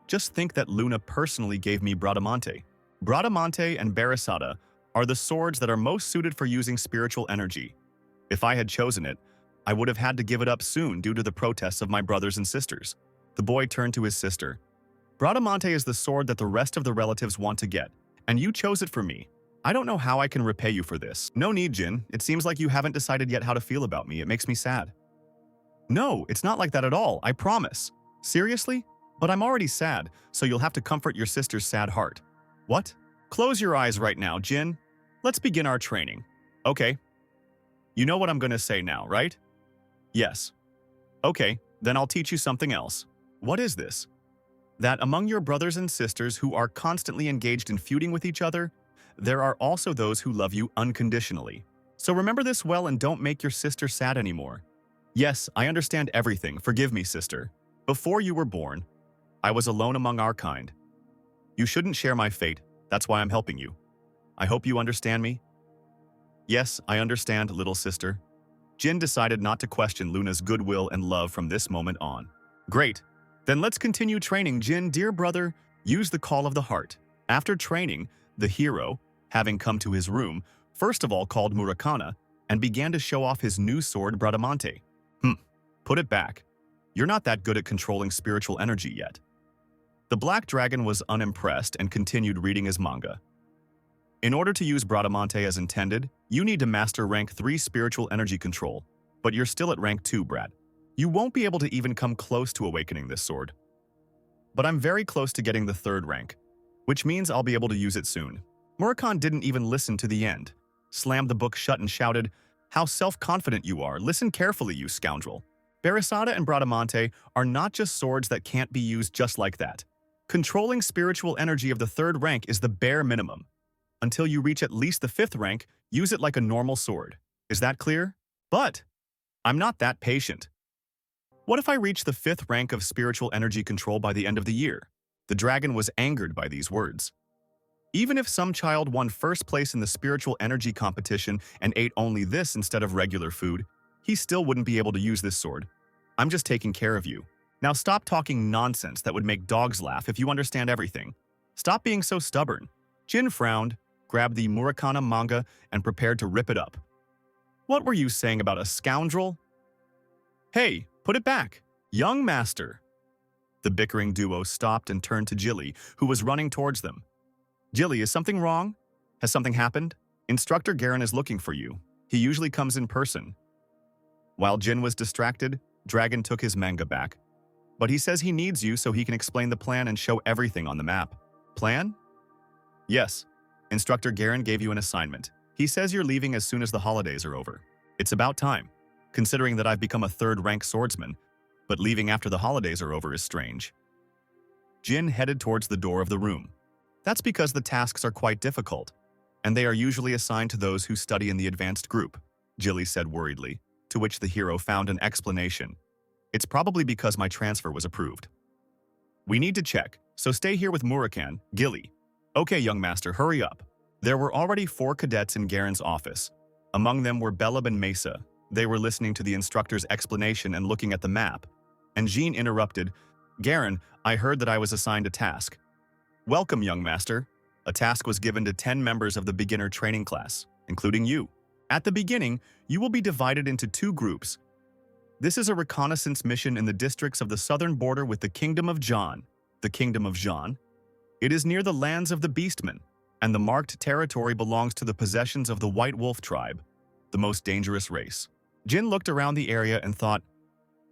Just think that Luna personally gave me Bradamante. Bradamante and Beresada are the swords that are most suited for using spiritual energy. If I had chosen it, I would have had to give it up soon due to the protests of my brothers and sisters." The boy turned to his sister. "Bradamante is the sword that the rest of the relatives want to get, and you chose it for me. I don't know how I can repay you for this." "No need, Jin. It seems like you haven't decided yet how to feel about me. It makes me sad." "No, it's not like that at all, I promise." "Seriously? But I'm already sad, so you'll have to comfort your sister's sad heart. What? Close your eyes right now, Jin. Let's begin our training. Okay. You know what I'm gonna say now, right? Yes. Okay, then I'll teach you something else. What is this? That among your brothers and sisters who are constantly engaged in feuding with each other, there are also those who love you unconditionally. So remember this well and don't make your sister sad anymore. Yes, I understand everything. Forgive me, sister. Before you were born, I was alone among our kind. You shouldn't share my fate. That's why I'm helping you. I hope you understand me. Yes, I understand, little sister. Jin decided not to question Luna's goodwill and love from this moment on. Great. Then let's continue training. Jin, dear brother, use the call of the heart. After training, the hero, having come to his room, first of all called Murakana and began to show off his new sword Bradamante. Put it back. You're not that good at controlling spiritual energy yet. The Black Dragon was unimpressed and continued reading his manga. In order to use Bradamante as intended, you need to master rank 3 spiritual energy control, but you're still at rank 2, Brad. You won't be able to even come close to awakening this sword. But I'm very close to getting the 3rd rank, which means I'll be able to use it soon. Murakana didn't even listen to the end, slammed the book shut and shouted, "How self-confident you are! Listen carefully, you scoundrel! Barisada and Bradamante are not just swords that can't be used just like that. Controlling spiritual energy of the 3rd rank is the bare minimum. Until you reach at least the 5th rank, use it like a normal sword. Is that clear? But I'm not that patient. What if I reach the 5th rank of spiritual energy control by the end of the year?" The dragon was angered by these words. Even if some child won 1st place in the spiritual energy competition and ate only this instead of regular food, he still wouldn't be able to use this sword. I'm just taking care of you. Now stop talking nonsense that would make dogs laugh if you understand everything. Stop being so stubborn. Jin frowned, grabbed the Murakana manga, and prepared to rip it up. What were you saying about a scoundrel? Hey, put it back. Young master. The bickering duo stopped and turned to Jilly, who was running towards them. Jilly, is something wrong? Has something happened? Instructor Garen is looking for you. He usually comes in person. While Jin was distracted, Dragon took his manga back. But he says he needs you so he can explain the plan and show everything on the map. Plan? Yes. Instructor Garen gave you an assignment. He says you're leaving as soon as the holidays are over. It's about time, considering that I've become a 3rd rank swordsman, but leaving after the holidays are over is strange. Jin headed towards the door of the room. That's because the tasks are quite difficult, and they are usually assigned to those who study in the advanced group, Jilly said worriedly, to which the hero found an explanation. It's probably because my transfer was approved. We need to check, so stay here with Murakana, Gilly. Okay, young master, hurry up. There were already 4 cadets in Garen's office. Among them were Belub and Mesa. They were listening to the instructor's explanation and looking at the map. And Jean interrupted, "Garen, I heard that I was assigned a task." "Welcome, young master." A task was given to 10 members of the beginner training class, including you. At the beginning, you will be divided into 2 groups. This is a reconnaissance mission in the districts of the southern border with the Kingdom of John. The Kingdom of John? It is near the lands of the Beastmen, and the marked territory belongs to the possessions of the White Wolf tribe, the most dangerous race. Jin looked around the area and thought,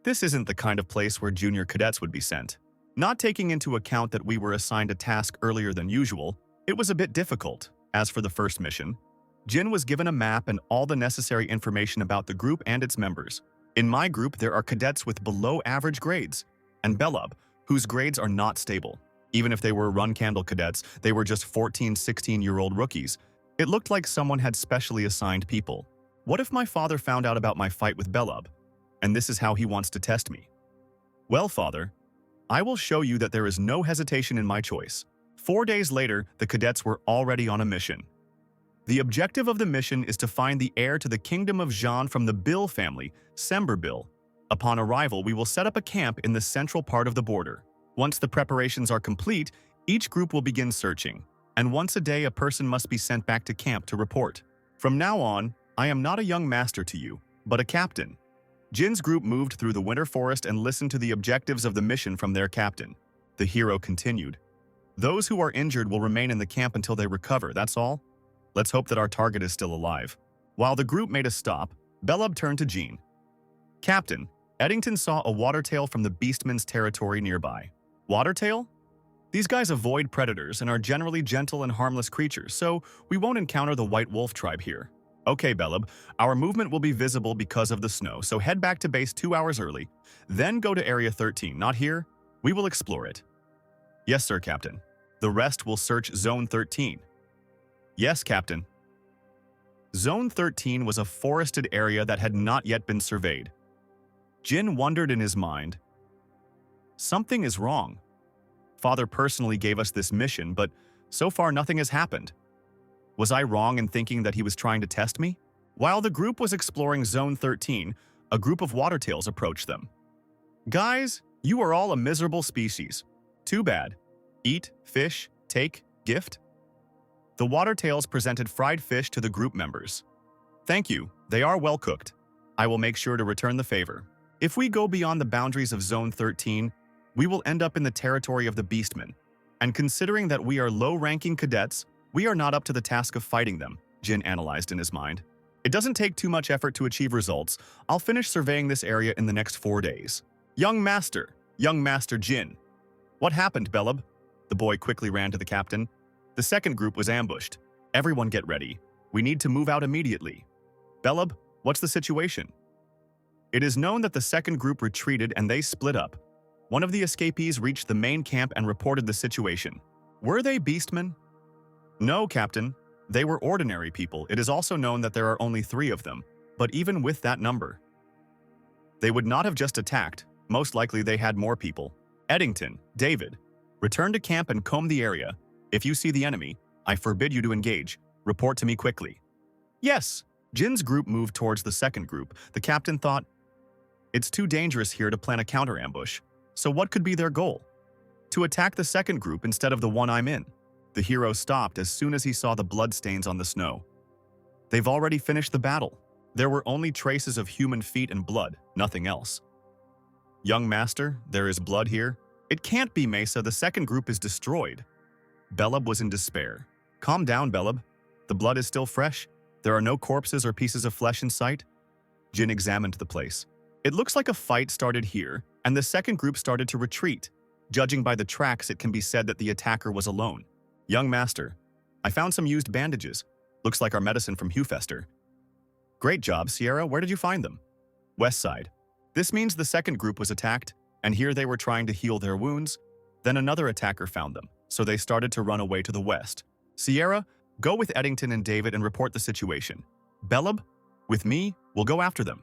this isn't the kind of place where junior cadets would be sent. Not taking into account that we were assigned a task earlier than usual, it was a bit difficult. As for the first mission, Jin was given a map and all the necessary information about the group and its members. In my group, there are cadets with below-average grades, and Belub, whose grades are not stable. Even if they were run-candle cadets, they were just 14, 16-year-old rookies. It looked like someone had specially assigned people. What if my father found out about my fight with Belub, and this is how he wants to test me? Well, father, I will show you that there is no hesitation in my choice. 4 days later, the cadets were already on a mission. The objective of the mission is to find the heir to the Kingdom of Jean from the Bill family, Sember Bill. Upon arrival, we will set up a camp in the central part of the border. Once the preparations are complete, each group will begin searching, and once a day a person must be sent back to camp to report. From now on, I am not a young master to you, but a captain. Jin's group moved through the winter forest and listened to the objectives of the mission from their captain. The hero continued. Those who are injured will remain in the camp until they recover, that's all. Let's hope that our target is still alive. While the group made a stop, Belub turned to Jean. Captain, Eddington saw a water tail from the Beastman's territory nearby. Watertail? These guys avoid predators and are generally gentle and harmless creatures, so we won't encounter the white wolf tribe here. Okay, Belub, our movement will be visible because of the snow, so head back to base 2 hours early. Then go to Area 13, not here. We will explore it. Yes, sir, Captain. The rest will search Zone 13. Yes, Captain. Zone 13 was a forested area that had not yet been surveyed. Jin wondered in his mind. Something is wrong. Father personally gave us this mission, but so far nothing has happened. Was I wrong in thinking that he was trying to test me? While the group was exploring Zone 13, a group of watertails approached them. Guys, you are all a miserable species. Too bad. Eat, fish, take, gift. The watertails presented fried fish to the group members. Thank you, they are well cooked. I will make sure to return the favor. If we go beyond the boundaries of Zone 13, we will end up in the territory of the Beastmen. And considering that we are low-ranking cadets, we are not up to the task of fighting them, Jin analyzed in his mind. It doesn't take too much effort to achieve results. I'll finish surveying this area in the next 4 days. Young Master Jin. What happened, Belub? The boy quickly ran to the captain. The second group was ambushed. Everyone get ready. We need to move out immediately. Belub, what's the situation? It is known that the second group retreated and they split up. One of the escapees reached the main camp and reported the situation. Were they beastmen? No, Captain. They were ordinary people. It is also known that there are only 3 of them, but even with that number, they would not have just attacked. Most likely they had more people. Eddington, David, return to camp and comb the area. If you see the enemy, I forbid you to engage. Report to me quickly. Yes. Jin's group moved towards the second group. The captain thought, it's too dangerous here to plan a counter-ambush. So what could be their goal? To attack the second group instead of the one I'm in. The hero stopped as soon as he saw the bloodstains on the snow. They've already finished the battle. There were only traces of human feet and blood, nothing else. Young Master, there is blood here. It can't be, Mesa. The second group is destroyed. Belub was in despair. Calm down, Belub. The blood is still fresh. There are no corpses or pieces of flesh in sight. Jin examined the place. It looks like a fight started here, and the second group started to retreat. Judging by the tracks, it can be said that the attacker was alone. Young Master, I found some used bandages. Looks like our medicine from Hewfester. Great job, Sierra. Where did you find them? West side. This means the second group was attacked, and here they were trying to heal their wounds. Then another attacker found them, so they started to run away to the west. Sierra, go with Eddington and David and report the situation. Belub, with me, we'll go after them.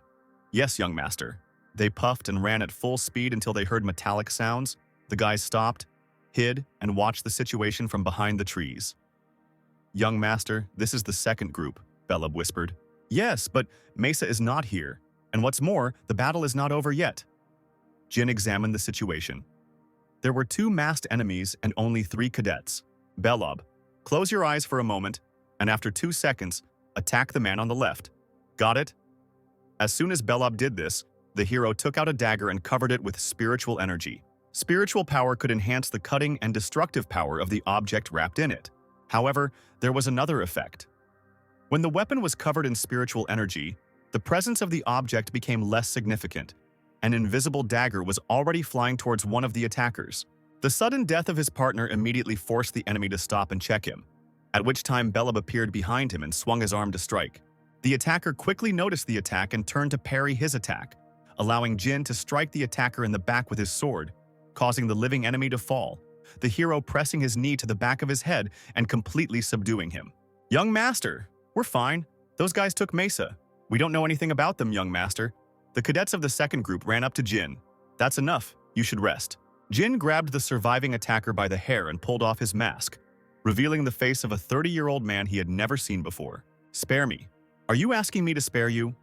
Yes, young master. They puffed and ran at full speed until they heard metallic sounds. The guys stopped, hid, and watched the situation from behind the trees. Young master, this is the second group, Belub whispered. Yes, but Mesa is not here. And what's more, the battle is not over yet. Jin examined the situation. There were 2 masked enemies and only 3 cadets. Belub, close your eyes for a moment, and after 2 seconds, attack the man on the left. Got it? As soon as Belub did this, the hero took out a dagger and covered it with spiritual energy. Spiritual power could enhance the cutting and destructive power of the object wrapped in it. However, there was another effect. When the weapon was covered in spiritual energy, the presence of the object became less significant. An invisible dagger was already flying towards one of the attackers. The sudden death of his partner immediately forced the enemy to stop and check him, at which time Belub appeared behind him and swung his arm to strike. The attacker quickly noticed the attack and turned to parry his attack, allowing Jin to strike the attacker in the back with his sword, causing the living enemy to fall, the hero pressing his knee to the back of his head and completely subduing him. Young Master, we're fine. Those guys took Mesa. We don't know anything about them, young master. The cadets of the second group ran up to Jin. That's enough. You should rest. Jin grabbed the surviving attacker by the hair and pulled off his mask, revealing the face of a 30-year-old man he had never seen before. Spare me. Are you asking me to spare you?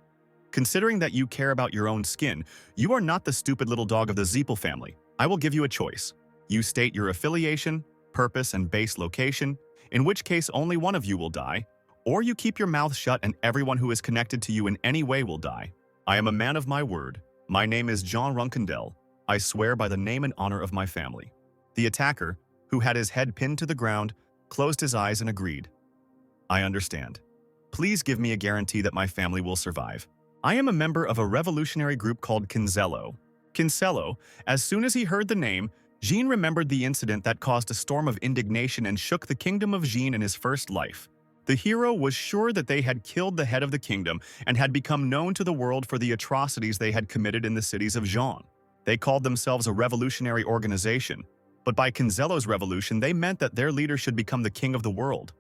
Considering that you care about your own skin, you are not the stupid little dog of the Zeepel family. I will give you a choice. You state your affiliation, purpose, and base location, in which case only one of you will die, or you keep your mouth shut and everyone who is connected to you in any way will die. I am a man of my word. My name is John Runkendell. I swear by the name and honor of my family. The attacker, who had his head pinned to the ground, closed his eyes and agreed. I understand. Please give me a guarantee that my family will survive. I am a member of a revolutionary group called Kinsella. Kinsella, as soon as he heard the name, Jean remembered the incident that caused a storm of indignation and shook the kingdom of Jean in his first life. The hero was sure that they had killed the head of the kingdom and had become known to the world for the atrocities they had committed in the cities of Jean. They called themselves a revolutionary organization, but by Kinzello's revolution, they meant that their leader should become the king of the world.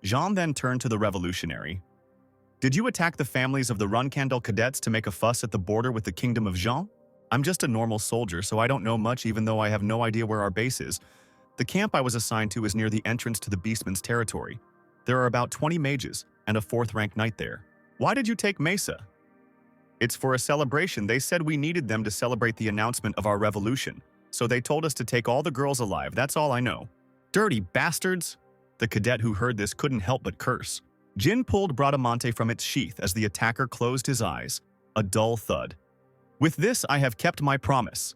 Jean then turned to the revolutionary. Did you attack the families of the Runkandel cadets to make a fuss at the border with the kingdom of Jean? I'm just a normal soldier, so I don't know much even though I have no idea where our base is. The camp I was assigned to is near the entrance to the Beastman's territory. There are about 20 mages and a 4th-rank knight there. Why did you take Mesa? It's for a celebration. They said we needed them to celebrate the announcement of our revolution, so they told us to take all the girls alive. That's all I know. Dirty bastards! The cadet who heard this couldn't help but curse. Jin pulled Bradamante from its sheath as the attacker closed his eyes. A dull thud. With this, I have kept my promise.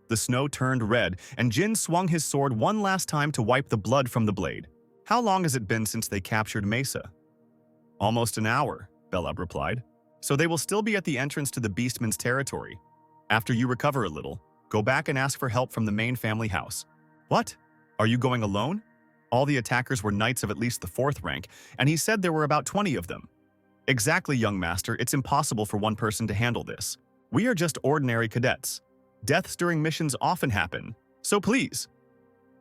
The snow turned red, and Jin swung his sword one last time to wipe the blood from the blade. How long has it been since they captured Mesa? Almost an hour, Belab replied. So they will still be at the entrance to the Beastman's territory. After you recover a little, go back and ask for help from the main family house. What? Are you going alone? All the attackers were knights of at least the 4th rank, and he said there were about 20 of them. Exactly, young master. It's impossible for one person to handle this. We are just ordinary cadets. Deaths during missions often happen, so please.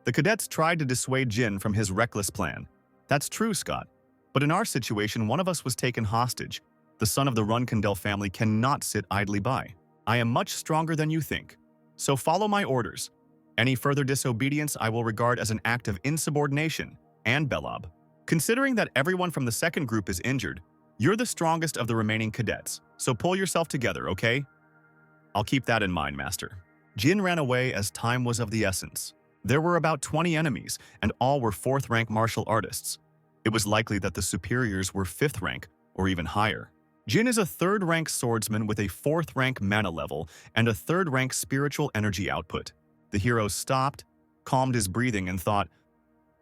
The cadets tried to dissuade Jin from his reckless plan. That's true, Scott. But in our situation, one of us was taken hostage. The son of the Runkandel family cannot sit idly by. I am much stronger than you think. So follow my orders. Any further disobedience I will regard as an act of insubordination. And Belab, considering that everyone from the second group is injured, you're the strongest of the remaining cadets, so pull yourself together, okay? I'll keep that in mind, Master. Jin ran away as time was of the essence. There were about 20 enemies, and all were 4th-rank martial artists. It was likely that the superiors were 5th rank or even higher. Jin is a 3rd-rank swordsman with a 4th-rank mana level and a 3rd-rank spiritual energy output. The hero stopped, calmed his breathing, and thought,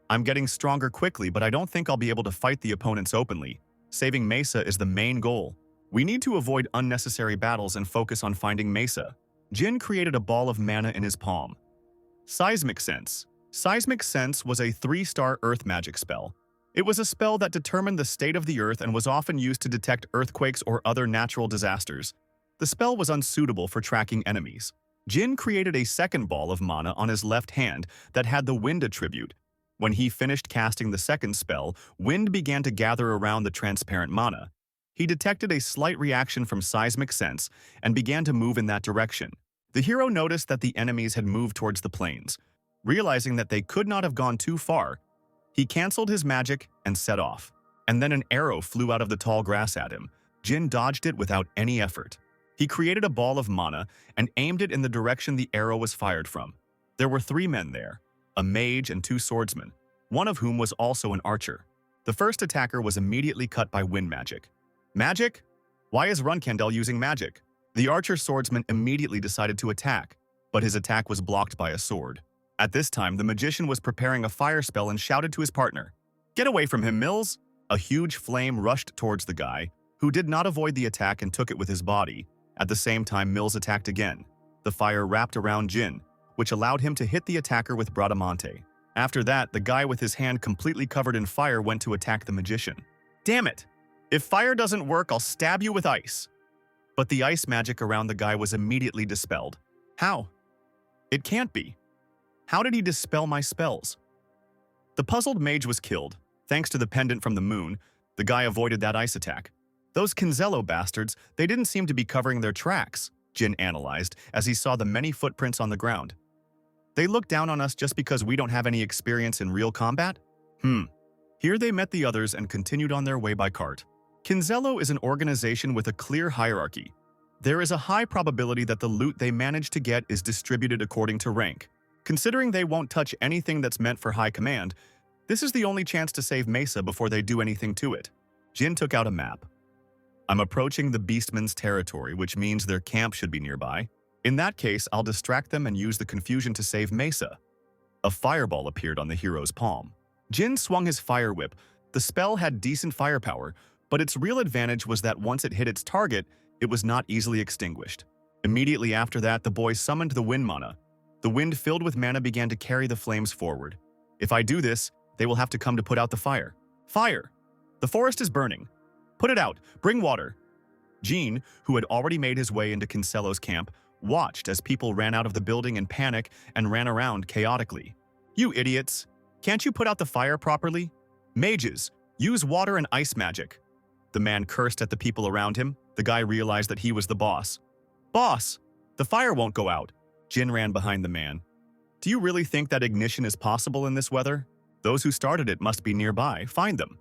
I'm getting stronger quickly, but I don't think I'll be able to fight the opponents openly. Saving Mesa is the main goal. We need to avoid unnecessary battles and focus on finding Mesa. Jin created a ball of mana in his palm. Seismic Sense. Seismic Sense was a 3-star earth magic spell. It was a spell that determined the state of the earth and was often used to detect earthquakes or other natural disasters. The spell was unsuitable for tracking enemies. Jin created a second ball of mana on his left hand that had the wind attribute. When he finished casting the second spell, wind began to gather around the transparent mana. He detected a slight reaction from Seismic Sense and began to move in that direction. The hero noticed that the enemies had moved towards the plains. Realizing that they could not have gone too far, he canceled his magic and set off. And then an arrow flew out of the tall grass at him. Jin dodged it without any effort. He created a ball of mana and aimed it in the direction the arrow was fired from. There were 3 men there, a mage and 2 swordsmen, one of whom was also an archer. The first attacker was immediately cut by wind magic. Magic? Why is Runkandel using magic? The archer swordsman immediately decided to attack, but his attack was blocked by a sword. At this time, the magician was preparing a fire spell and shouted to his partner, "Get away from him, Mills!" A huge flame rushed towards the guy, who did not avoid the attack and took it with his body. At the same time, Mills attacked again. The fire wrapped around Jin, which allowed him to hit the attacker with Bradamante. After that, the guy with his hand completely covered in fire went to attack the magician. Damn it! If fire doesn't work, I'll stab you with ice. But the ice magic around the guy was immediately dispelled. How? It can't be. How did he dispel my spells? The puzzled mage was killed. Thanks to the pendant from the moon, the guy avoided that ice attack. Those Kinzello bastards, they didn't seem to be covering their tracks, Jin analyzed as he saw the many footprints on the ground. They look down on us just because we don't have any experience in real combat? Here they met the others and continued on their way by cart. Kinzello is an organization with a clear hierarchy. There is a high probability that the loot they manage to get is distributed according to rank. Considering they won't touch anything that's meant for high command, this is the only chance to save Mesa before they do anything to it. Jin took out a map. I'm approaching the Beastman's territory, which means their camp should be nearby. In that case, I'll distract them and use the confusion to save Mesa. A fireball appeared on the hero's palm. Jin swung his fire whip. The spell had decent firepower, but its real advantage was that once it hit its target, it was not easily extinguished. Immediately after that, the boy summoned the wind mana. The wind filled with mana began to carry the flames forward. If I do this, they will have to come to put out the fire. Fire! The forest is burning. Put it out. Bring water. Jean, who had already made his way into Kincelo's camp, watched as people ran out of the building in panic and ran around chaotically. You idiots! Can't you put out the fire properly? Mages, use water and ice magic. The man cursed at the people around him. The guy realized that he was the boss. Boss, the fire won't go out. Jin ran behind the man. Do you really think that ignition is possible in this weather? Those who started it must be nearby. Find them.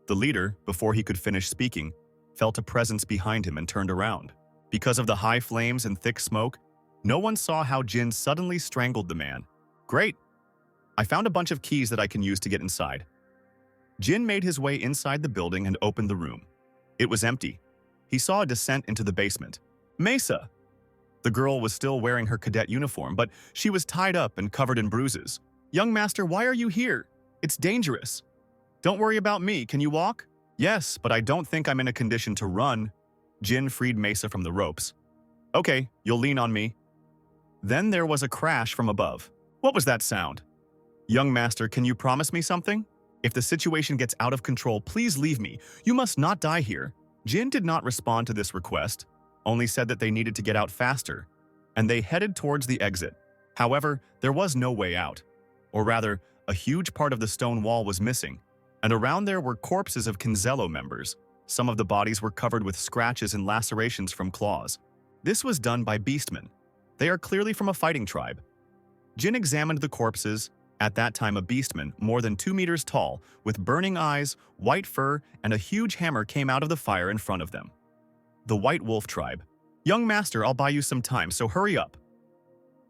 The leader, before he could finish speaking, felt a presence behind him and turned around. Because of the high flames and thick smoke, no one saw how Jin suddenly strangled the man. Great! I found a bunch of keys that I can use to get inside. Jin made his way inside the building and opened the room. It was empty. He saw a descent into the basement. Mesa! The girl was still wearing her cadet uniform, but she was tied up and covered in bruises. Young master, why are you here? It's dangerous. Don't worry about me. Can you walk? Yes, but I don't think I'm in a condition to run. Jin freed Mesa from the ropes. Okay, you'll lean on me. Then there was a crash from above. What was that sound? Young master, can you promise me something? If the situation gets out of control, please leave me. You must not die here. Jin did not respond to this request, only said that they needed to get out faster, and they headed towards the exit. However, there was no way out. Or rather, a huge part of the stone wall was missing, and around there were corpses of Kinzello members. Some of the bodies were covered with scratches and lacerations from claws. This was done by beastmen. They are clearly from a fighting tribe. Jin examined the corpses. At that time, a beastman, more than 2 meters tall, with burning eyes, white fur, and a huge hammer came out of the fire in front of them. The White Wolf tribe. Young master, I'll buy you some time, so hurry up.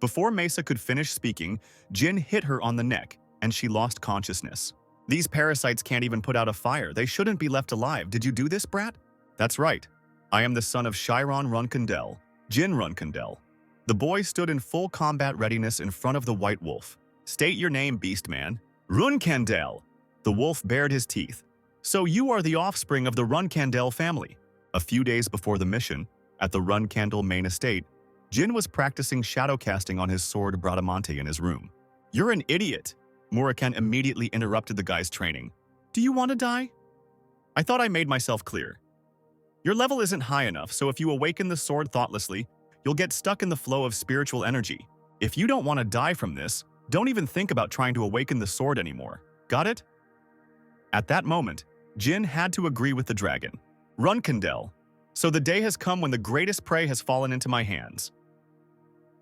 Before Mesa could finish speaking, Jin hit her on the neck, and she lost consciousness. These parasites can't even put out a fire. They shouldn't be left alive. Did you do this, brat? That's right. I am the son of Chiron Runkundel, Jin Runkundel. The boy stood in full combat readiness in front of the White Wolf. State your name, Beastman. Runkundel. The wolf bared his teeth. So you are the offspring of the Runkundel family. A few days before the mission, at the Runkundel main estate, Jin was practicing shadow casting on his sword Bradamante in his room. You're an idiot. Murakhan immediately interrupted the guy's training. Do you want to die? I thought I made myself clear. Your level isn't high enough, so if you awaken the sword thoughtlessly, you'll get stuck in the flow of spiritual energy. If you don't want to die from this, don't even think about trying to awaken the sword anymore. Got it? At that moment, Jin had to agree with the dragon. Runkundel. So the day has come when the greatest prey has fallen into my hands.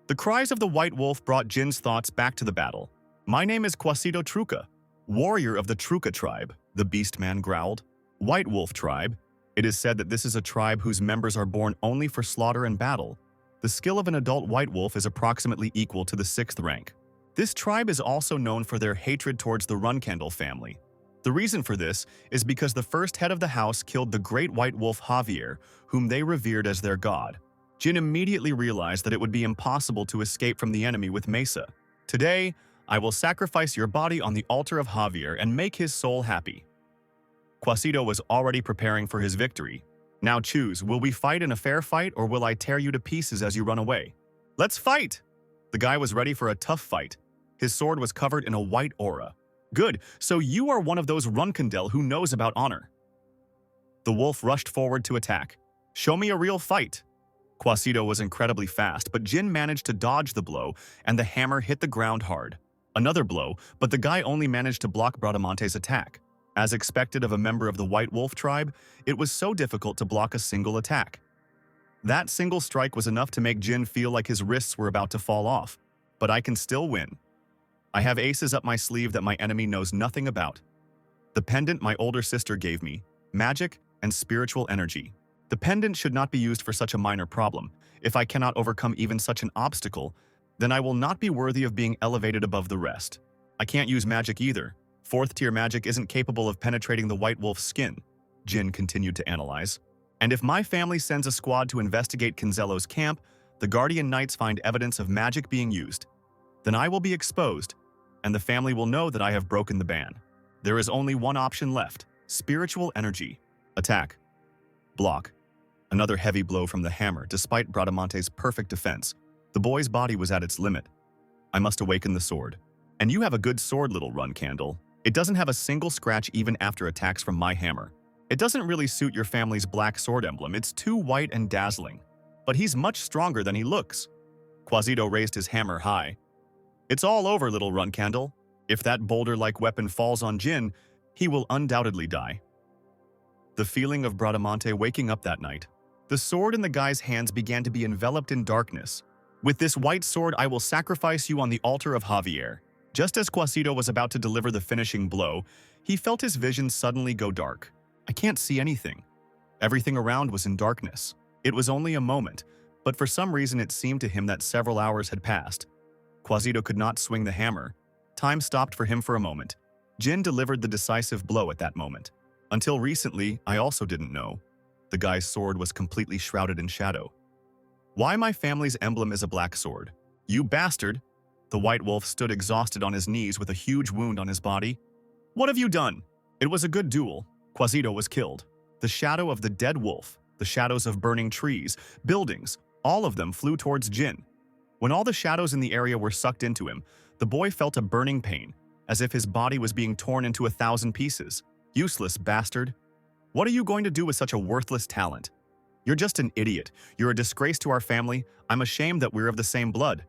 The cries of the White Wolf brought Jin's thoughts back to the battle. My name is Quasido Truca, warrior of the Truca tribe, the Beastman growled. White Wolf tribe. It is said that this is a tribe whose members are born only for slaughter and battle. The skill of an adult White Wolf is approximately equal to the 6th rank. This tribe is also known for their hatred towards the Runkundel family. The reason for this is because the first head of the house killed the great White Wolf Javier, whom they revered as their god. Jin immediately realized that it would be impossible to escape from the enemy with Mesa. Today, I will sacrifice your body on the altar of Javier and make his soul happy. Quasido was already preparing for his victory. Now choose, will we fight in a fair fight or will I tear you to pieces as you run away? Let's fight! The guy was ready for a tough fight. His sword was covered in a white aura. Good, so you are one of those Runkundel who knows about honor. The wolf rushed forward to attack. Show me a real fight. Quasido was incredibly fast, but Jin managed to dodge the blow, and the hammer hit the ground hard. Another blow, but the guy only managed to block Bradamante's attack. As expected of a member of the White Wolf tribe, it was so difficult to block a single attack. That single strike was enough to make Jin feel like his wrists were about to fall off. But I can still win. I have aces up my sleeve that my enemy knows nothing about. The pendant my older sister gave me, magic and spiritual energy. The pendant should not be used for such a minor problem. If I cannot overcome even such an obstacle, then I will not be worthy of being elevated above the rest. I can't use magic either. 4th tier magic isn't capable of penetrating the White Wolf's skin, Jin continued to analyze. And if my family sends a squad to investigate Kinzello's camp, the Guardian Knights find evidence of magic being used, then I will be exposed, and the family will know that I have broken the ban. There is only one option left: spiritual energy. Attack. Block. Another heavy blow from the hammer, despite Bradamante's perfect defense. The boy's body was at its limit. I must awaken the sword. And you have a good sword, little run candle. It doesn't have a single scratch even after attacks from my hammer. It doesn't really suit your family's black sword emblem. It's too white and dazzling. But he's much stronger than he looks. Quasito raised his hammer high. It's all over, little run candle. If that boulder-like weapon falls on Jin, he will undoubtedly die. The feeling of Bradamante waking up that night. The sword in the guy's hands began to be enveloped in darkness. With this white sword, I will sacrifice you on the altar of Javier. Just as Quasito was about to deliver the finishing blow, he felt his vision suddenly go dark. I can't see anything. Everything around was in darkness. It was only a moment, but for some reason it seemed to him that several hours had passed. Quasito could not swing the hammer. Time stopped for him for a moment. Jin delivered the decisive blow at that moment. Until recently, I also didn't know. The guy's sword was completely shrouded in shadow. Why my family's emblem is a black sword? You bastard! The white wolf stood exhausted on his knees with a huge wound on his body. What have you done? It was a good duel. Quasito was killed. The shadow of the dead wolf, the shadows of burning trees, buildings, all of them flew towards Jin. When all the shadows in the area were sucked into him, the boy felt a burning pain, as if his body was being torn into 1,000 pieces. Useless bastard. What are you going to do with such a worthless talent? You're just an idiot. You're a disgrace to our family. I'm ashamed that we're of the same blood.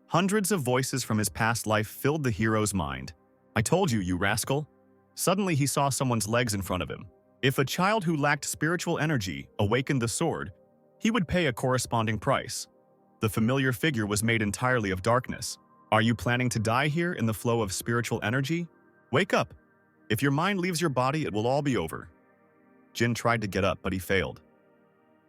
Hundreds of voices from his past life filled the hero's mind. I told you, you rascal. Suddenly he saw someone's legs in front of him. If a child who lacked spiritual energy awakened the sword, he would pay a corresponding price. The familiar figure was made entirely of darkness. Are you planning to die here in the flow of spiritual energy? Wake up. If your mind leaves your body, it will all be over. Jin tried to get up, but he failed.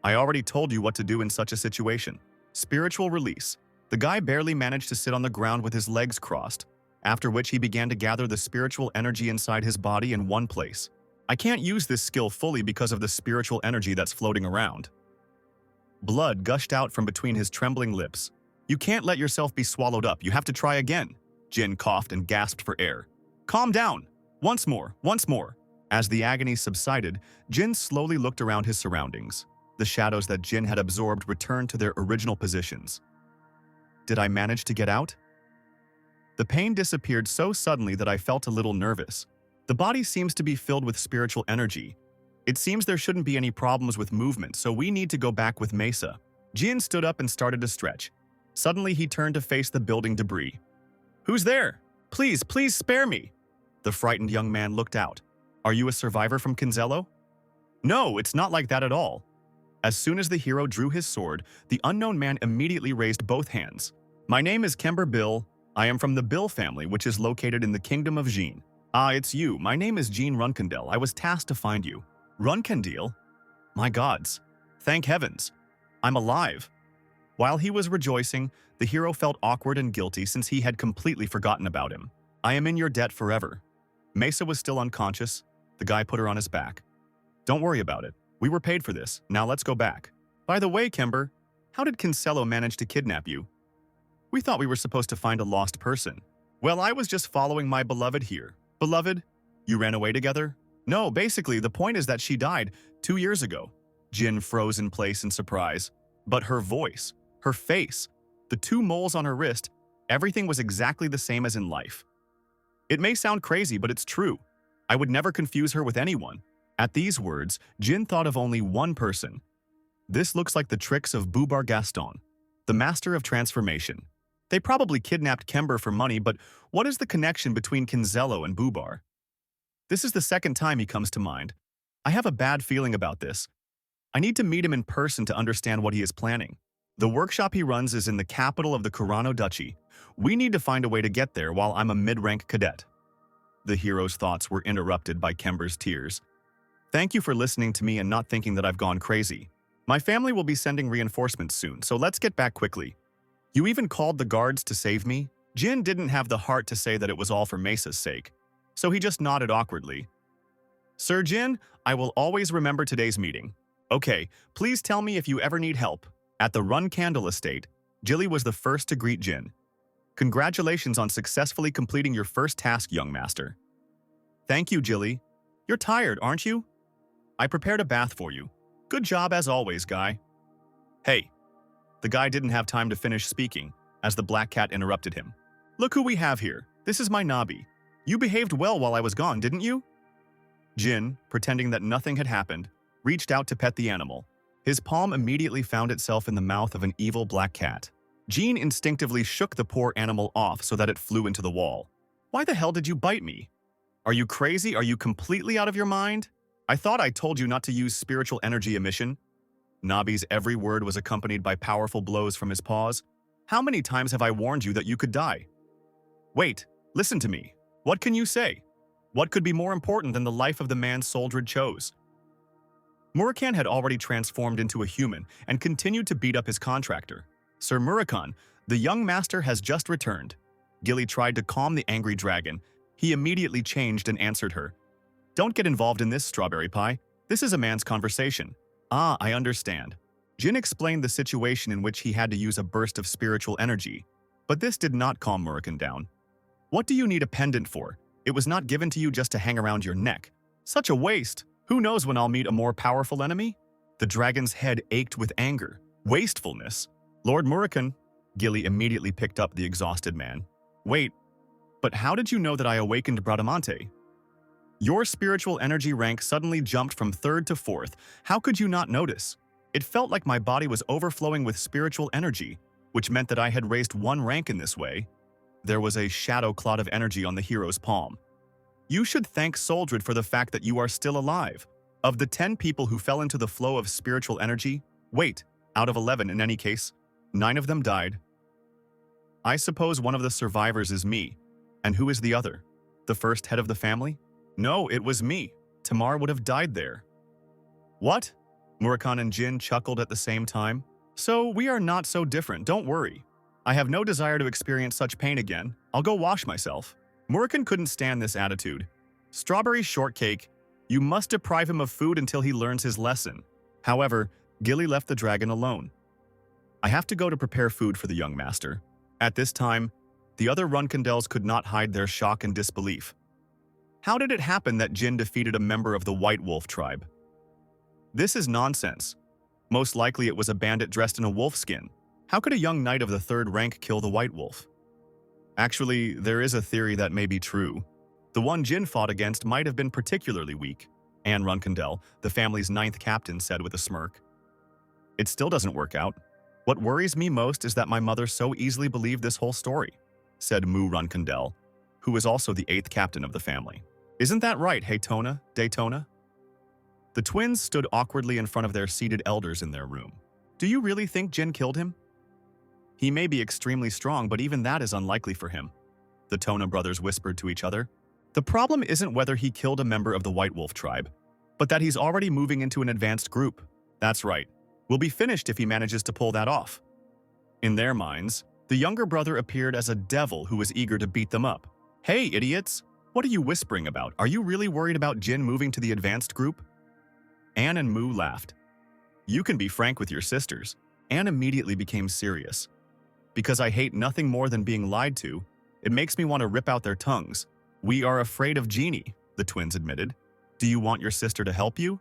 I already told you what to do in such a situation. Spiritual release. The guy barely managed to sit on the ground with his legs crossed, after which he began to gather the spiritual energy inside his body in one place. I can't use this skill fully because of the spiritual energy that's floating around. Blood gushed out from between his trembling lips. You can't let yourself be swallowed up. You have to try again. Jin coughed and gasped for air. Calm down. Once more, once more. As the agony subsided, Jin slowly looked around his surroundings. The shadows that Jin had absorbed returned to their original positions. Did I manage to get out? The pain disappeared so suddenly that I felt a little nervous. The body seems to be filled with spiritual energy. It seems there shouldn't be any problems with movement, so we need to go back with Mesa. Jin stood up and started to stretch. Suddenly he turned to face the building debris. Who's there? Please, please spare me. The frightened young man looked out. Are you a survivor from Kinzello? No, it's not like that at all. As soon as the hero drew his sword, the unknown man immediately raised both hands. My name is Kember Bill. I am from the Bill family, which is located in the kingdom of Jean. Ah, it's you. My name is Jean Runkendel. I was tasked to find you. Runkendel? My gods. Thank heavens. I'm alive. While he was rejoicing, the hero felt awkward and guilty since he had completely forgotten about him. I am in your debt forever. Mesa was still unconscious. The guy put her on his back. Don't worry about it. We were paid for this. Now let's go back. By the way, Kember, how did Kincello manage to kidnap you? We thought we were supposed to find a lost person. Well, I was just following my beloved here. Beloved? You ran away together? No, basically, the point is that she died 2 years ago. Jin froze in place in surprise. But her voice, her face, the 2 moles on her wrist, everything was exactly the same as in life. It may sound crazy, but it's true. I would never confuse her with anyone. At these words, Jin thought of only one person. This looks like the tricks of Bubar Gaston, the master of transformation. They probably kidnapped Kember for money, but what is the connection between Kinzello and Bubar? This is the second time he comes to mind. I have a bad feeling about this. I need to meet him in person to understand what he is planning. The workshop he runs is in the capital of the Kurano Duchy. We need to find a way to get there while I'm a mid-rank cadet. The hero's thoughts were interrupted by Kember's tears. Thank you for listening to me and not thinking that I've gone crazy. My family will be sending reinforcements soon, so let's get back quickly. You even called the guards to save me? Jin didn't have the heart to say that it was all for Mesa's sake, so he just nodded awkwardly. Sir Jin, I will always remember today's meeting. Okay, please tell me if you ever need help. At the Run Candle estate, Jilly was the first to greet Jin. Congratulations on successfully completing your first task, young master. Thank you, Jilly. You're tired, aren't you? I prepared a bath for you. Good job as always, guy. Hey. The guy didn't have time to finish speaking, as the black cat interrupted him. Look who we have here. This is my Nabi. You behaved well while I was gone, didn't you? Jin, pretending that nothing had happened, reached out to pet the animal. His palm immediately found itself in the mouth of an evil black cat. Jin instinctively shook the poor animal off so that it flew into the wall. Why the hell did you bite me? Are you crazy? Are you completely out of your mind? I thought I told you not to use spiritual energy emission. Nabi's every word was accompanied by powerful blows from his paws. How many times have I warned you that you could die? Wait, listen to me. What can you say? What could be more important than the life of the man Soldred chose? Murakhan had already transformed into a human and continued to beat up his contractor. Sir Murakhan, the young master has just returned. Gilly tried to calm the angry dragon. He immediately changed and answered her. Don't get involved in this, Strawberry Pie. This is a man's conversation. Ah, I understand. Jin explained the situation in which he had to use a burst of spiritual energy. But this did not calm Murakhan down. What do you need a pendant for? It was not given to you just to hang around your neck. Such a waste. Who knows when I'll meet a more powerful enemy? The dragon's head ached with anger. Wastefulness. Lord Murakhan. Gilly immediately picked up the exhausted man. Wait, but how did you know that I awakened Bradamante? Your spiritual energy rank suddenly jumped from 3rd to 4th. How could you not notice? It felt like my body was overflowing with spiritual energy, which meant that I had raised 1 rank in this way. There was a shadow cloud of energy on the hero's palm. You should thank Soldred for the fact that you are still alive. Of the 10 people who fell into the flow of spiritual energy, wait, out of 11 in any case, 9 of them died. I suppose one of the survivors is me. And who is the other? The first head of the family? No, it was me. Tamar would have died there. What? Murakhan and Jin chuckled at the same time. So we are not so different, don't worry. I have no desire to experience such pain again. I'll go wash myself. Murakhan couldn't stand this attitude. Strawberry shortcake, you must deprive him of food until he learns his lesson. However, Gilly left the dragon alone. I have to go to prepare food for the young master. At this time, the other Runkandels could not hide their shock and disbelief. How did it happen that Jin defeated a member of the White Wolf tribe? This is nonsense. Most likely it was a bandit dressed in a wolf skin. How could a young knight of the 3rd rank kill the White Wolf? Actually, there is a theory that may be true. The one Jin fought against might have been particularly weak, Anne Runkandel, the family's 9th captain, said with a smirk. It still doesn't work out. What worries me most is that my mother so easily believed this whole story, said Mu Runkandel, who was also the 8th captain of the family. Isn't that right, Haytona, Daytona? The twins stood awkwardly in front of their seated elders in their room. Do you really think Jin killed him? He may be extremely strong, but even that is unlikely for him, the Tona brothers whispered to each other. The problem isn't whether he killed a member of the White Wolf tribe, but that he's already moving into an advanced group. That's right. We'll be finished if he manages to pull that off. In their minds, the younger brother appeared as a devil who was eager to beat them up. Hey, idiots! What are you whispering about? Are you really worried about Jin moving to the advanced group? Anne and Mu laughed. You can be frank with your sisters. Anne immediately became serious. Because I hate nothing more than being lied to, it makes me want to rip out their tongues. We are afraid of Genie, the twins admitted. Do you want your sister to help you?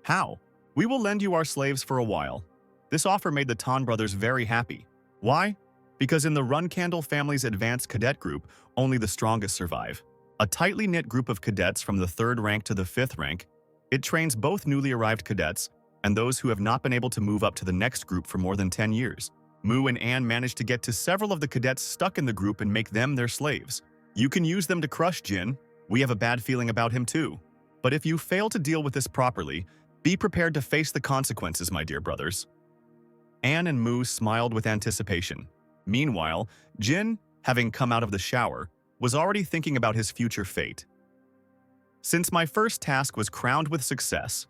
How? We will lend you our slaves for a while. This offer made the Tan brothers very happy. Why? Because in the Runkandel family's advanced cadet group, only the strongest survive. A tightly knit group of cadets from the 3rd rank to the 5th rank. It trains both newly arrived cadets and those who have not been able to move up to the next group for more than 10 years. Mu and Anne managed to get to several of the cadets stuck in the group and make them their slaves. You can use them to crush Jin. We have a bad feeling about him too. But if you fail to deal with this properly, be prepared to face the consequences, my dear brothers. Anne and Mu smiled with anticipation. Meanwhile, Jin, having come out of the shower, was already thinking about his future fate. Since my first task was crowned with success,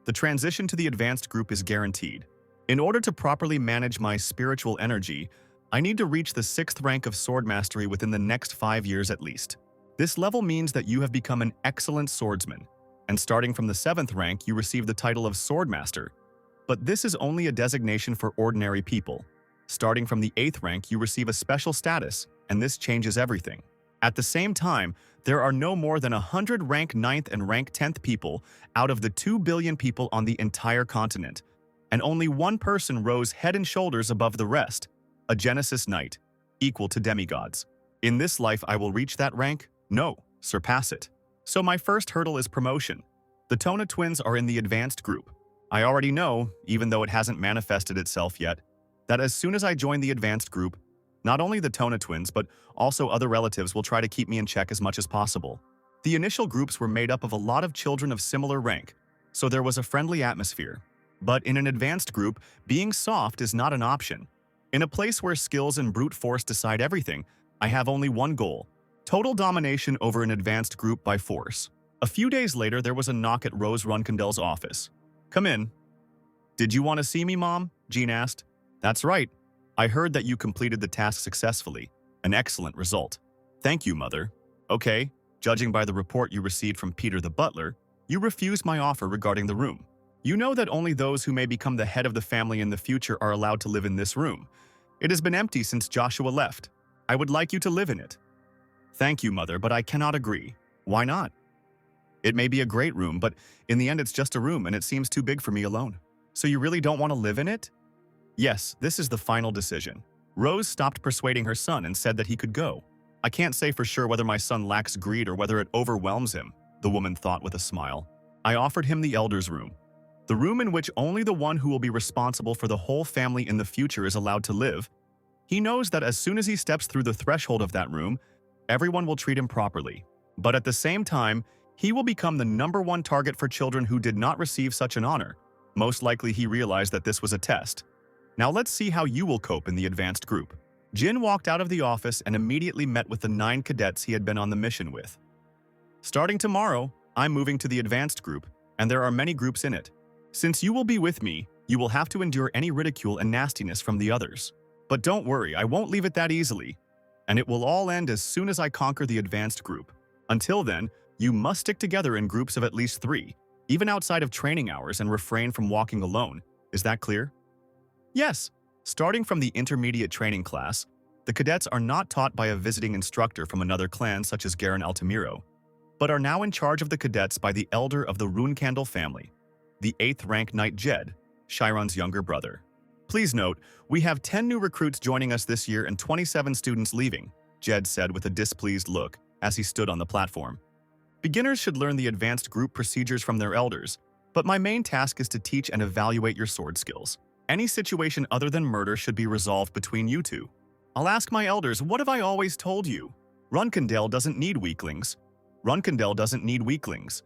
the transition to the advanced group is guaranteed. In order to properly manage my spiritual energy, I need to reach the 6th rank of sword mastery within the next 5 years at least. This level means that you have become an excellent swordsman, and starting from the 7th rank, you receive the title of Swordmaster. But this is only a designation for ordinary people. Starting from the 8th rank, you receive a special status, and this changes everything. At the same time, there are no more than 100 rank 9th and rank 10th people out of the 2 billion people on the entire continent, and only one person rose head and shoulders above the rest. A Genesis Knight, equal to demigods. In this life I will reach that rank? No, surpass it. So my first hurdle is promotion. The Tona twins are in the advanced group. I already know, even though it hasn't manifested itself yet, that as soon as I join the advanced group, not only the Tona twins but also other relatives will try to keep me in check as much as possible. The initial groups were made up of a lot of children of similar rank, so there was a friendly atmosphere. But in an advanced group, being soft is not an option. In a place where skills and brute force decide everything, I have only one goal: total domination over an advanced group by force. A few days later, there was a knock at Rose Runkendel's office. "Come in." "Did you want to see me, Mom?" Jean asked. "That's right. I heard that you completed the task successfully. An excellent result." "Thank you, Mother." "Okay, judging by the report you received from Peter the butler, you refused my offer regarding the room. You know that only those who may become the head of the family in the future are allowed to live in this room. It has been empty since Joshua left. I would like you to live in it." "Thank you, Mother, but I cannot agree." "Why not?" "It may be a great room, but in the end it's just a room and it seems too big for me alone." "So you really don't want to live in it?" "Yes, this is the final decision." Rose stopped persuading her son and said that he could go. "I can't say for sure whether my son lacks greed or whether it overwhelms him," the woman thought with a smile. "I offered him the elder's room, the room in which only the one who will be responsible for the whole family in the future is allowed to live. He knows that as soon as he steps through the threshold of that room, everyone will treat him properly. But at the same time, he will become the #1 target for children who did not receive such an honor. Most likely he realized that this was a test. Now let's see how you will cope in the advanced group." Jin walked out of the office and immediately met with the 9 cadets he had been on the mission with. "Starting tomorrow, I'm moving to the advanced group, and there are many groups in it. Since you will be with me, you will have to endure any ridicule and nastiness from the others. But don't worry, I won't leave it that easily, and it will all end as soon as I conquer the advanced group. Until then, you must stick together in groups of at least 3, even outside of training hours, and refrain from walking alone. Is that clear?" "Yes." Starting from the intermediate training class, the cadets are not taught by a visiting instructor from another clan such as Garen Altamiro, but are now in charge of the cadets by the elder of the Runekandel family, the 8th rank Knight Jed, Chiron's younger brother. "Please note, we have 10 new recruits joining us this year and 27 students leaving," Jed said with a displeased look as he stood on the platform. "Beginners should learn the advanced group procedures from their elders, but my main task is to teach and evaluate your sword skills. Any situation other than murder should be resolved between you two. I'll ask my elders, what have I always told you? Runkendale doesn't need weaklings. Runkendale doesn't need weaklings."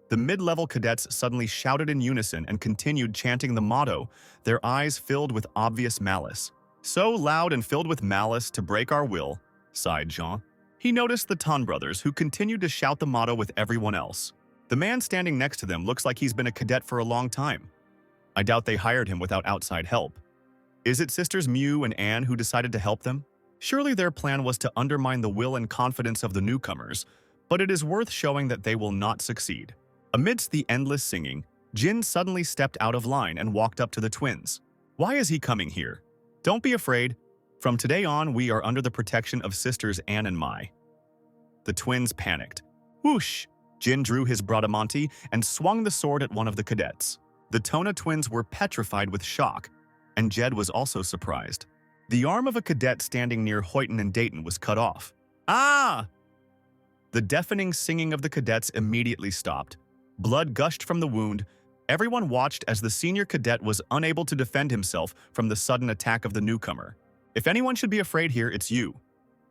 The mid-level cadets suddenly shouted in unison and continued chanting the motto, their eyes filled with obvious malice. "So loud and filled with malice to break our will," sighed Jean. He noticed the Tan brothers, who continued to shout the motto with everyone else. The man standing next to them looks like he's been a cadet for a long time. I doubt they hired him without outside help. Is it Sisters Mew and Anne who decided to help them? Surely their plan was to undermine the will and confidence of the newcomers, but it is worth showing that they will not succeed. Amidst the endless singing, Jin suddenly stepped out of line and walked up to the twins. "Why is he coming here?" "Don't be afraid. From today on, we are under the protection of Sisters Anne and Mai." The twins panicked. Whoosh! Jin drew his Bradamante and swung the sword at one of the cadets. The Tona twins were petrified with shock, and Jed was also surprised. The arm of a cadet standing near Hoyton and Dayton was cut off. "Ah!" The deafening singing of the cadets immediately stopped. Blood gushed from the wound. Everyone watched as the senior cadet was unable to defend himself from the sudden attack of the newcomer. "If anyone should be afraid here, it's you."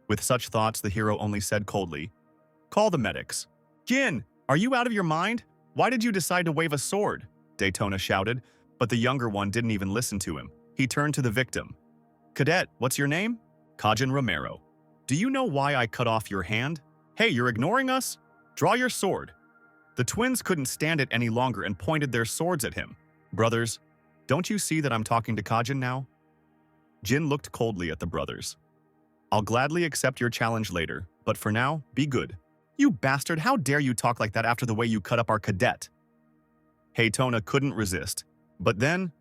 With such thoughts, the hero only said coldly, "Call the medics." "Jin, are you out of your mind? Why did you decide to wave a sword?" Daytona shouted, but the younger one didn't even listen to him. He turned to the victim. "Cadet, what's your name?" "Kajin Romero." "Do you know why I cut off your hand?" "Hey, you're ignoring us? Draw your sword." The twins couldn't stand it any longer and pointed their swords at him. "Brothers, don't you see that I'm talking to Kajin now?" Jin looked coldly at the brothers. "I'll gladly accept your challenge later, but for now, be good." "You bastard, how dare you talk like that after the way you cut up our cadet?" Haytona couldn't resist, but then,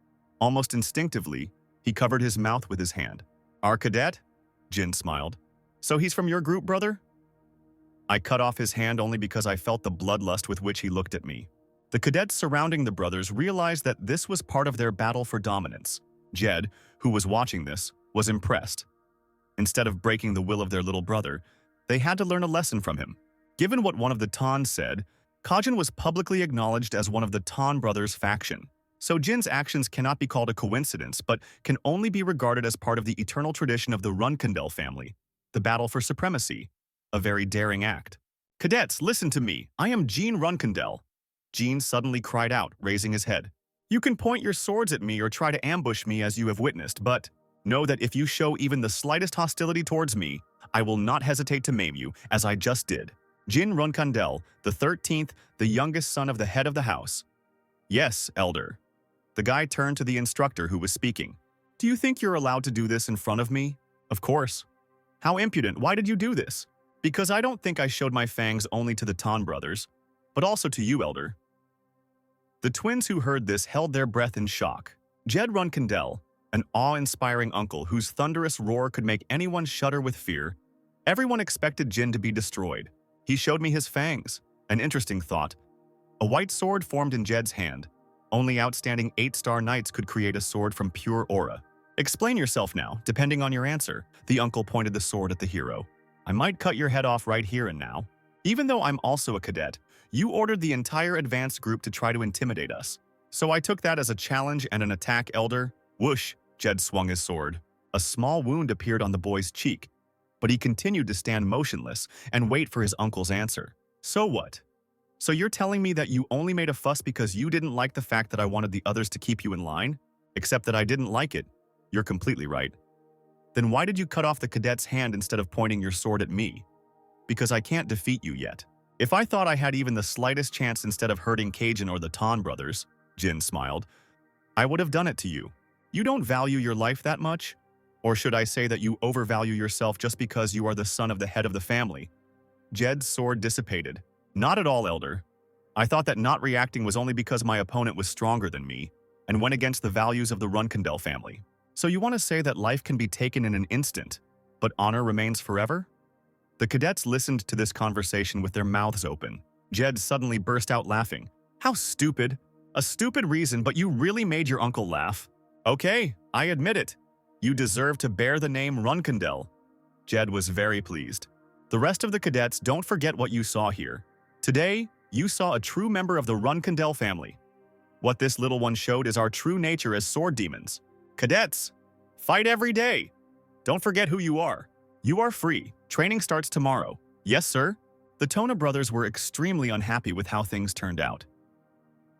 almost instinctively, he covered his mouth with his hand. "Our cadet?" Jin smiled. "So he's from your group, brother?" I cut off his hand only because I felt the bloodlust with which he looked at me. The cadets surrounding the brothers realized that this was part of their battle for dominance. Jed, who was watching this, was impressed. Instead of breaking the will of their little brother, they had to learn a lesson from him. Given what one of the Tan said, Kajin was publicly acknowledged as one of the Tan brothers' faction. So Jin's actions cannot be called a coincidence, but can only be regarded as part of the eternal tradition of the Runkandel family, the battle for supremacy, a very daring act. Cadets, listen to me. I am Jean Runkandel. Jean suddenly cried out, raising his head. You can point your swords at me or try to ambush me as you have witnessed, but know that if you show even the slightest hostility towards me, I will not hesitate to maim you, as I just did. Jin Runkandel, the 13th, the youngest son of the head of the house. Yes, elder. The guy turned to the instructor who was speaking. Do you think you're allowed to do this in front of me? Of course. How impudent, why did you do this? Because I don't think I showed my fangs only to the Tan brothers, but also to you, elder. The twins who heard this held their breath in shock. Jed Runkandel, an awe-inspiring uncle whose thunderous roar could make anyone shudder with fear, everyone expected Jin to be destroyed. He showed me his fangs. An interesting thought. A white sword formed in Jed's hand. Only outstanding 8-star knights could create a sword from pure aura. Explain yourself now, depending on your answer. The uncle pointed the sword at the hero. I might cut your head off right here and now. Even though I'm also a cadet, you ordered the entire advanced group to try to intimidate us. So I took that as a challenge and an attack, elder. Whoosh, Jed swung his sword. A small wound appeared on the boy's cheek, but he continued to stand motionless and wait for his uncle's answer. So what? So you're telling me that you only made a fuss because you didn't like the fact that I wanted the others to keep you in line? Except that I didn't like it. You're completely right. Then why did you cut off the cadet's hand instead of pointing your sword at me? Because I can't defeat you yet. If I thought I had even the slightest chance instead of hurting Cajun or the Tan brothers, Jin smiled, I would have done it to you. You don't value your life that much? Or should I say that you overvalue yourself just because you are the son of the head of the family? Jed's sword dissipated. Not at all, elder. I thought that not reacting was only because my opponent was stronger than me and went against the values of the Runkandel family. So you want to say that life can be taken in an instant, but honor remains forever? The cadets listened to this conversation with their mouths open. Jed suddenly burst out laughing. How stupid. A stupid reason, but you really made your uncle laugh. Okay, I admit it. You deserve to bear the name Runkandel. Jed was very pleased. The rest of the cadets, don't forget what you saw here. Today, you saw a true member of the Runkandel family. What this little one showed is our true nature as sword demons. Cadets, fight every day. Don't forget who you are. You are free. Training starts tomorrow. Yes, sir? The Tona brothers were extremely unhappy with how things turned out.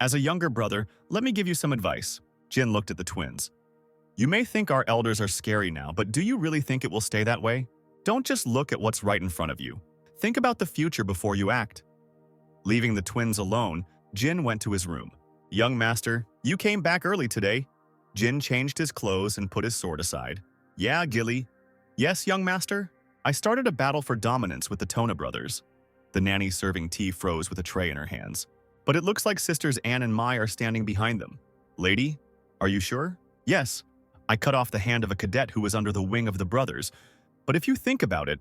As a younger brother, let me give you some advice. Jin looked at the twins. You may think our elders are scary now, but do you really think it will stay that way? Don't just look at what's right in front of you. Think about the future before you act. Leaving the twins alone, Jin went to his room. Young master, you came back early today. Jin changed his clothes and put his sword aside. Yeah, Gilly. Yes, young master? I started a battle for dominance with the Tona brothers. The nanny serving tea froze with a tray in her hands. But it looks like sisters Anne and Mai are standing behind them. Lady, are you sure? Yes. I cut off the hand of a cadet who was under the wing of the brothers. But if you think about it,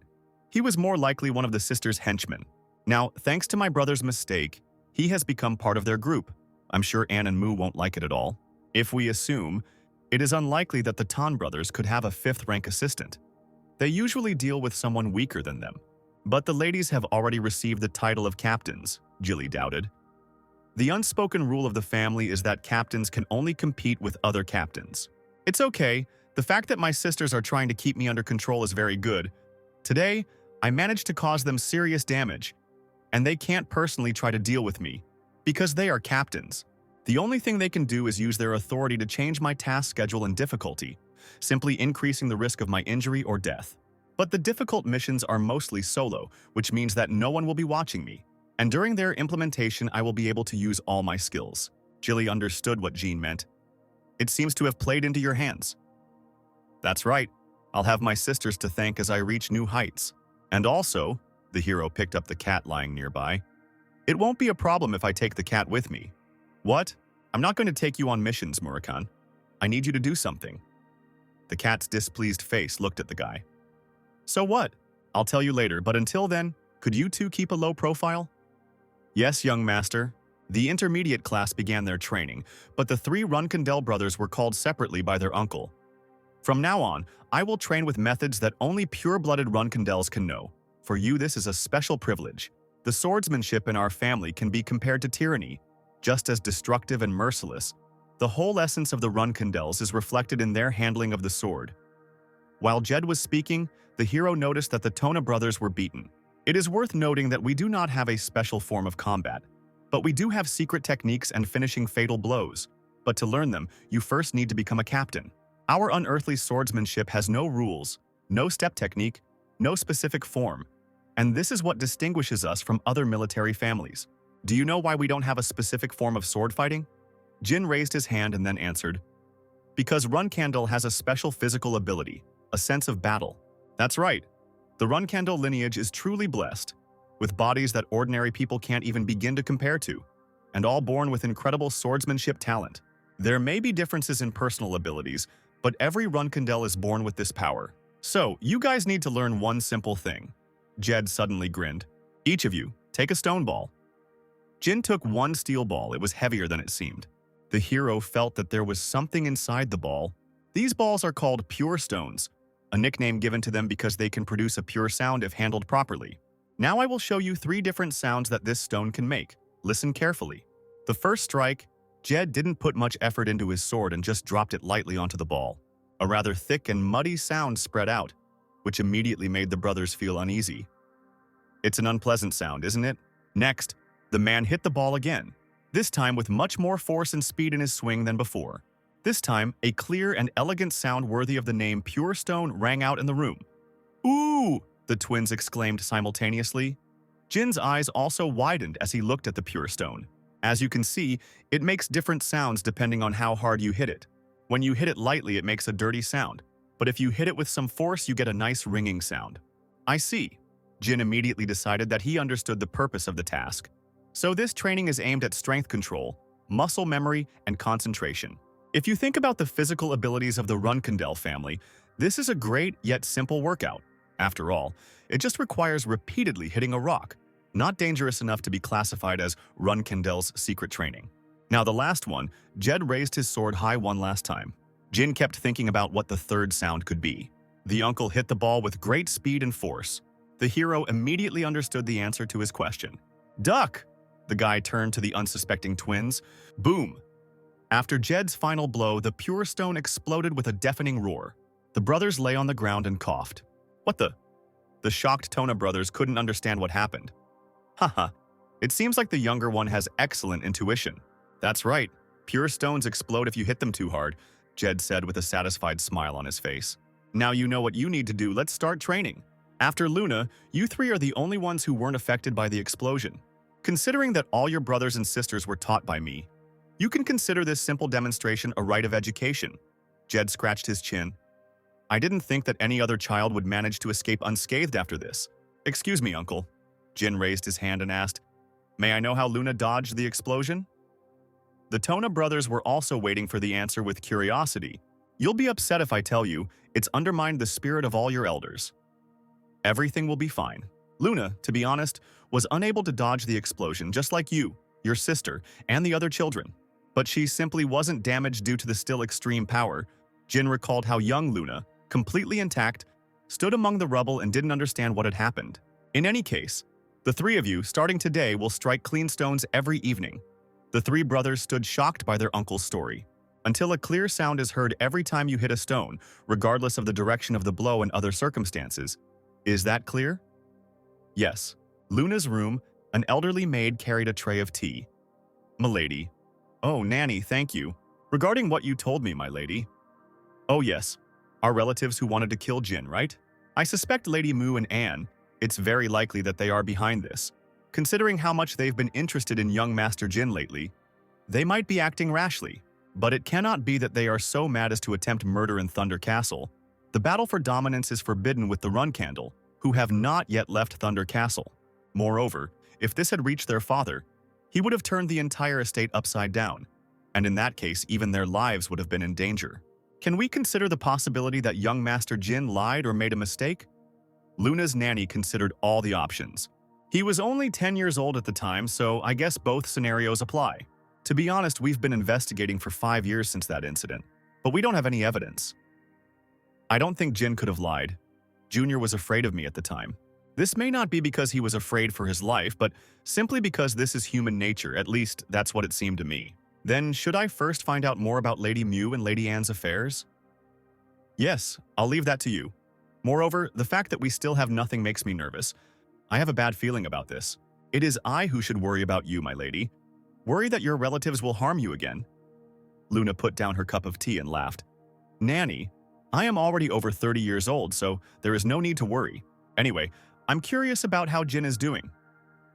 he was more likely one of the sisters' henchmen. Now, thanks to my brother's mistake, he has become part of their group. I'm sure Anne and Mu won't like it at all. If we assume, it is unlikely that the Tan brothers could have a 5th-rank assistant. They usually deal with someone weaker than them. But the ladies have already received the title of captains, Jilly doubted. The unspoken rule of the family is that captains can only compete with other captains. It's okay. The fact that my sisters are trying to keep me under control is very good. Today, I managed to cause them serious damage, and they can't personally try to deal with me, because they are captains. The only thing they can do is use their authority to change my task schedule and difficulty, simply increasing the risk of my injury or death. But the difficult missions are mostly solo, which means that no one will be watching me, and during their implementation I will be able to use all my skills. Jilly understood what Jean meant. It seems to have played into your hands. That's right. I'll have my sisters to thank as I reach new heights. And also, the hero picked up the cat lying nearby. It won't be a problem if I take the cat with me. What? I'm not going to take you on missions, Murakan. I need you to do something. The cat's displeased face looked at the guy. So what? I'll tell you later, but until then, could you two keep a low profile? Yes, young master. The intermediate class began their training, but the 3 Runkandel brothers were called separately by their uncle. From now on, I will train with methods that only pure-blooded Runkandels can know. For you, this is a special privilege. The swordsmanship in our family can be compared to tyranny, just as destructive and merciless. The whole essence of the Runkandels is reflected in their handling of the sword. While Jed was speaking, the hero noticed that the Tona brothers were beaten. It is worth noting that we do not have a special form of combat, but we do have secret techniques and finishing fatal blows. But to learn them, you first need to become a captain. Our unearthly swordsmanship has no rules, no step technique, no specific form, and this is what distinguishes us from other military families. Do you know why we don't have a specific form of sword fighting? Jin raised his hand and then answered, because Runkandel has a special physical ability, a sense of battle. That's right. The Runkandel lineage is truly blessed, with bodies that ordinary people can't even begin to compare to, and all born with incredible swordsmanship talent. There may be differences in personal abilities, but every Runkandel is born with this power. So, you guys need to learn one simple thing. Jed suddenly grinned. Each of you, take a stone ball. Jin took one steel ball. It was heavier than it seemed. The hero felt that there was something inside the ball. These balls are called pure stones, a nickname given to them because they can produce a pure sound if handled properly. Now I will show you 3 different sounds that this stone can make. Listen carefully. The first strike, Jed didn't put much effort into his sword and just dropped it lightly onto the ball. A rather thick and muddy sound spread out, which immediately made the brothers feel uneasy. It's an unpleasant sound, isn't it? Next, the man hit the ball again, this time with much more force and speed in his swing than before. This time, a clear and elegant sound worthy of the name Pure Stone rang out in the room. "Ooh!" the twins exclaimed simultaneously. Jin's eyes also widened as he looked at the Pure Stone. As you can see, it makes different sounds depending on how hard you hit it. When you hit it lightly, it makes a dirty sound, but if you hit it with some force, you get a nice ringing sound. I see. Jin immediately decided that he understood the purpose of the task. So this training is aimed at strength control, muscle memory, and concentration. If you think about the physical abilities of the Runkandel family, this is a great yet simple workout. After all, it just requires repeatedly hitting a rock, not dangerous enough to be classified as Runkandel's secret training. Now the last one, Jed raised his sword high one last time. Jin kept thinking about what the third sound could be. The uncle hit the ball with great speed and force. The hero immediately understood the answer to his question. "Duck!" The guy turned to the unsuspecting twins. Boom! After Jed's final blow, the Pure Stone exploded with a deafening roar. The brothers lay on the ground and coughed. What the? The shocked Tona brothers couldn't understand what happened. Haha, it seems like the younger one has excellent intuition. That's right, pure stones explode if you hit them too hard, Jed said with a satisfied smile on his face. Now you know what you need to do, let's start training. After Luna, you 3 are the only ones who weren't affected by the explosion. Considering that all your brothers and sisters were taught by me, you can consider this simple demonstration a rite of education. Jed scratched his chin. I didn't think that any other child would manage to escape unscathed after this. Excuse me, Uncle. Jin raised his hand and asked, May I know how Luna dodged the explosion? The Tona brothers were also waiting for the answer with curiosity. You'll be upset if I tell you, it's undermined the spirit of all your elders. Everything will be fine. Luna, to be honest, was unable to dodge the explosion just like you, your sister, and the other children. But she simply wasn't damaged due to the still extreme power. Jin recalled how young Luna, completely intact, stood among the rubble and didn't understand what had happened. In any case, the 3 of you, starting today, will strike clean stones every evening. The 3 brothers stood shocked by their uncle's story. Until a clear sound is heard every time you hit a stone, regardless of the direction of the blow and other circumstances. Is that clear? Yes. Luna's room, an elderly maid carried a tray of tea. Milady. Oh, Nanny, thank you. Regarding what you told me, my lady. Oh yes, our relatives who wanted to kill Jin, right? I suspect Lady Mu and Anne. It's very likely that they are behind this. Considering how much they've been interested in young Master Jin lately, they might be acting rashly. But it cannot be that they are so mad as to attempt murder in Thunder Castle. The battle for dominance is forbidden with the Runkandel, who have not yet left Thunder Castle. Moreover, if this had reached their father, he would have turned the entire estate upside down, and in that case even their lives would have been in danger. Can we consider the possibility that young Master Jin lied or made a mistake? Luna's nanny considered all the options. He was only 10 years old at the time, so I guess both scenarios apply. To be honest, we've been investigating for 5 years since that incident, but we don't have any evidence. I don't think Jin could have lied. Junior was afraid of me at the time. This may not be because he was afraid for his life, but simply because this is human nature, at least that's what it seemed to me. Then, should I first find out more about Lady Mew and Lady Anne's affairs? Yes, I'll leave that to you. Moreover, the fact that we still have nothing makes me nervous. I have a bad feeling about this. It is I who should worry about you, my lady. Worry that your relatives will harm you again. Luna put down her cup of tea and laughed. Nanny, I am already over 30 years old, so there is no need to worry. Anyway, I'm curious about how Jin is doing.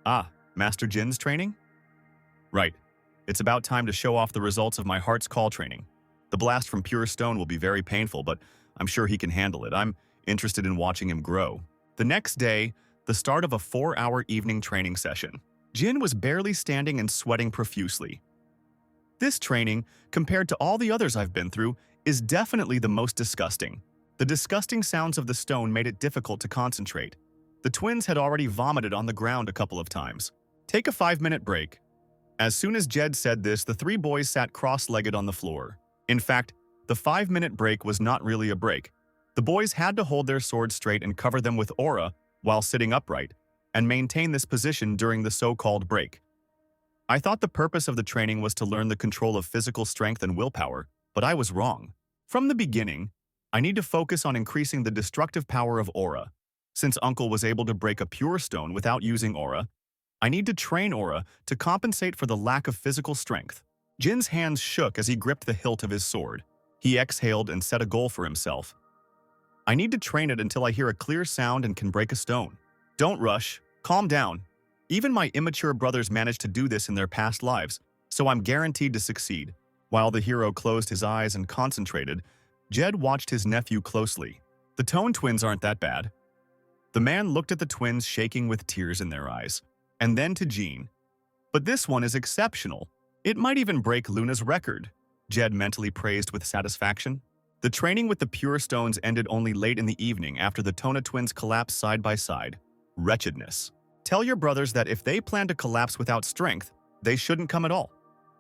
Ah, Master Jin's training? Right. It's about time to show off the results of my Heart's Call training. The blast from pure stone will be very painful, but I'm sure he can handle it. I'm interested in watching him grow. The next day, the start of a 4-hour evening training session. Jin was barely standing and sweating profusely. This training, compared to all the others I've been through, is definitely the most disgusting. The disgusting sounds of the stone made it difficult to concentrate. The twins had already vomited on the ground a couple of times. Take a 5-minute break. As soon as Jed said this, the 3 boys sat cross-legged on the floor. In fact, the 5-minute break was not really a break. The boys had to hold their swords straight and cover them with aura while sitting upright, and maintain this position during the so-called break. I thought the purpose of the training was to learn the control of physical strength and willpower, but I was wrong. From the beginning, I need to focus on increasing the destructive power of aura. Since Uncle was able to break a pure stone without using aura, I need to train aura to compensate for the lack of physical strength. Jin's hands shook as he gripped the hilt of his sword. He exhaled and set a goal for himself. I need to train it until I hear a clear sound and can break a stone. Don't rush. Calm down. Even my immature brothers managed to do this in their past lives, so I'm guaranteed to succeed. While the hero closed his eyes and concentrated, Jed watched his nephew closely. The Tone twins aren't that bad. The man looked at the twins shaking with tears in their eyes, and then to Jean. But this one is exceptional. It might even break Luna's record, Jed mentally praised with satisfaction. The training with the pure stones ended only late in the evening after the Tona twins collapsed side by side. Wretchedness. Tell your brothers that if they plan to collapse without strength, they shouldn't come at all.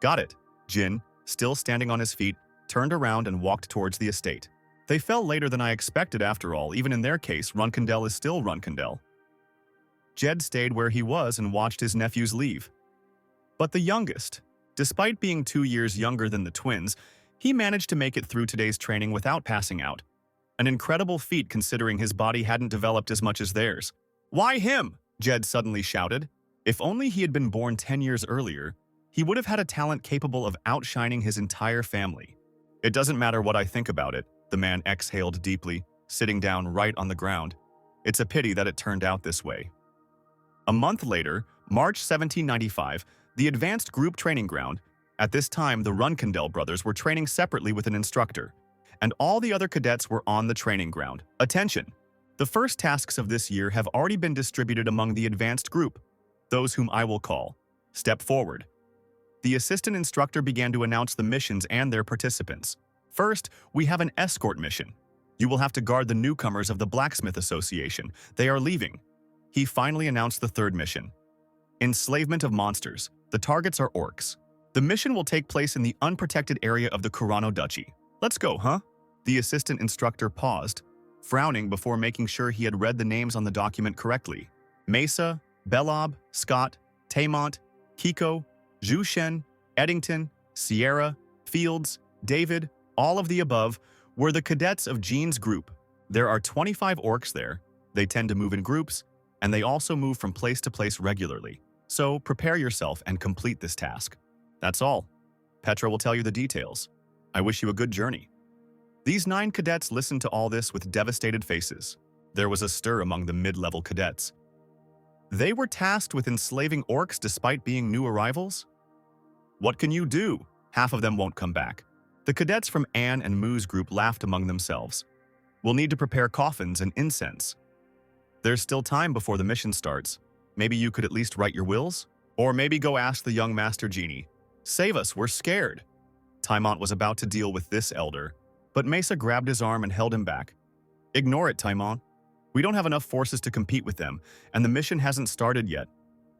Got it. Jin, still standing on his feet, turned around and walked towards the estate. They fell later than I expected after all. Even in their case, Runkindel is still Runkindel. Jed stayed where he was and watched his nephews leave. But the youngest, despite being 2 years younger than the twins, he managed to make it through today's training without passing out. An incredible feat considering his body hadn't developed as much as theirs. Why him? Jed suddenly shouted. If only he had been born 10 years earlier, he would have had a talent capable of outshining his entire family. It doesn't matter what I think about it, the man exhaled deeply, sitting down right on the ground. It's a pity that it turned out this way. A month later, March 1795, the advanced group training ground. At this time, the Runkindel brothers were training separately with an instructor, and all the other cadets were on the training ground. Attention! The first tasks of this year have already been distributed among the advanced group, those whom I will call. Step forward. The assistant instructor began to announce the missions and their participants. First, we have an escort mission. You will have to guard the newcomers of the Blacksmith Association. They are leaving. He finally announced the third mission. Enslavement of monsters. The targets are orcs. The mission will take place in the unprotected area of the Kurano Duchy. Let's go, huh? The assistant instructor paused, frowning before making sure he had read the names on the document correctly. Mesa, Belob, Scott, Taymont, Kiko, Zhushen, Eddington, Sierra, Fields, David, all of the above, were the cadets of Jean's group. There are 25 orcs there. They tend to move in groups, and they also move from place to place regularly. So prepare yourself and complete this task. That's all. Petra will tell you the details. I wish you a good journey. These 9 cadets listened to all this with devastated faces. There was a stir among the mid-level cadets. They were tasked with enslaving orcs despite being new arrivals? What can you do? Half of them won't come back. The cadets from Anne and Moo's group laughed among themselves. We'll need to prepare coffins and incense. There's still time before the mission starts. Maybe you could at least write your wills? Or maybe go ask the young Master Genie. Save us, we're scared. Taimont was about to deal with this elder, but Mesa grabbed his arm and held him back. Ignore it, Taimont. We don't have enough forces to compete with them, and the mission hasn't started yet,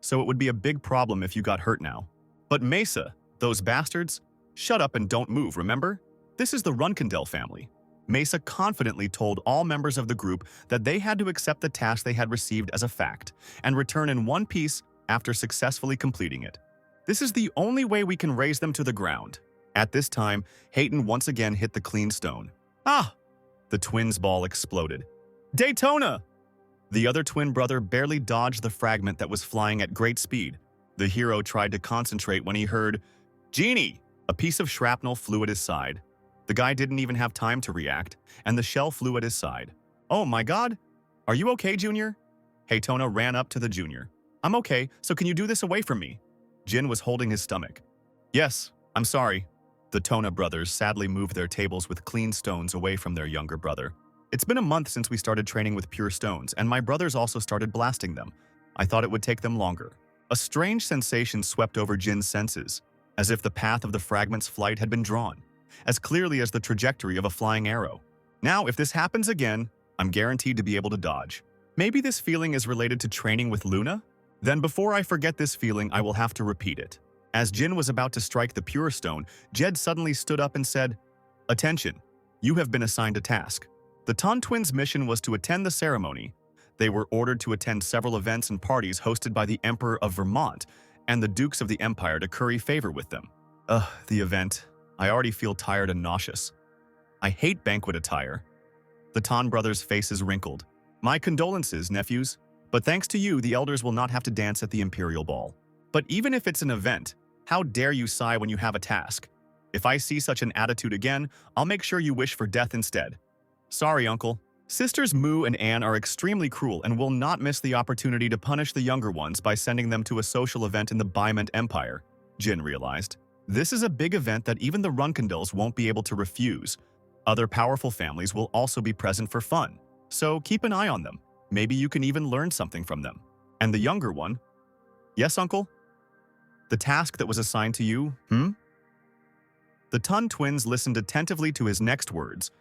so it would be a big problem if you got hurt now. But Mesa, those bastards, shut up and don't move, remember? This is the Runkindel family. Mesa confidently told all members of the group that they had to accept the task they had received as a fact and return in one piece after successfully completing it. This is the only way we can raise them to the ground. At this time, Hayton once again hit the clean stone. Ah! The twins' ball exploded. Daytona! The other twin brother barely dodged the fragment that was flying at great speed. The hero tried to concentrate when he heard, "Genie!" A piece of shrapnel flew at his side. The guy didn't even have time to react, and the shell flew at his side. "Oh my god! Are you okay, Junior?" Haytona ran up to the junior. "I'm okay, so can you do this away from me?" Jin was holding his stomach. "Yes, I'm sorry." The Tona brothers sadly moved their tables with clean stones away from their younger brother. "It's been a month since we started training with pure stones, and my brothers also started blasting them. I thought it would take them longer." A strange sensation swept over Jin's senses, as if the path of the fragment's flight had been drawn, as clearly as the trajectory of a flying arrow. Now, if this happens again, I'm guaranteed to be able to dodge. Maybe this feeling is related to training with Luna? Then before I forget this feeling, I will have to repeat it. As Jin was about to strike the pure stone, Jed suddenly stood up and said, "Attention, you have been assigned a task." The Ton twins' mission was to attend the ceremony. They were ordered to attend several events and parties hosted by the Emperor of Vermont and the Dukes of the Empire to curry favor with them. The event. I already feel tired and nauseous. I hate banquet attire. The Ton brothers' faces wrinkled. "My condolences, nephews. But thanks to you, the elders will not have to dance at the Imperial Ball. But even if it's an event, how dare you sigh when you have a task? If I see such an attitude again, I'll make sure you wish for death instead." "Sorry, Uncle." Sisters Moo and Anne are extremely cruel and will not miss the opportunity to punish the younger ones by sending them to a social event in the Baiment Empire, Jin realized. This is a big event that even the Runkendels won't be able to refuse. Other powerful families will also be present for fun, so keep an eye on them. Maybe you can even learn something from them. And the younger one? "Yes, Uncle?" "The task that was assigned to you, The Ton twins listened attentively to his next words.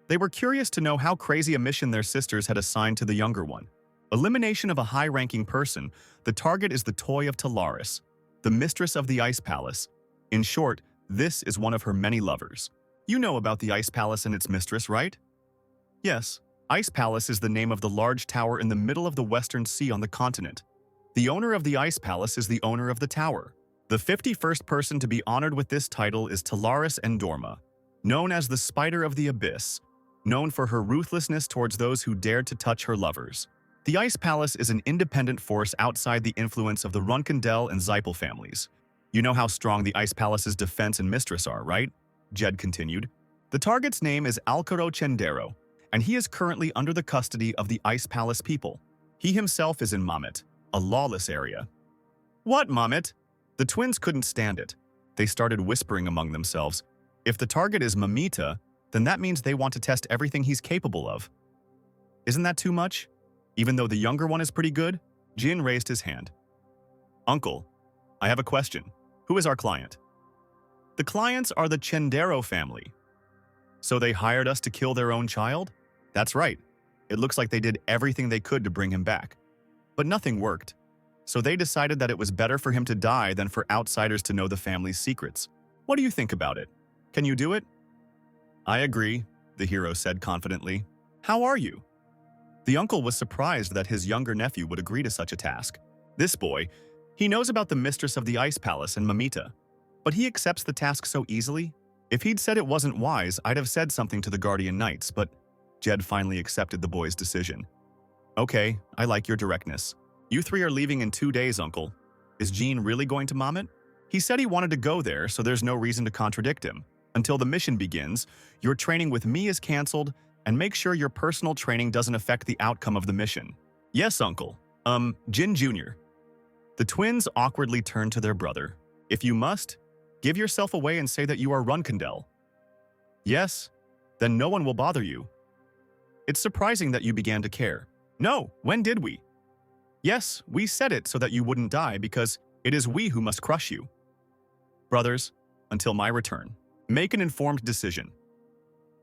They were curious to know how crazy a mission their sisters had assigned to the younger one. Elimination of a high-ranking person, the target is the toy of Talaris, the mistress of the Ice Palace. In short, this is one of her many lovers. You know about the Ice Palace and its mistress, right? Yes, Ice Palace is the name of the large tower in the middle of the Western Sea on the continent. The owner of the Ice Palace is the owner of the tower. The 51st person to be honored with this title is Talaris Endorma, known as the Spider of the Abyss, known for her ruthlessness towards those who dared to touch her lovers. The Ice Palace is an independent force outside the influence of the Runkendel and Zypel families. You know how strong the Ice Palace's defense and mistress are, right? Jed continued. The target's name is Alcaro Chendero, and he is currently under the custody of the Ice Palace people. He himself is in Mamet, a lawless area. What, Mamet? The twins couldn't stand it. They started whispering among themselves. If the target is Mamita, then that means they want to test everything he's capable of. Isn't that too much? Even though the younger one is pretty good? Jin raised his hand. Uncle, I have a question. Who is our client? The clients are the Chendero family. So they hired us to kill their own child? That's right. It looks like they did everything they could to bring him back. But nothing worked. So they decided that it was better for him to die than for outsiders to know the family's secrets. What do you think about it? Can you do it? I agree, the hero said confidently. How are you? The uncle was surprised that his younger nephew would agree to such a task. This boy, he knows about the mistress of the Ice Palace and Mamita, but he accepts the task so easily. If he'd said it wasn't wise, I'd have said something to the Guardian Knights, but Jed finally accepted the boy's decision. Okay, I like your directness. You three are leaving in 2 days, Uncle. Is Jean really going to Mamet? He said he wanted to go there, so there's no reason to contradict him. Until the mission begins, your training with me is canceled, and make sure your personal training doesn't affect the outcome of the mission. Yes, Uncle. Jin Jr. The twins awkwardly turned to their brother. If you must, give yourself away and say that you are Runkendel. Yes, then no one will bother you. It's surprising that you began to care. No, when did we? Yes, we said it so that you wouldn't die because it is we who must crush you. Brothers, until my return, make an informed decision.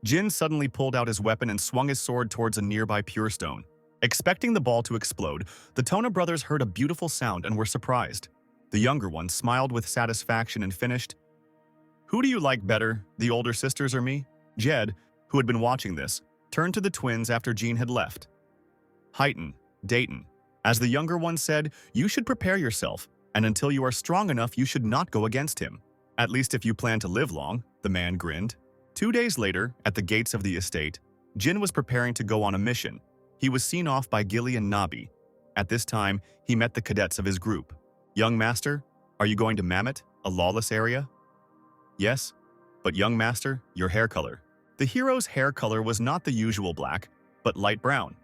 Jin suddenly pulled out his weapon and swung his sword towards a nearby pure stone. Expecting the ball to explode, the Tona brothers heard a beautiful sound and were surprised. The younger one smiled with satisfaction and finished, Who do you like better, the older sisters or me? Jed, who had been watching this, turned to the twins after Jean had left. Heighten, Dayton. As the younger one said, you should prepare yourself, and until you are strong enough, you should not go against him. At least if you plan to live long, the man grinned. 2 days later, at the gates of the estate, Jin was preparing to go on a mission. He was seen off by Gilly and Nabi. At this time, he met the cadets of his group. Young master, are you going to Mammoth, a lawless area? Yes, but young master, your hair color. The hero's hair color was not the usual black, but light brown.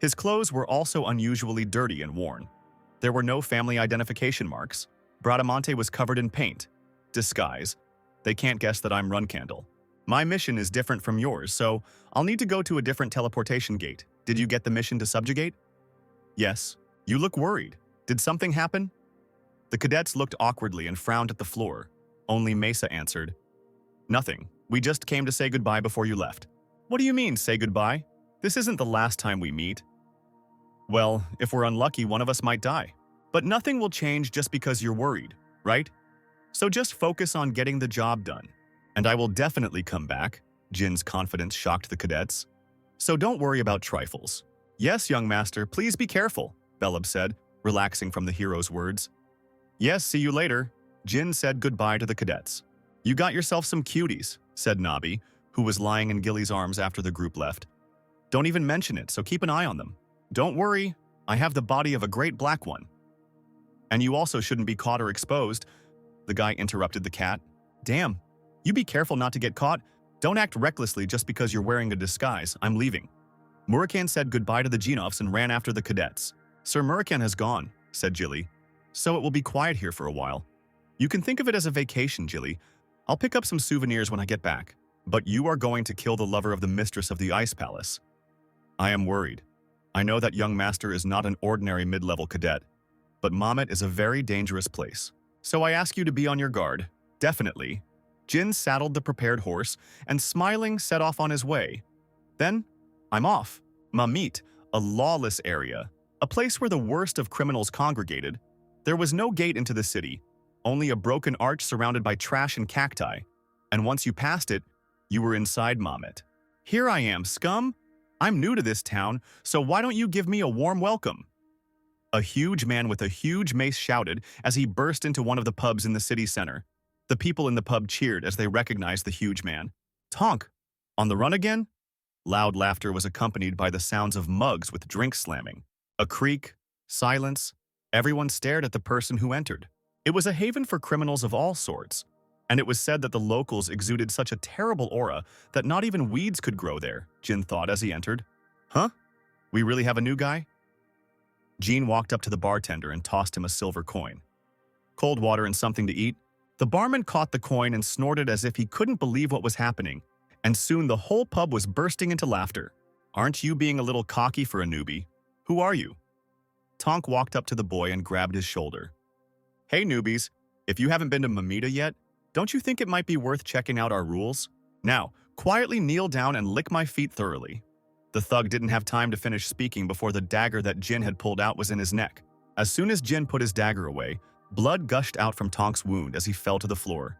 His clothes were also unusually dirty and worn. There were no family identification marks. Bradamante was covered in paint. Disguise. They can't guess that I'm Runcandle. My mission is different from yours, so I'll need to go to a different teleportation gate. Did you get the mission to subjugate? Yes. You look worried. Did something happen? The cadets looked awkwardly and frowned at the floor. Only Mesa answered, Nothing. We just came to say goodbye before you left. What do you mean, say goodbye? This isn't the last time we meet. Well, if we're unlucky, one of us might die. But nothing will change just because you're worried, right? So just focus on getting the job done. And I will definitely come back. Jin's confidence shocked the cadets. So don't worry about trifles. Yes, young master, please be careful, Belab said, relaxing from the hero's words. Yes, see you later. Jin said goodbye to the cadets. You got yourself some cuties, said Nabi, who was lying in Gilly's arms after the group left. Don't even mention it, so keep an eye on them. Don't worry, I have the body of a great black one. And you also shouldn't be caught or exposed, the guy interrupted the cat. Damn, you be careful not to get caught. Don't act recklessly just because you're wearing a disguise. I'm leaving. Murakan said goodbye to the Genovs and ran after the cadets. Sir Murakan has gone, said Jilly. So it will be quiet here for a while. You can think of it as a vacation, Jilly. I'll pick up some souvenirs when I get back. But you are going to kill the lover of the mistress of the Ice Palace. I am worried. I know that young master is not an ordinary mid-level cadet, but Mammoth is a very dangerous place. So I ask you to be on your guard. Definitely. Jin saddled the prepared horse and, smiling, set off on his way. Then, I'm off. Mamit, a lawless area, a place where the worst of criminals congregated. There was no gate into the city, only a broken arch surrounded by trash and cacti. And once you passed it, you were inside Mammoth. Here I am, scum. I'm new to this town, so why don't you give me a warm welcome? A huge man with a huge mace shouted as he burst into one of the pubs in the city center. The people in the pub cheered as they recognized the huge man. Tonk, on the run again? Loud laughter was accompanied by the sounds of mugs with drinks slamming. A creak, silence. Everyone stared at the person who entered. It was a haven for criminals of all sorts, and it was said that the locals exuded such a terrible aura that not even weeds could grow there, Jin thought as he entered. Huh? We really have a new guy? Jean walked up to the bartender and tossed him a silver coin. Cold water and something to eat? The barman caught the coin and snorted as if he couldn't believe what was happening, and soon the whole pub was bursting into laughter. Aren't you being a little cocky for a newbie? Who are you? Tonk walked up to the boy and grabbed his shoulder. Hey newbies, if you haven't been to Mamita yet, don't you think it might be worth checking out our rules? Now, quietly kneel down and lick my feet thoroughly. The thug didn't have time to finish speaking before the dagger that Jin had pulled out was in his neck. As soon as Jin put his dagger away, blood gushed out from Tonk's wound as he fell to the floor.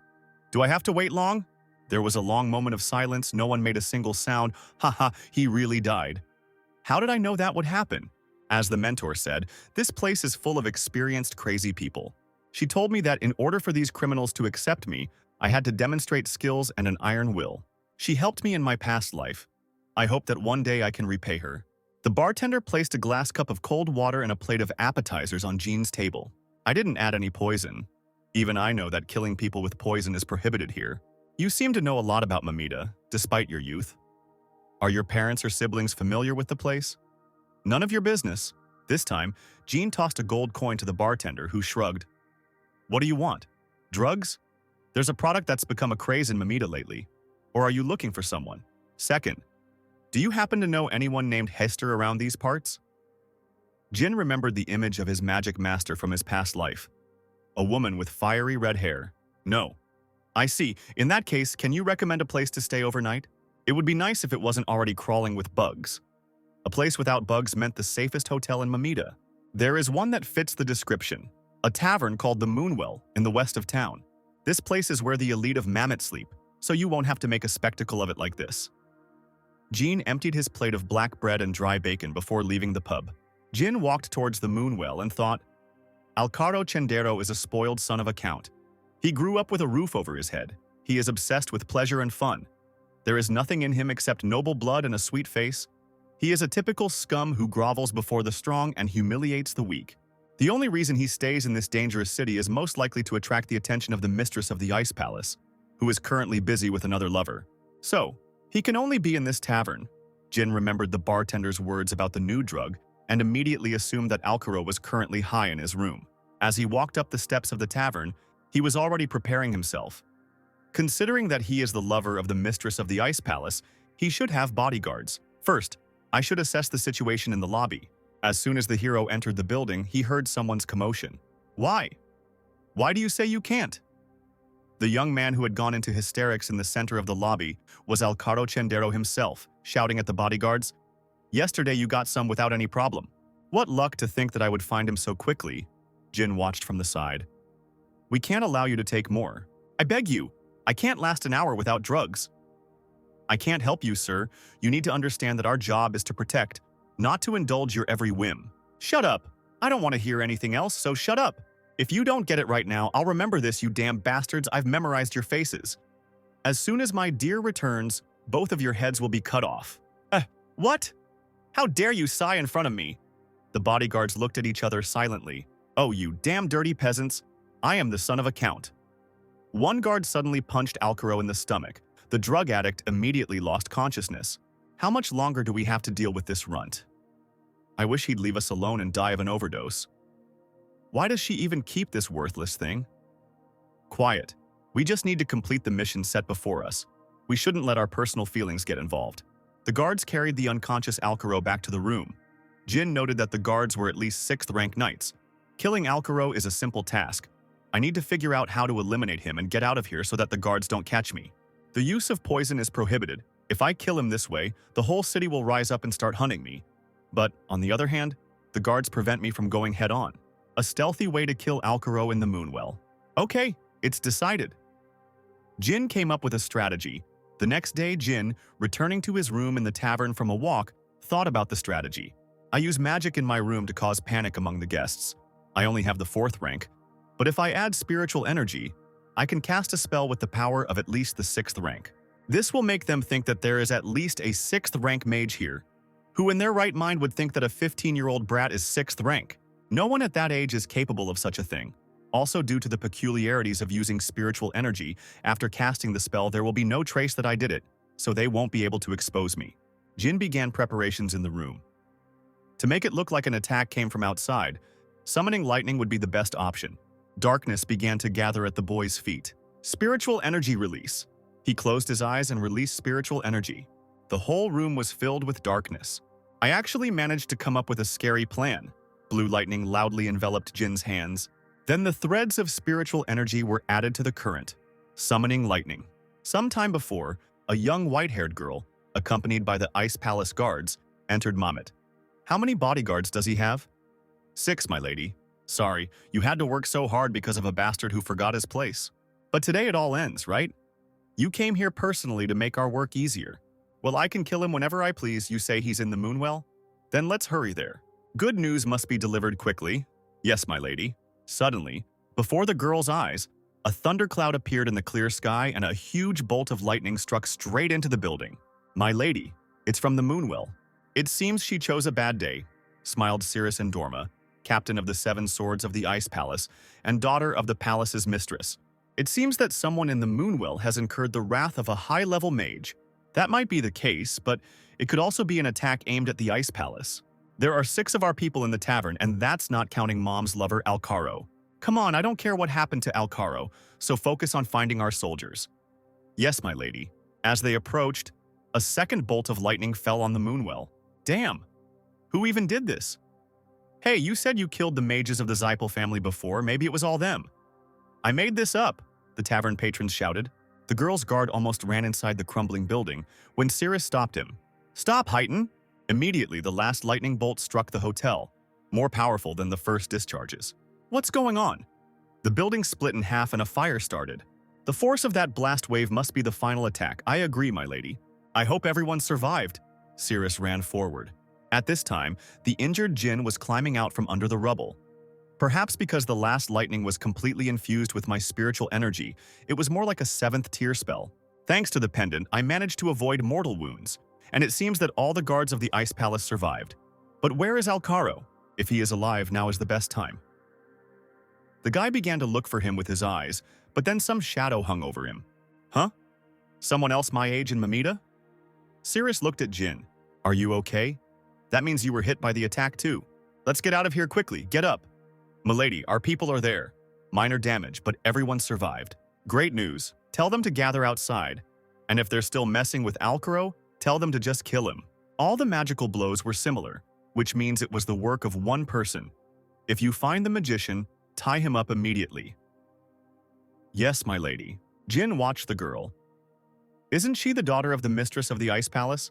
Do I have to wait long? There was a long moment of silence. No one made a single sound. Haha, he really died. How did I know that would happen? As the mentor said, this place is full of experienced crazy people. She told me that in order for these criminals to accept me, I had to demonstrate skills and an iron will. She helped me in my past life. I hope that one day I can repay her. The bartender placed a glass cup of cold water and a plate of appetizers on Jean's table. I didn't add any poison. Even I know that killing people with poison is prohibited here. You seem to know a lot about Mamita, despite your youth. Are your parents or siblings familiar with the place? None of your business. This time, Jean tossed a gold coin to the bartender, who shrugged. What do you want? Drugs? There's a product that's become a craze in Mamita lately. Or are you looking for someone? Second, do you happen to know anyone named Hester around these parts? Jin remembered the image of his magic master from his past life. A woman with fiery red hair. No. I see. In that case, can you recommend a place to stay overnight? It would be nice if it wasn't already crawling with bugs. A place without bugs meant the safest hotel in Mamita. There is one that fits the description. A tavern called the Moonwell in the west of town. This place is where the elite of Mammoth sleep, so you won't have to make a spectacle of it like this. Jean emptied his plate of black bread and dry bacon before leaving the pub. Jin walked towards the moonwell and thought, Alcaro Chendero is a spoiled son of a count. He grew up with a roof over his head. He is obsessed with pleasure and fun. There is nothing in him except noble blood and a sweet face. He is a typical scum who grovels before the strong and humiliates the weak. The only reason he stays in this dangerous city is most likely to attract the attention of the mistress of the Ice Palace, who is currently busy with another lover. So, he can only be in this tavern. Jin remembered the bartender's words about the new drug and immediately assumed that Alcaro was currently high in his room. As he walked up the steps of the tavern, he was already preparing himself. Considering that he is the lover of the mistress of the Ice Palace, he should have bodyguards. First, I should assess the situation in the lobby. As soon as the hero entered the building, he heard someone's commotion. Why? Why do you say you can't? The young man who had gone into hysterics in the center of the lobby was Alcaro Chendero himself, shouting at the bodyguards, Yesterday you got some without any problem. What luck to think that I would find him so quickly. Jin watched from the side. We can't allow you to take more. I beg you. I can't last an hour without drugs. I can't help you, sir. You need to understand that our job is to protect, not to indulge your every whim. Shut up. I don't want to hear anything else, so shut up. If you don't get it right now, I'll remember this, you damn bastards. I've memorized your faces. As soon as my dear returns, both of your heads will be cut off. What? How dare you sigh in front of me? The bodyguards looked at each other silently. Oh, you damn dirty peasants. I am the son of a count. One guard suddenly punched Alcaro in the stomach. The drug addict immediately lost consciousness. How much longer do we have to deal with this runt? I wish he'd leave us alone and die of an overdose. Why does she even keep this worthless thing? Quiet. We just need to complete the mission set before us. We shouldn't let our personal feelings get involved. The guards carried the unconscious Alcaro back to the room. Jin noted that the guards were at least 6th rank knights. Killing Alcaro is a simple task. I need to figure out how to eliminate him and get out of here so that the guards don't catch me. The use of poison is prohibited. If I kill him this way, the whole city will rise up and start hunting me. But, on the other hand, the guards prevent me from going head-on. A stealthy way to kill Alcaro in the Moonwell. Okay, it's decided. Jin came up with a strategy. The next day, Jin, returning to his room in the tavern from a walk, thought about the strategy. I use magic in my room to cause panic among the guests. I only have the 4th rank, but if I add spiritual energy, I can cast a spell with the power of at least the 6th rank. This will make them think that there is at least a 6th rank mage here, who in their right mind would think that a 15-year-old brat is 6th rank. No one at that age is capable of such a thing. Also, due to the peculiarities of using spiritual energy, after casting the spell there will be no trace that I did it, so they won't be able to expose me. Jin began preparations in the room. To make it look like an attack came from outside, summoning lightning would be the best option. Darkness began to gather at the boy's feet. Spiritual energy release. He closed his eyes and released spiritual energy. The whole room was filled with darkness. I actually managed to come up with a scary plan. Blue lightning loudly enveloped Jin's hands. Then the threads of spiritual energy were added to the current, summoning lightning. Sometime before, a young white-haired girl, accompanied by the Ice Palace guards, entered Mamet. How many bodyguards does he have? 6, my lady. Sorry, you had to work so hard because of a bastard who forgot his place. But today it all ends, right? You came here personally to make our work easier. Well, I can kill him whenever I please. You say he's in the Moonwell? Then let's hurry there. Good news must be delivered quickly. Yes, my lady. Suddenly, before the girl's eyes, a thundercloud appeared in the clear sky and a huge bolt of lightning struck straight into the building. My lady, it's from the Moonwell. It seems she chose a bad day, smiled Cirrus Endorma, captain of the 7 Swords of the Ice Palace and daughter of the palace's mistress. It seems that someone in the Moonwell has incurred the wrath of a high-level mage. That might be the case, but it could also be an attack aimed at the Ice Palace. There are 6 of our people in the tavern, and that's not counting Mom's lover, Alcaro. Come on, I don't care what happened to Alcaro, so focus on finding our soldiers. Yes, my lady. As they approached, a second bolt of lightning fell on the Moonwell. Damn! Who even did this? Hey, you said you killed the mages of the Zypel family before. Maybe it was all them. I made this up, the tavern patrons shouted. The girl's guard almost ran inside the crumbling building when Cirrus stopped him. Stop, Heighton! Immediately, the last lightning bolt struck the hotel, more powerful than the first discharges. What's going on? The building split in half and a fire started. The force of that blast wave must be the final attack. I agree, my lady. I hope everyone survived. Cirrus ran forward. At this time, the injured Jin was climbing out from under the rubble. Perhaps because the last lightning was completely infused with my spiritual energy, it was more like a 7th tier spell. Thanks to the pendant, I managed to avoid mortal wounds, and it seems that all the guards of the Ice Palace survived. But where is Alcaro? If he is alive, now is the best time. The guy began to look for him with his eyes, but then some shadow hung over him. Huh? Someone else my age in Mamita? Cirrus looked at Jin. Are you okay? That means you were hit by the attack too. Let's get out of here quickly, get up. Milady, our people are there. Minor damage, but everyone survived. Great news. Tell them to gather outside. And if they're still messing with Alcaro, tell them to just kill him. All the magical blows were similar, which means it was the work of one person. If you find the magician, tie him up immediately. Yes, my lady. Jin watched the girl. Isn't she the daughter of the mistress of the Ice Palace?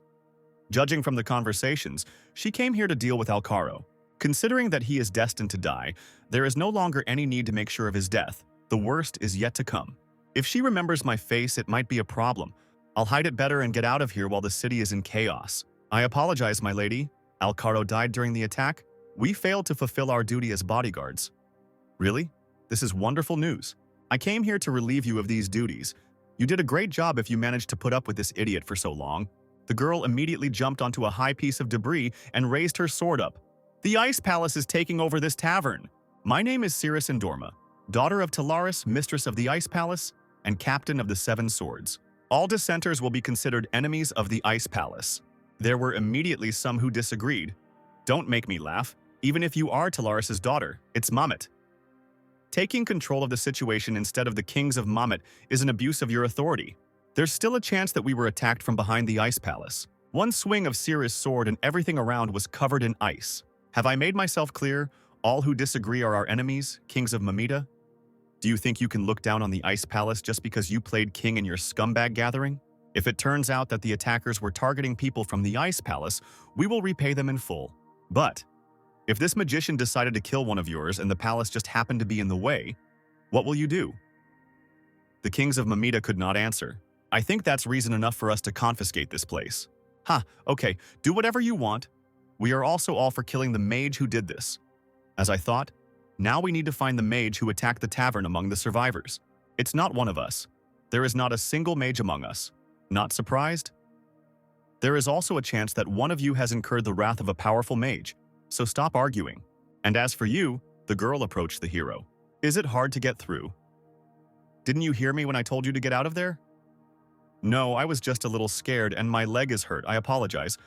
Judging from the conversations, she came here to deal with Alcaro. Considering that he is destined to die, there is no longer any need to make sure of his death. The worst is yet to come. If she remembers my face, it might be a problem. I'll hide it better and get out of here while the city is in chaos. I apologize, my lady. Alcaro died during the attack. We failed to fulfill our duty as bodyguards. Really? This is wonderful news. I came here to relieve you of these duties. You did a great job if you managed to put up with this idiot for so long. The girl immediately jumped onto a high piece of debris and raised her sword up. The Ice Palace is taking over this tavern. My name is Cirrus Endorma, daughter of Talaris, mistress of the Ice Palace, and captain of the 7 Swords. All dissenters will be considered enemies of the Ice Palace. There were immediately some who disagreed. Don't make me laugh. Even if you are Talaris' daughter, it's Mamet. Taking control of the situation instead of the kings of Mamet is an abuse of your authority. There's still a chance that we were attacked from behind the Ice Palace. One swing of Cirrus' sword and everything around was covered in ice. Have I made myself clear? All who disagree are our enemies, kings of Mamita? Do you think you can look down on the Ice Palace just because you played king in your scumbag gathering? If it turns out that the attackers were targeting people from the Ice Palace, we will repay them in full. But if this magician decided to kill one of yours and the palace just happened to be in the way, what will you do? The kings of Mamita could not answer. I think that's reason enough for us to confiscate this place. Okay, do whatever you want. We are also all for killing the mage who did this. As I thought, now we need to find the mage who attacked the tavern among the survivors. It's not one of us. There is not a single mage among us. Not surprised? There is also a chance that one of you has incurred the wrath of a powerful mage, so stop arguing. And as for you, the girl approached the hero. Is it hard to get through? Didn't you hear me when I told you to get out of there? No, I was just a little scared and my leg is hurt. I apologize.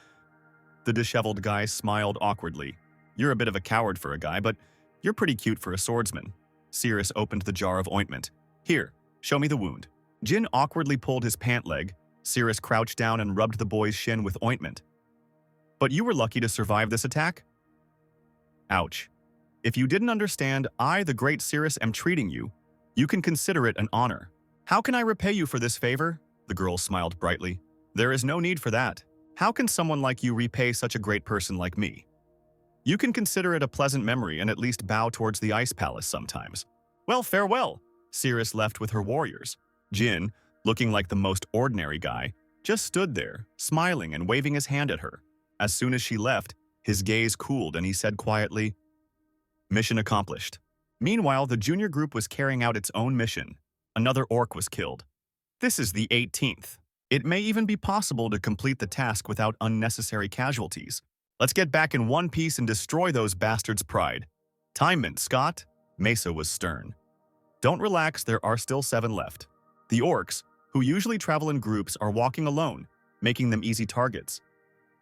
The disheveled guy smiled awkwardly. You're a bit of a coward for a guy, but you're pretty cute for a swordsman. Cirrus opened the jar of ointment. Here, show me the wound. Jin awkwardly pulled his pant leg. Cirrus crouched down and rubbed the boy's shin with ointment. But you were lucky to survive this attack? Ouch. If you didn't understand, I, the great Cirrus, am treating you. You can consider it an honor. How can I repay you for this favor? The girl smiled brightly. There is no need for that. How can someone like you repay such a great person like me? You can consider it a pleasant memory and at least bow towards the Ice Palace sometimes. Well, farewell. Cirrus left with her warriors. Jin, looking like the most ordinary guy, just stood there, smiling and waving his hand at her. As soon as she left, his gaze cooled and he said quietly, "Mission accomplished." Meanwhile, the junior group was carrying out its own mission. Another orc was killed. This is the 18th. It may even be possible to complete the task without unnecessary casualties. Let's get back in one piece and destroy those bastards' pride. Time mint, Scott. Mesa was stern. Don't relax, there are still 7 left. The orcs, who usually travel in groups, are walking alone, making them easy targets.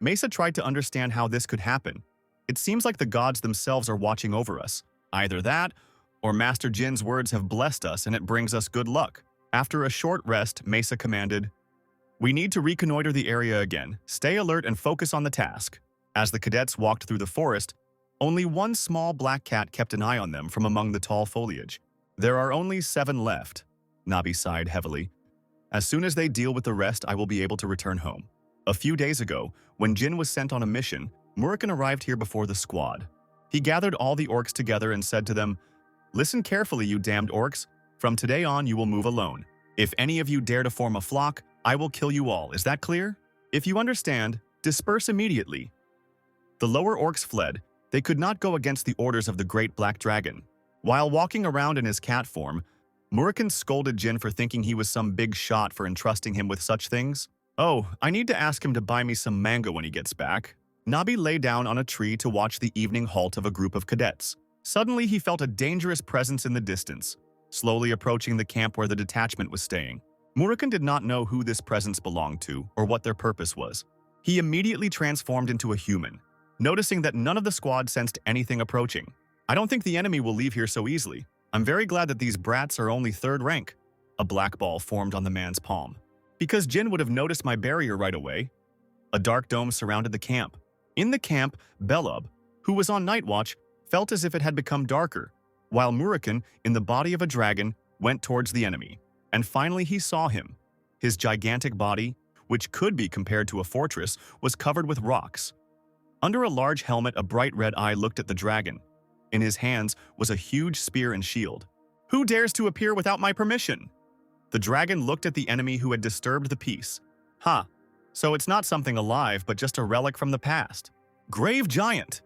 Mesa tried to understand how this could happen. It seems like the gods themselves are watching over us. Either that, or Master Jin's words have blessed us and it brings us good luck. After a short rest, Mesa commanded, "We need to reconnoiter the area again. Stay alert and focus on the task." As the cadets walked through the forest, only one small black cat kept an eye on them from among the tall foliage. There are only 7 left. Nabi sighed heavily. As soon as they deal with the rest, I will be able to return home. A few days ago, when Jin was sent on a mission, Murikan arrived here before the squad. He gathered all the orcs together and said to them, "Listen carefully, you damned orcs. From today on, you will move alone. If any of you dare to form a flock, I will kill you all. Is that clear? If you understand, disperse immediately. The lower orcs fled. They could not go against the orders of the great black dragon. While walking around in his cat form, Murakun scolded Jin for thinking he was some big shot for entrusting him with such things. Oh, I need to ask him to buy me some manga when he gets back. Nabi lay down on a tree to watch the evening halt of a group of cadets. Suddenly, he felt a dangerous presence in the distance, slowly approaching the camp where the detachment was staying. Murakun did not know who this presence belonged to or what their purpose was. He immediately transformed into a human, noticing that none of the squad sensed anything approaching. I don't think the enemy will leave here so easily. I'm very glad that these brats are only 3rd rank. A black ball formed on the man's palm. Because Jin would have noticed my barrier right away. A dark dome surrounded the camp. In the camp, Belub, who was on night watch, felt as if it had become darker, while Murakun, in the body of a dragon, went towards the enemy. And finally he saw him. His gigantic body, which could be compared to a fortress, was covered with rocks. Under a large helmet, a bright red eye looked at the dragon. In his hands was a huge spear and shield. Who dares to appear without my permission? The dragon looked at the enemy who had disturbed the peace. Ha! So it's not something alive, but just a relic from the past. Grave giant!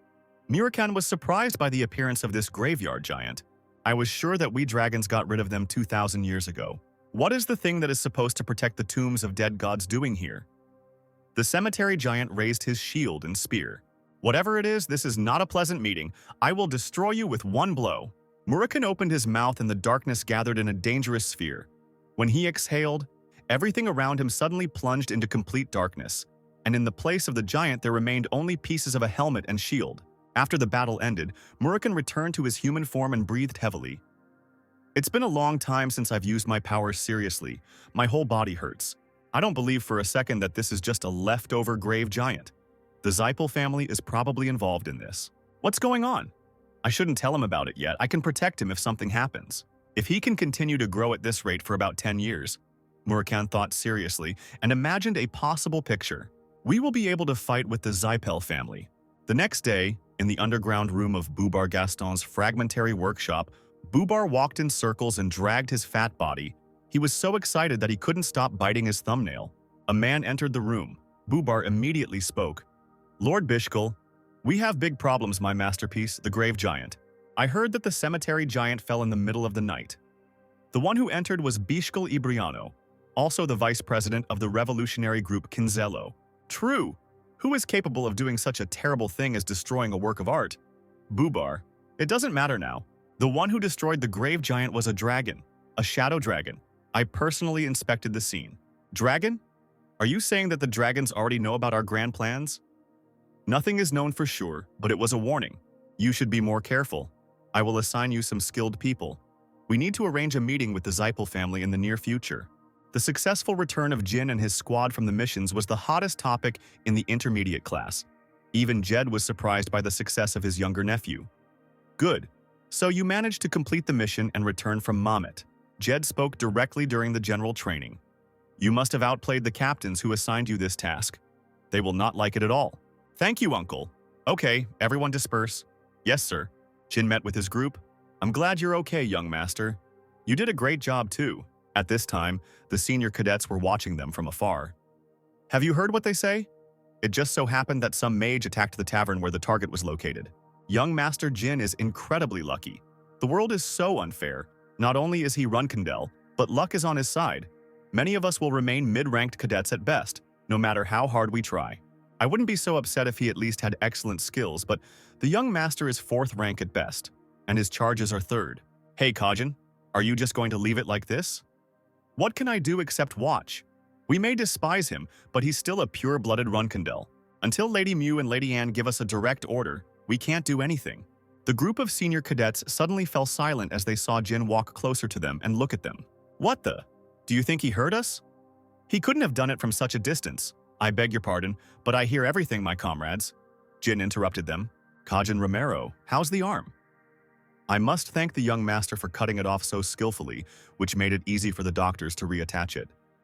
Murakun was surprised by the appearance of this graveyard giant. I was sure that we dragons got rid of them 2,000 years ago. What is the thing that is supposed to protect the tombs of dead gods doing here? The cemetery giant raised his shield and spear. Whatever it is, this is not a pleasant meeting. I will destroy you with one blow. Murakun opened his mouth and the darkness gathered in a dangerous sphere. When he exhaled, everything around him suddenly plunged into complete darkness, and in the place of the giant there remained only pieces of a helmet and shield. After the battle ended, Murakun returned to his human form and breathed heavily. It's been a long time since I've used my powers seriously. My whole body hurts. I don't believe for a second that this is just a leftover grave giant. The Zypel family is probably involved in this. What's going on? I shouldn't tell him about it yet. I can protect him if something happens. If he can continue to grow at this rate for about 10 years, Murakun thought seriously and imagined a possible picture. We will be able to fight with the Zypel family. The next day, in the underground room of Bubar Gaston's fragmentary workshop, Bubar walked in circles and dragged his fat body. He was so excited that he couldn't stop biting his thumbnail. A man entered the room. Bubar immediately spoke. Lord Bishkul, we have big problems, my masterpiece, the grave giant. I heard that the cemetery giant fell in the middle of the night. The one who entered was Bishkul Ibriano, also the vice president of the revolutionary group Kinzello. True. Who is capable of doing such a terrible thing as destroying a work of art? Bubar. It doesn't matter now. The one who destroyed the grave giant was a dragon, a shadow dragon. I personally inspected the scene. Dragon? Are you saying that the dragons already know about our grand plans? Nothing is known for sure, but it was a warning. You should be more careful. I will assign you some skilled people. We need to arrange a meeting with the Zypel family in the near future. The successful return of Jin and his squad from the missions was the hottest topic in the intermediate class. Even Jed was surprised by the success of his younger nephew. Good. So you managed to complete the mission and return from Mamet. Jed spoke directly during the general training. You must have outplayed the captains who assigned you this task. They will not like it at all. Thank you, Uncle. Okay, everyone disperse. Yes, sir. Jin met with his group. I'm glad you're okay, young master. You did a great job, too. At this time, the senior cadets were watching them from afar. Have you heard what they say? It just so happened that some mage attacked the tavern where the target was located. Young Master Jin is incredibly lucky. The world is so unfair. Not only is he Runkendel, but luck is on his side. Many of us will remain mid-ranked cadets at best, no matter how hard we try. I wouldn't be so upset if he at least had excellent skills, but the young master is 4th rank at best, and his charges are 3rd. Hey, Kajin, are you just going to leave it like this? What can I do except watch? We may despise him, but he's still a pure-blooded Runkendel. Until Lady Mew and Lady Anne give us a direct order, we can't do anything. The group of senior cadets suddenly fell silent as they saw Jin walk closer to them and look at them. What the? Do you think he heard us? He couldn't have done it from such a distance. I beg your pardon, but I hear everything, my comrades. Jin interrupted them. Kajin Romero, how's the arm? I must thank the young master for cutting it off so skillfully, which made it easy for the doctors to reattach it.